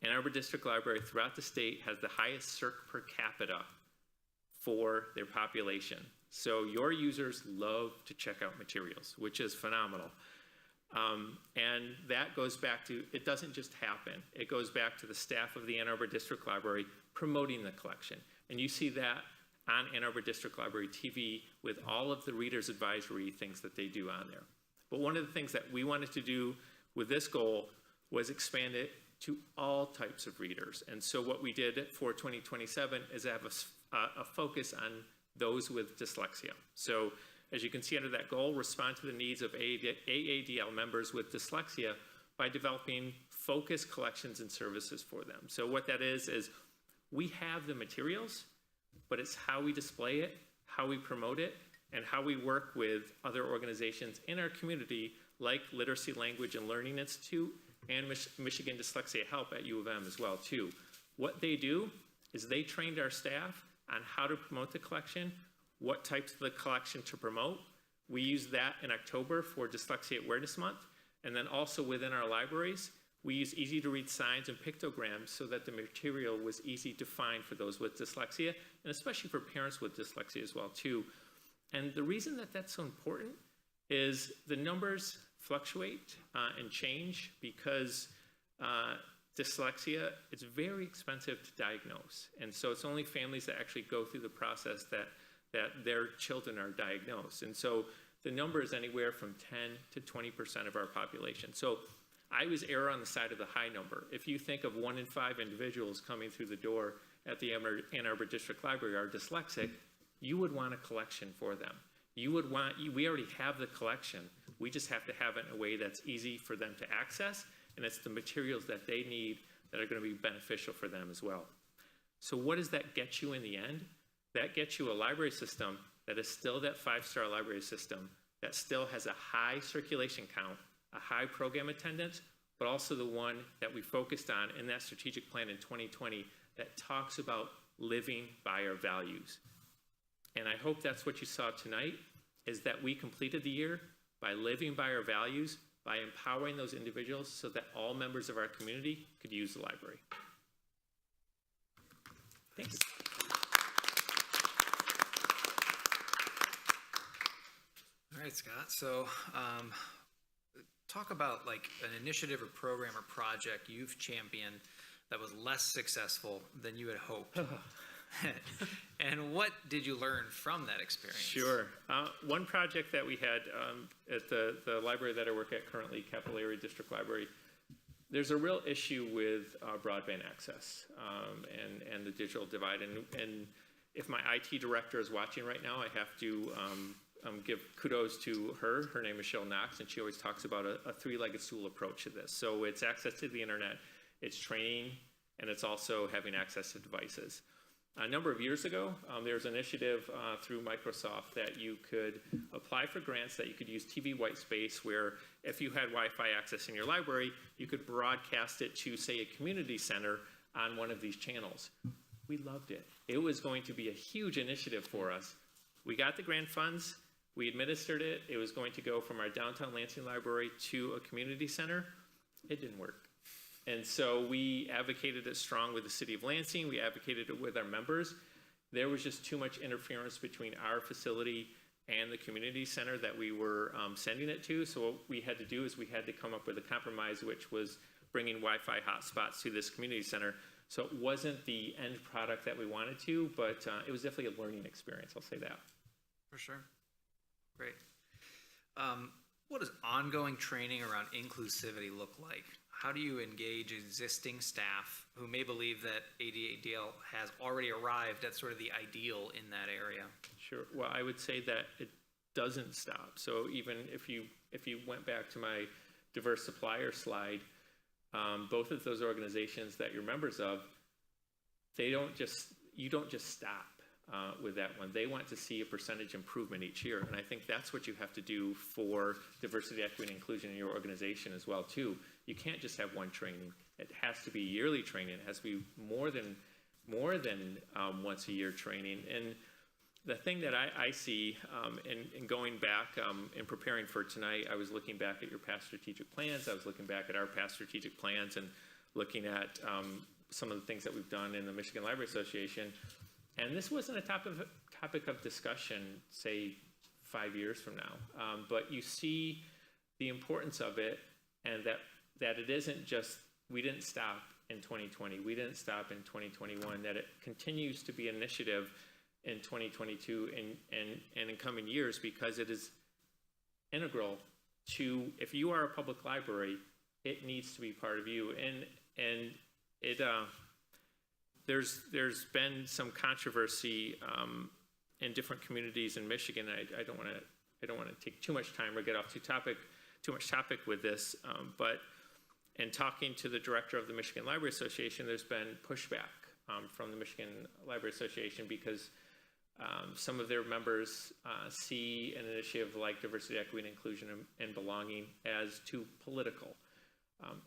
Ann Arbor District Library throughout the state has the highest CERC per capita for their population. So your users love to check out materials, which is phenomenal. And that goes back to, it doesn't just happen. It goes back to the staff of the Ann Arbor District Library promoting the collection. And you see that on Ann Arbor District Library TV with all of the readers advisory things that they do on there. But one of the things that we wanted to do with this goal was expand it to all types of readers. And so what we did for 2027 is have a focus on those with dyslexia. So as you can see under that goal, respond to the needs of AADL members with dyslexia by developing focused collections and services for them. So what that is we have the materials, but it's how we display it, how we promote it, and how we work with other organizations in our community like Literacy, Language, and Learning Institute and Michigan Dyslexia Help at U of M as well too. What they do is they trained our staff on how to promote the collection, what types of the collection to promote. We use that in October for Dyslexia Awareness Month, and then also within our libraries, we use easy to read signs and pictograms so that the material was easy to find for those with dyslexia, and especially for parents with dyslexia as well too. And the reason that that's so important is the numbers fluctuate and change because dyslexia, it's very expensive to diagnose. And so it's only families that actually go through the process that their children are diagnosed. And so the number is anywhere from 10 to 20% of our population. So I always err on the side of the high number. If you think of 1 in 5 individuals coming through the door at the Ann Arbor District Library are dyslexic, you would want a collection for them. We already have the collection. We just have to have it in a way that's easy for them to access, and it's the materials that they need that are going to be beneficial for them as well. So what does that get you in the end? That gets you a library system that is still that 5-star library system that still has a high circulation count, a high program attendance, but also the one that we focused on in that strategic plan in 2020 that talks about living by our values. And I hope that's what you saw tonight, is that we completed the year by living by our values, by empowering those individuals so that all members of our community could use the library. Thanks. All right, Scott. So talk about like an initiative or program or project you've championed that was less successful than you had hoped. And what did you learn from that experience? Sure. One project that we had at the library that I work at currently, Capital Area District Library, there's a real issue with broadband access and the digital divide. And if my IT director is watching right now, I have to give kudos to her. Her name is Michelle Knox, and she always talks about a three-legged stool approach to this. So it's access to the internet, it's training, and it's also having access to devices. A number of years ago, there was an initiative through Microsoft that you could apply for grants that you could use TV white space, where if you had Wi-Fi access in your library, you could broadcast it to, say, a community center on one of these channels. We loved it. It was going to be a huge initiative for us. We got the grant funds. We administered it. It was going to go from our downtown Lansing library to a community center. It didn't work. And so we advocated it strong with the city of Lansing. We advocated it with our members. There was just too much interference between our facility and the community center that we were sending it to. So what we had to do is we had to come up with a compromise, which was bringing Wi-Fi hotspots to this community center. So it wasn't the end product that we wanted to, but it was definitely a learning experience, I'll say that. For sure. Great. What does ongoing training around inclusivity look like? How do you engage existing staff who may believe that AADL has already arrived at sort of the ideal in that area? Sure. Well, I would say that it doesn't stop. So even if you went back to my diverse supplier slide, both of those organizations that you're members of, you don't just stop with that one. They want to see a percentage improvement each year, and I think that's what you have to do for diversity, equity, and inclusion in your organization as well too. You can't just have one training. It has to be yearly training. It has to be more than once a year training. And the thing that I see in going back and preparing for tonight, I was looking back at your past strategic plans. I was looking back at our past strategic plans and looking at some of the things that we've done in the Michigan Library Association. And this wasn't a topic of discussion, say, 5 years from now. But you see the importance of it, and that it isn't just, we didn't stop in 2020, we didn't stop in 2021, that it continues to be an initiative in 2022 and in coming years, because it is integral to, if you are a public library, it needs to be part of you. And it there's been some controversy in different communities in Michigan. I don't want to take too much time or get off too much topic with this, but in talking to the director of the Michigan Library Association, there's been pushback from the Michigan Library Association because some of their members see an initiative like diversity, equity, and inclusion and belonging as too political.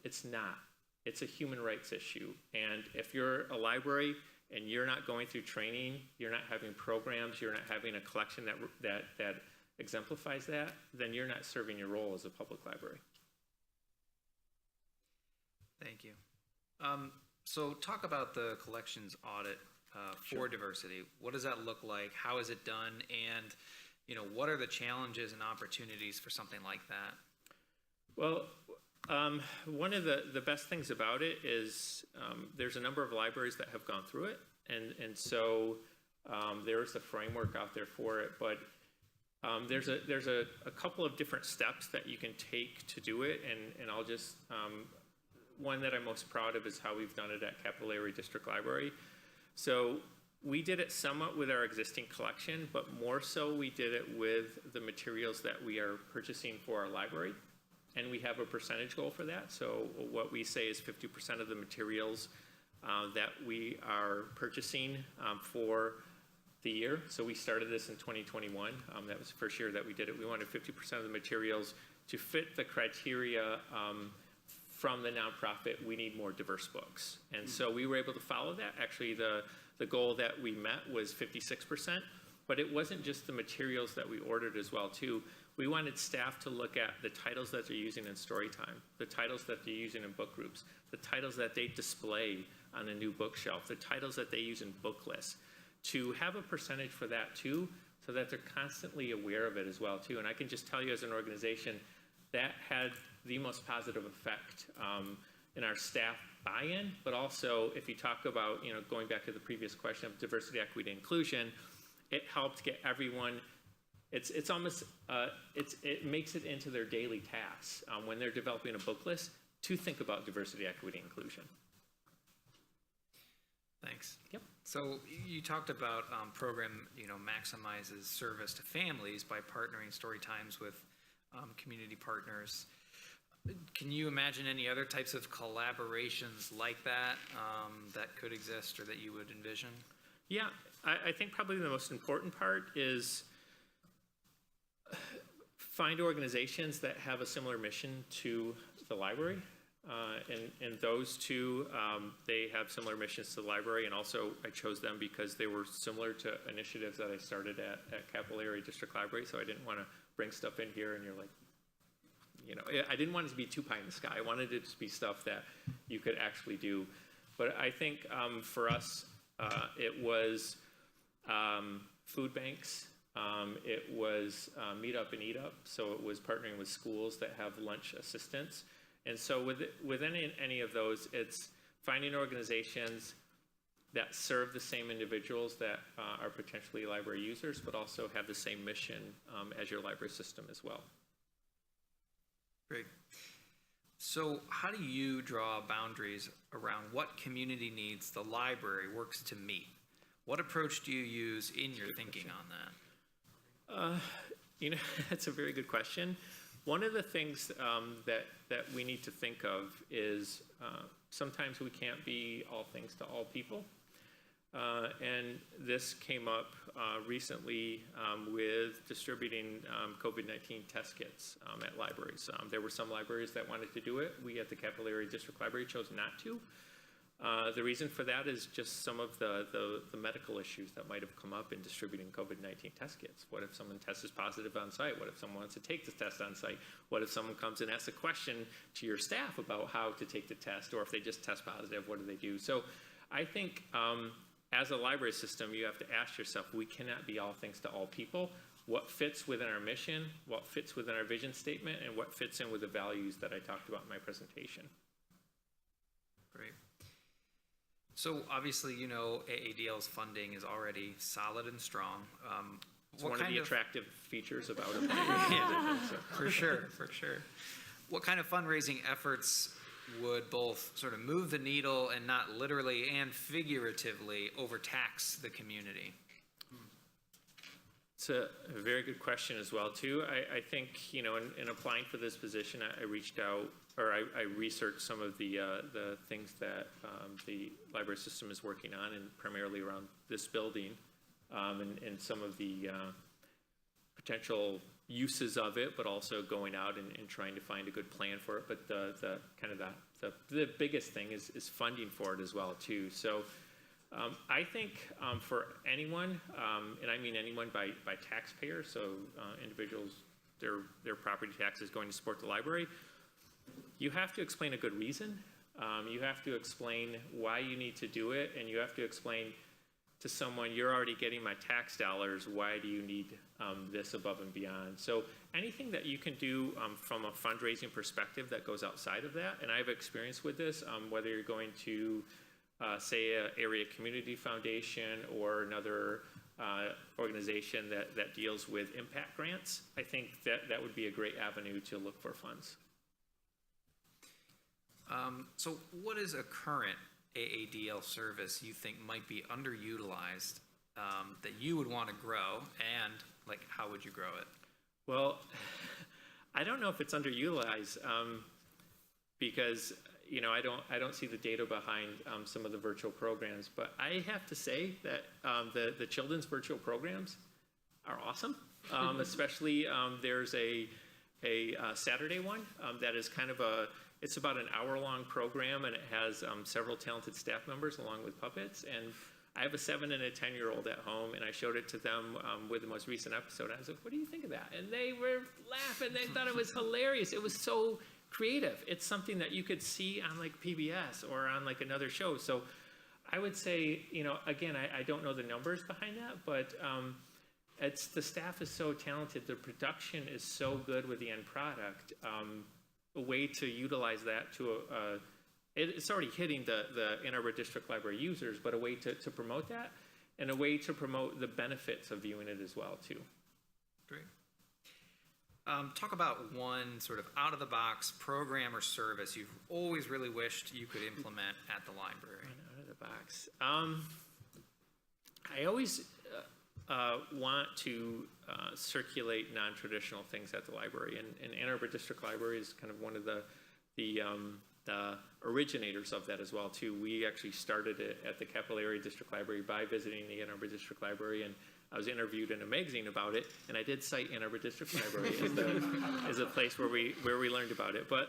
It's not. It's a human rights issue. And if you're a library and you're not going through training, you're not having programs, you're not having a collection that exemplifies that, then you're not serving your role as a public library. Thank you. So talk about the collections audit for diversity. What does that look like? How is it done? And what are the challenges and opportunities for something like that? Well, one of the best things about it is there's a number of libraries that have gone through it, and so there's a framework out there for it. But there's a couple of different steps that you can take to do it, and I'll just one that I'm most proud of is how we've done it at Capital Area District Library. So we did it somewhat with our existing collection, but more so we did it with the materials that we are purchasing for our library. And we have a percentage goal for that. So what we say is 50% of the materials that we are purchasing for the year. So we started this in 2021. That was the first year that we did it. We wanted 50% of the materials to fit the criteria from the nonprofit. We need more diverse books. And so we were able to follow that. Actually, the goal that we met was 56%. But it wasn't just the materials that we ordered as well, too. We wanted staff to look at the titles that they're using in story time, the titles that they're using in book groups, the titles that they display on a new bookshelf, the titles that they use in book lists, to have a percentage for that too, so that they're constantly aware of it as well too. And I can just tell you as an organization, that had the most positive effect in our staff buy-in, but also if you talk about, going back to the previous question of diversity, equity, and inclusion, it helped get everyone. It's almost it makes it into their daily tasks when they're developing a book list to think about diversity, equity, inclusion. Thanks. Yep. So you talked about program maximizes service to families by partnering story times with community partners. Can you imagine any other types of collaborations like that that could exist or that you would envision? Yeah, I think probably the most important part is find organizations that have a similar mission to the library. And those two, they have similar missions to the library, and also I chose them because they were similar to initiatives that I started at Capillary District Library, so I didn't want to bring stuff in here and you're like, I didn't want it to be too pie in the sky. I wanted it to be stuff that you could actually do. But I think for us, it was food banks, it was Meet Up and Eat Up, so it was partnering with schools that have lunch assistance. And so with any of those, it's finding organizations that serve the same individuals that are potentially library users, but also have the same mission as your library system as well. Great. So how do you draw boundaries around what community needs the library works to meet? What approach do you use in your thinking on that? That's a very good question. One of the things that we need to think of is sometimes we can't be all things to all people. And this came up recently with distributing COVID-19 test kits at libraries. There were some libraries that wanted to do it. We at the Capillary District Library chose not to. The reason for that is just some of the medical issues that might have come up in distributing COVID-19 test kits. What if someone tests positive on site? What if someone wants to take the test on site? What if someone comes and asks a question to your staff about how to take the test, or if they just test positive, what do they do? So I think as a library system, you have to ask yourself, we cannot be all things to all people. What fits within our mission, what fits within our vision statement, and what fits in with the values that I talked about in my presentation. Great. So obviously, AADL's funding is already solid and strong. It's one of the attractive features about it. Yeah, for sure. What kind of fundraising efforts would both sort of move the needle and not literally and figuratively overtax the community? It's a very good question as well, too. I think, in applying for this position, I reached out, or I researched some of the things that the library system is working on, and primarily around this building, and some of the potential uses of it, but also going out and trying to find a good plan for it. But the biggest thing is funding for it as well, too. So I think for anyone, and I mean anyone by taxpayers, so individuals, their property tax is going to support the library, you have to explain a good reason. You have to explain why you need to do it, and you have to explain to someone, you're already getting my tax dollars, why do you need this above and beyond? So anything that you can do from a fundraising perspective that goes outside of that, and I have experience with this, whether you're going to say an area community foundation or another organization that deals with impact grants, I think that would be a great avenue to look for funds. So what is a current AADL service you think might be underutilized that you would want to grow, and how would you grow it? Well, I don't know if it's underutilized because I don't see the data behind some of the virtual programs, but I have to say that the children's virtual programs are awesome. Especially there's a Saturday one that is kind of it's about an hour-long program, and it has several talented staff members along with puppets. And I have a 7 and a 10-year-old at home, and I showed it to them with the most recent episode. I was like, what do you think of that? And they were laughing. They thought it was hilarious. It was so creative. It's something that you could see on PBS or on another show. So I would say, again, I don't know the numbers behind that, but the staff is so talented. The production is so good with the end product. A way to utilize that it's already hitting the Ann Arbor District Library users, but a way to promote that, and a way to promote the benefits of viewing it as well, too. Great. Talk about one sort of out-of-the-box program or service you've always really wished you could implement at the library. Out of the box. I always want to circulate non-traditional things at the library, and Ann Arbor District Library is kind of one of the the originators of that as well too. We actually started it at the Capital Area District Library by visiting the Ann Arbor District Library, and I was interviewed in a magazine about it, and I did cite Ann Arbor District Library as a place where we learned about it. But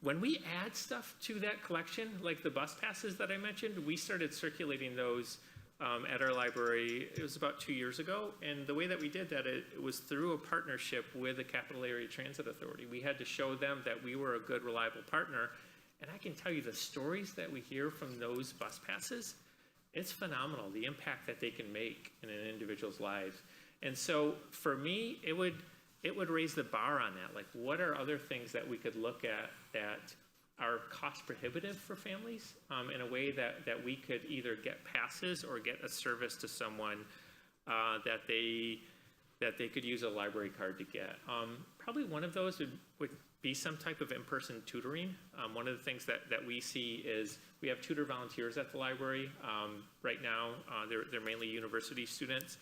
when we add stuff to that collection, like the bus passes that I mentioned, we started circulating those at our library. It was about 2 years ago, and the way that we did that, it was through a partnership with the Capital Area Transit Authority. We had to show them that we were a good, reliable partner, and I can tell you the stories that we hear from those bus passes, it's phenomenal, the impact that they can make in an individual's lives. And so for me, it would raise the bar on that. Like, what are other things that we could look at that are cost prohibitive for families in a way that we could either get passes or get a service to someone that they could use a library card to get. Probably one of those would be some type of in-person tutoring. One of the things that we see is we have tutor volunteers at the library. Right now, they're mainly university students.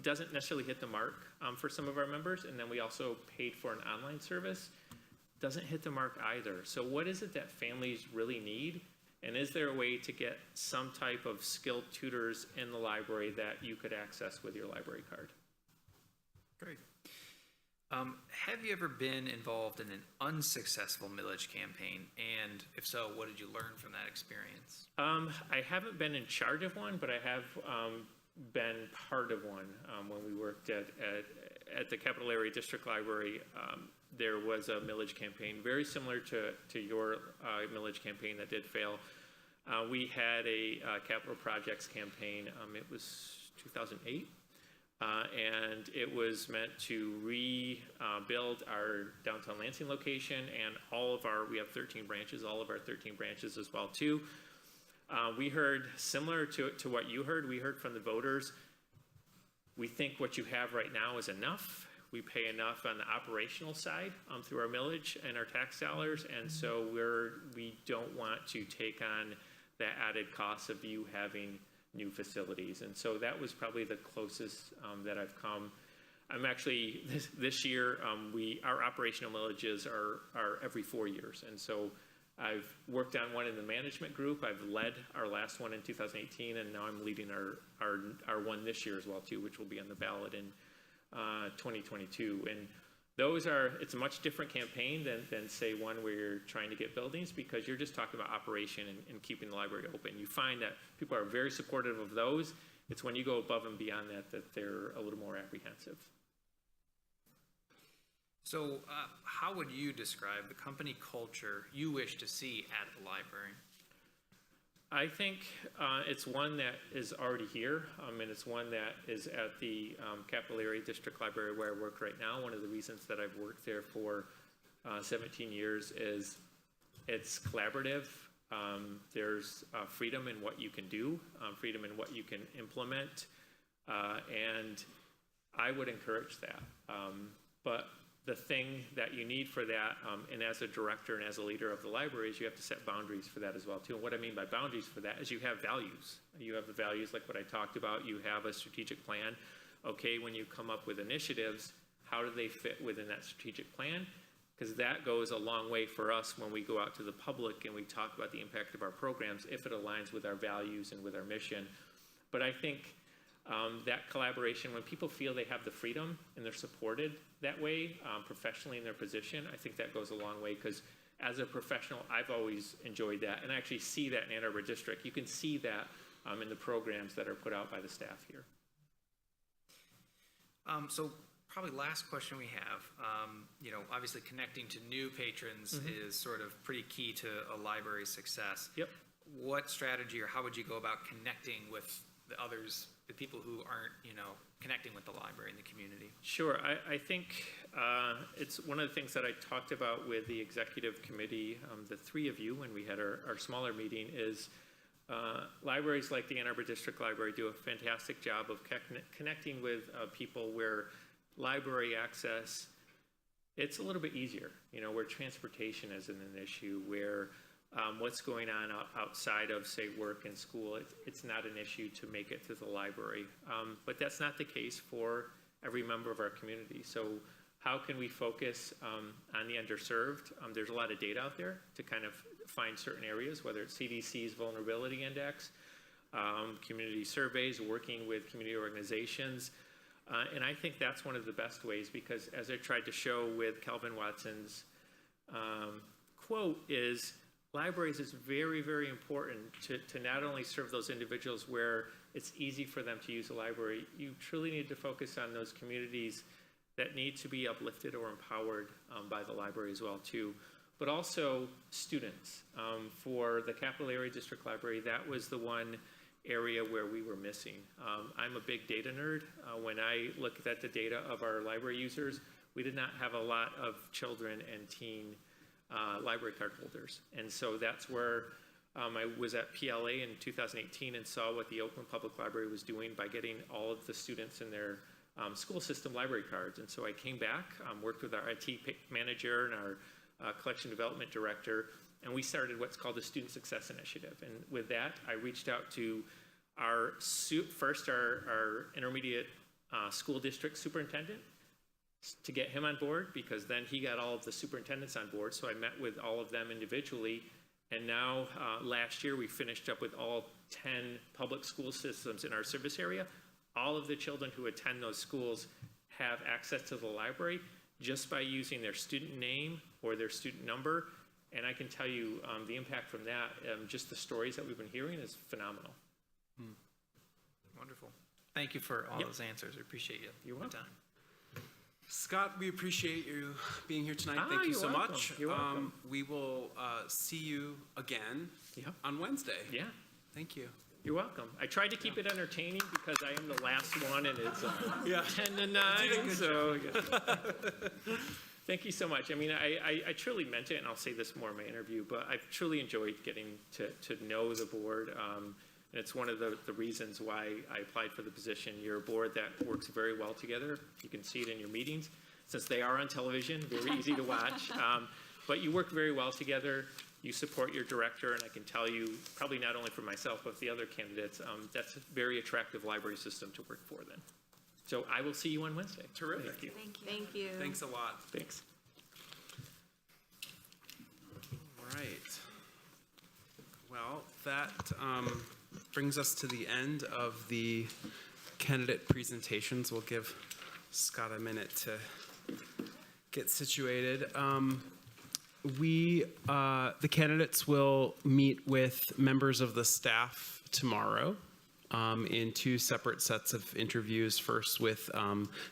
Doesn't necessarily hit the mark for some of our members, and then we also paid for an online service. Doesn't hit the mark either. So what is it that families really need? And is there a way to get some type of skilled tutors in the library that you could access with your library card? Great. Have you ever been involved in an unsuccessful millage campaign? And if so, what did you learn from that experience? I haven't been in charge of one, but I have been part of one. When we worked at the Capital Area District Library, there was a millage campaign very similar to your millage campaign that did fail. We had a capital projects campaign. It was 2008. And it was meant to rebuild our downtown Lansing location and we have 13 branches, all of our 13 branches as well too. We heard similar to what you heard. We heard from the voters, we think what you have right now is enough. We pay enough on the operational side through our millage and our tax dollars, and so we don't want to take on the added cost of you having new facilities. And so that was probably the closest that I've come. I'm actually, this year, our operational millages are every 4 years. And so I've worked on one in the management group. I've led our last one in 2018, and now I'm leading our one this year as well too, which will be on the ballot in 2022. And it's a much different campaign than say one where you're trying to get buildings, because you're just talking about operation and keeping the library open. You find that people are very supportive of those. It's when you go above and beyond that they're a little more apprehensive. So how would you describe the company culture you wish to see at the library? I think it's one that is already here, and it's one that is at the Capital Area District Library where I work right now. One of the reasons that I've worked there for 17 years is it's collaborative. There's freedom in what you can do, freedom in what you can implement, and I would encourage that. But the thing that you need for that, and as a director and as a leader of the library, is you have to set boundaries for that as well too. And what I mean by boundaries for that is you have values. You have the values like what I talked about. You have a strategic plan. Okay, when you come up with initiatives, how do they fit within that strategic plan? Because that goes a long way for us when we go out to the public and we talk about the impact of our programs, if it aligns with our values and with our mission. But I think that collaboration, when people feel they have the freedom and they're supported that way professionally in their position, I think that goes a long way, because as a professional, I've always enjoyed that. And I actually see that in Ann Arbor District. You can see that in the programs that are put out by the staff here. So probably last question we have, obviously connecting to new patrons is sort of pretty key to a library's success. Yep. What strategy or how would you go about connecting with the others, the people who aren't, connecting with the library and the community? Sure. I think it's one of the things that I talked about with the executive committee, the three of you, when we had our smaller meeting, is libraries like the Ann Arbor District Library do a fantastic job of connecting with people where library access, it's a little bit easier, where transportation isn't an issue, where what's going on outside of, say, work and school, it's not an issue to make it to the library. But that's not the case for every member of our community. So how can we focus on the underserved? There's a lot of data out there to kind of find certain areas, whether it's CDC's vulnerability index, community surveys, working with community organizations. And I think that's one of the best ways, because as I tried to show with Calvin Watson's quote, is libraries is very, very important to not only serve those individuals where it's easy for them to use a library. You truly need to focus on those communities that need to be uplifted or empowered by the library as well too. But also students. For the Capital Area District Library, that was the one area where we were missing. I'm a big data nerd. When I looked at the data of our library users, we did not have a lot of children and teen library card holders. And so that's where I was at PLA in 2018 and saw what the Oakland Public Library was doing by getting all of the students in their school system library cards. And so I came back, worked with our IT manager and our collection development director, and we started what's called the Student Success Initiative. And with that, I reached out to our intermediate school district superintendent to get him on board, because then he got all of the superintendents on board. So I met with all of them individually. And now last year we finished up with all 10 public school systems in our service area. All of the children who attend those schools have access to the library just by using their student name or their student number. And I can tell you the impact from that, just the stories that we've been hearing, is phenomenal. Wonderful. Thank you for all those answers. We appreciate you. You're welcome. Scott, we appreciate you being here tonight. Thank you you're so welcome. much. You're welcome. We will see you again on Wednesday. Yeah. Thank you. You're welcome. I tried to keep it entertaining because I am the last one, and it's 10 to 9. So thank you so much. I mean, I truly meant it, and I'll say this more in my interview, but I've truly enjoyed getting to know the board. And it's one of the reasons why I applied for the position. You're a board that works very well together. You can see it in your meetings. Since they are on television, very easy to watch. But you work very well together. You support your director, and I can tell you, probably not only for myself, but the other candidates, that's a very attractive library system to work for then. So I will see you on Wednesday. Terrific. Thank you. Thank you. Thanks a lot. Thanks. All right. Well, that brings us to the end of the candidate presentations. We'll give Scott a minute to get situated. The candidates will meet with members of the staff tomorrow in 2 separate sets of interviews. First with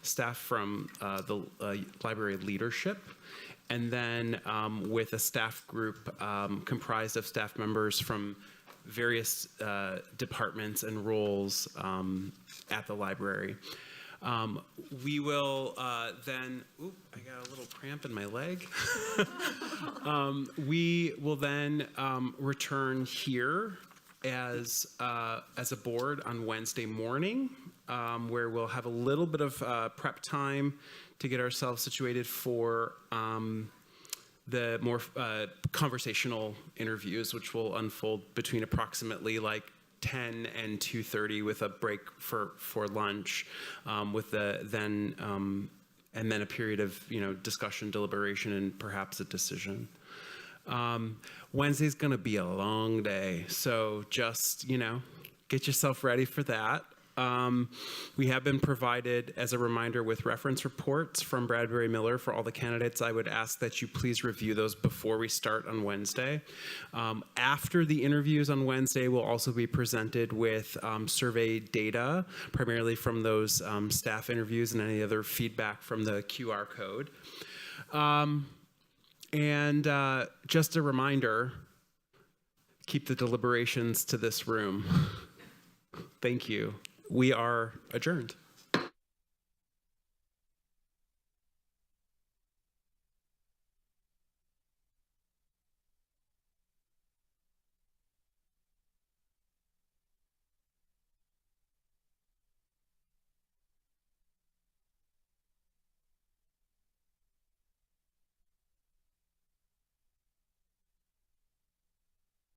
staff from the library leadership, and then with a staff group comprised of staff members from various departments and roles at the library. We will then, I got a little cramp in my leg. We will then return here as a board on Wednesday morning, where we'll have a little bit of prep time to get ourselves situated for the more conversational interviews, which will unfold between approximately like 10 and 2:30 with a break for lunch, with then a period of discussion, deliberation, and perhaps a decision. Wednesday's going to be a long day, so just get yourself ready for that. We have been provided, as a reminder, with reference reports from Bradbury Miller for all the candidates. I would ask that you please review those before we start on Wednesday. After the interviews on Wednesday, we'll also be presented with survey data, primarily from those staff interviews and any other feedback from the QR code. And just a reminder, keep the deliberations to this room. Thank you. We are adjourned.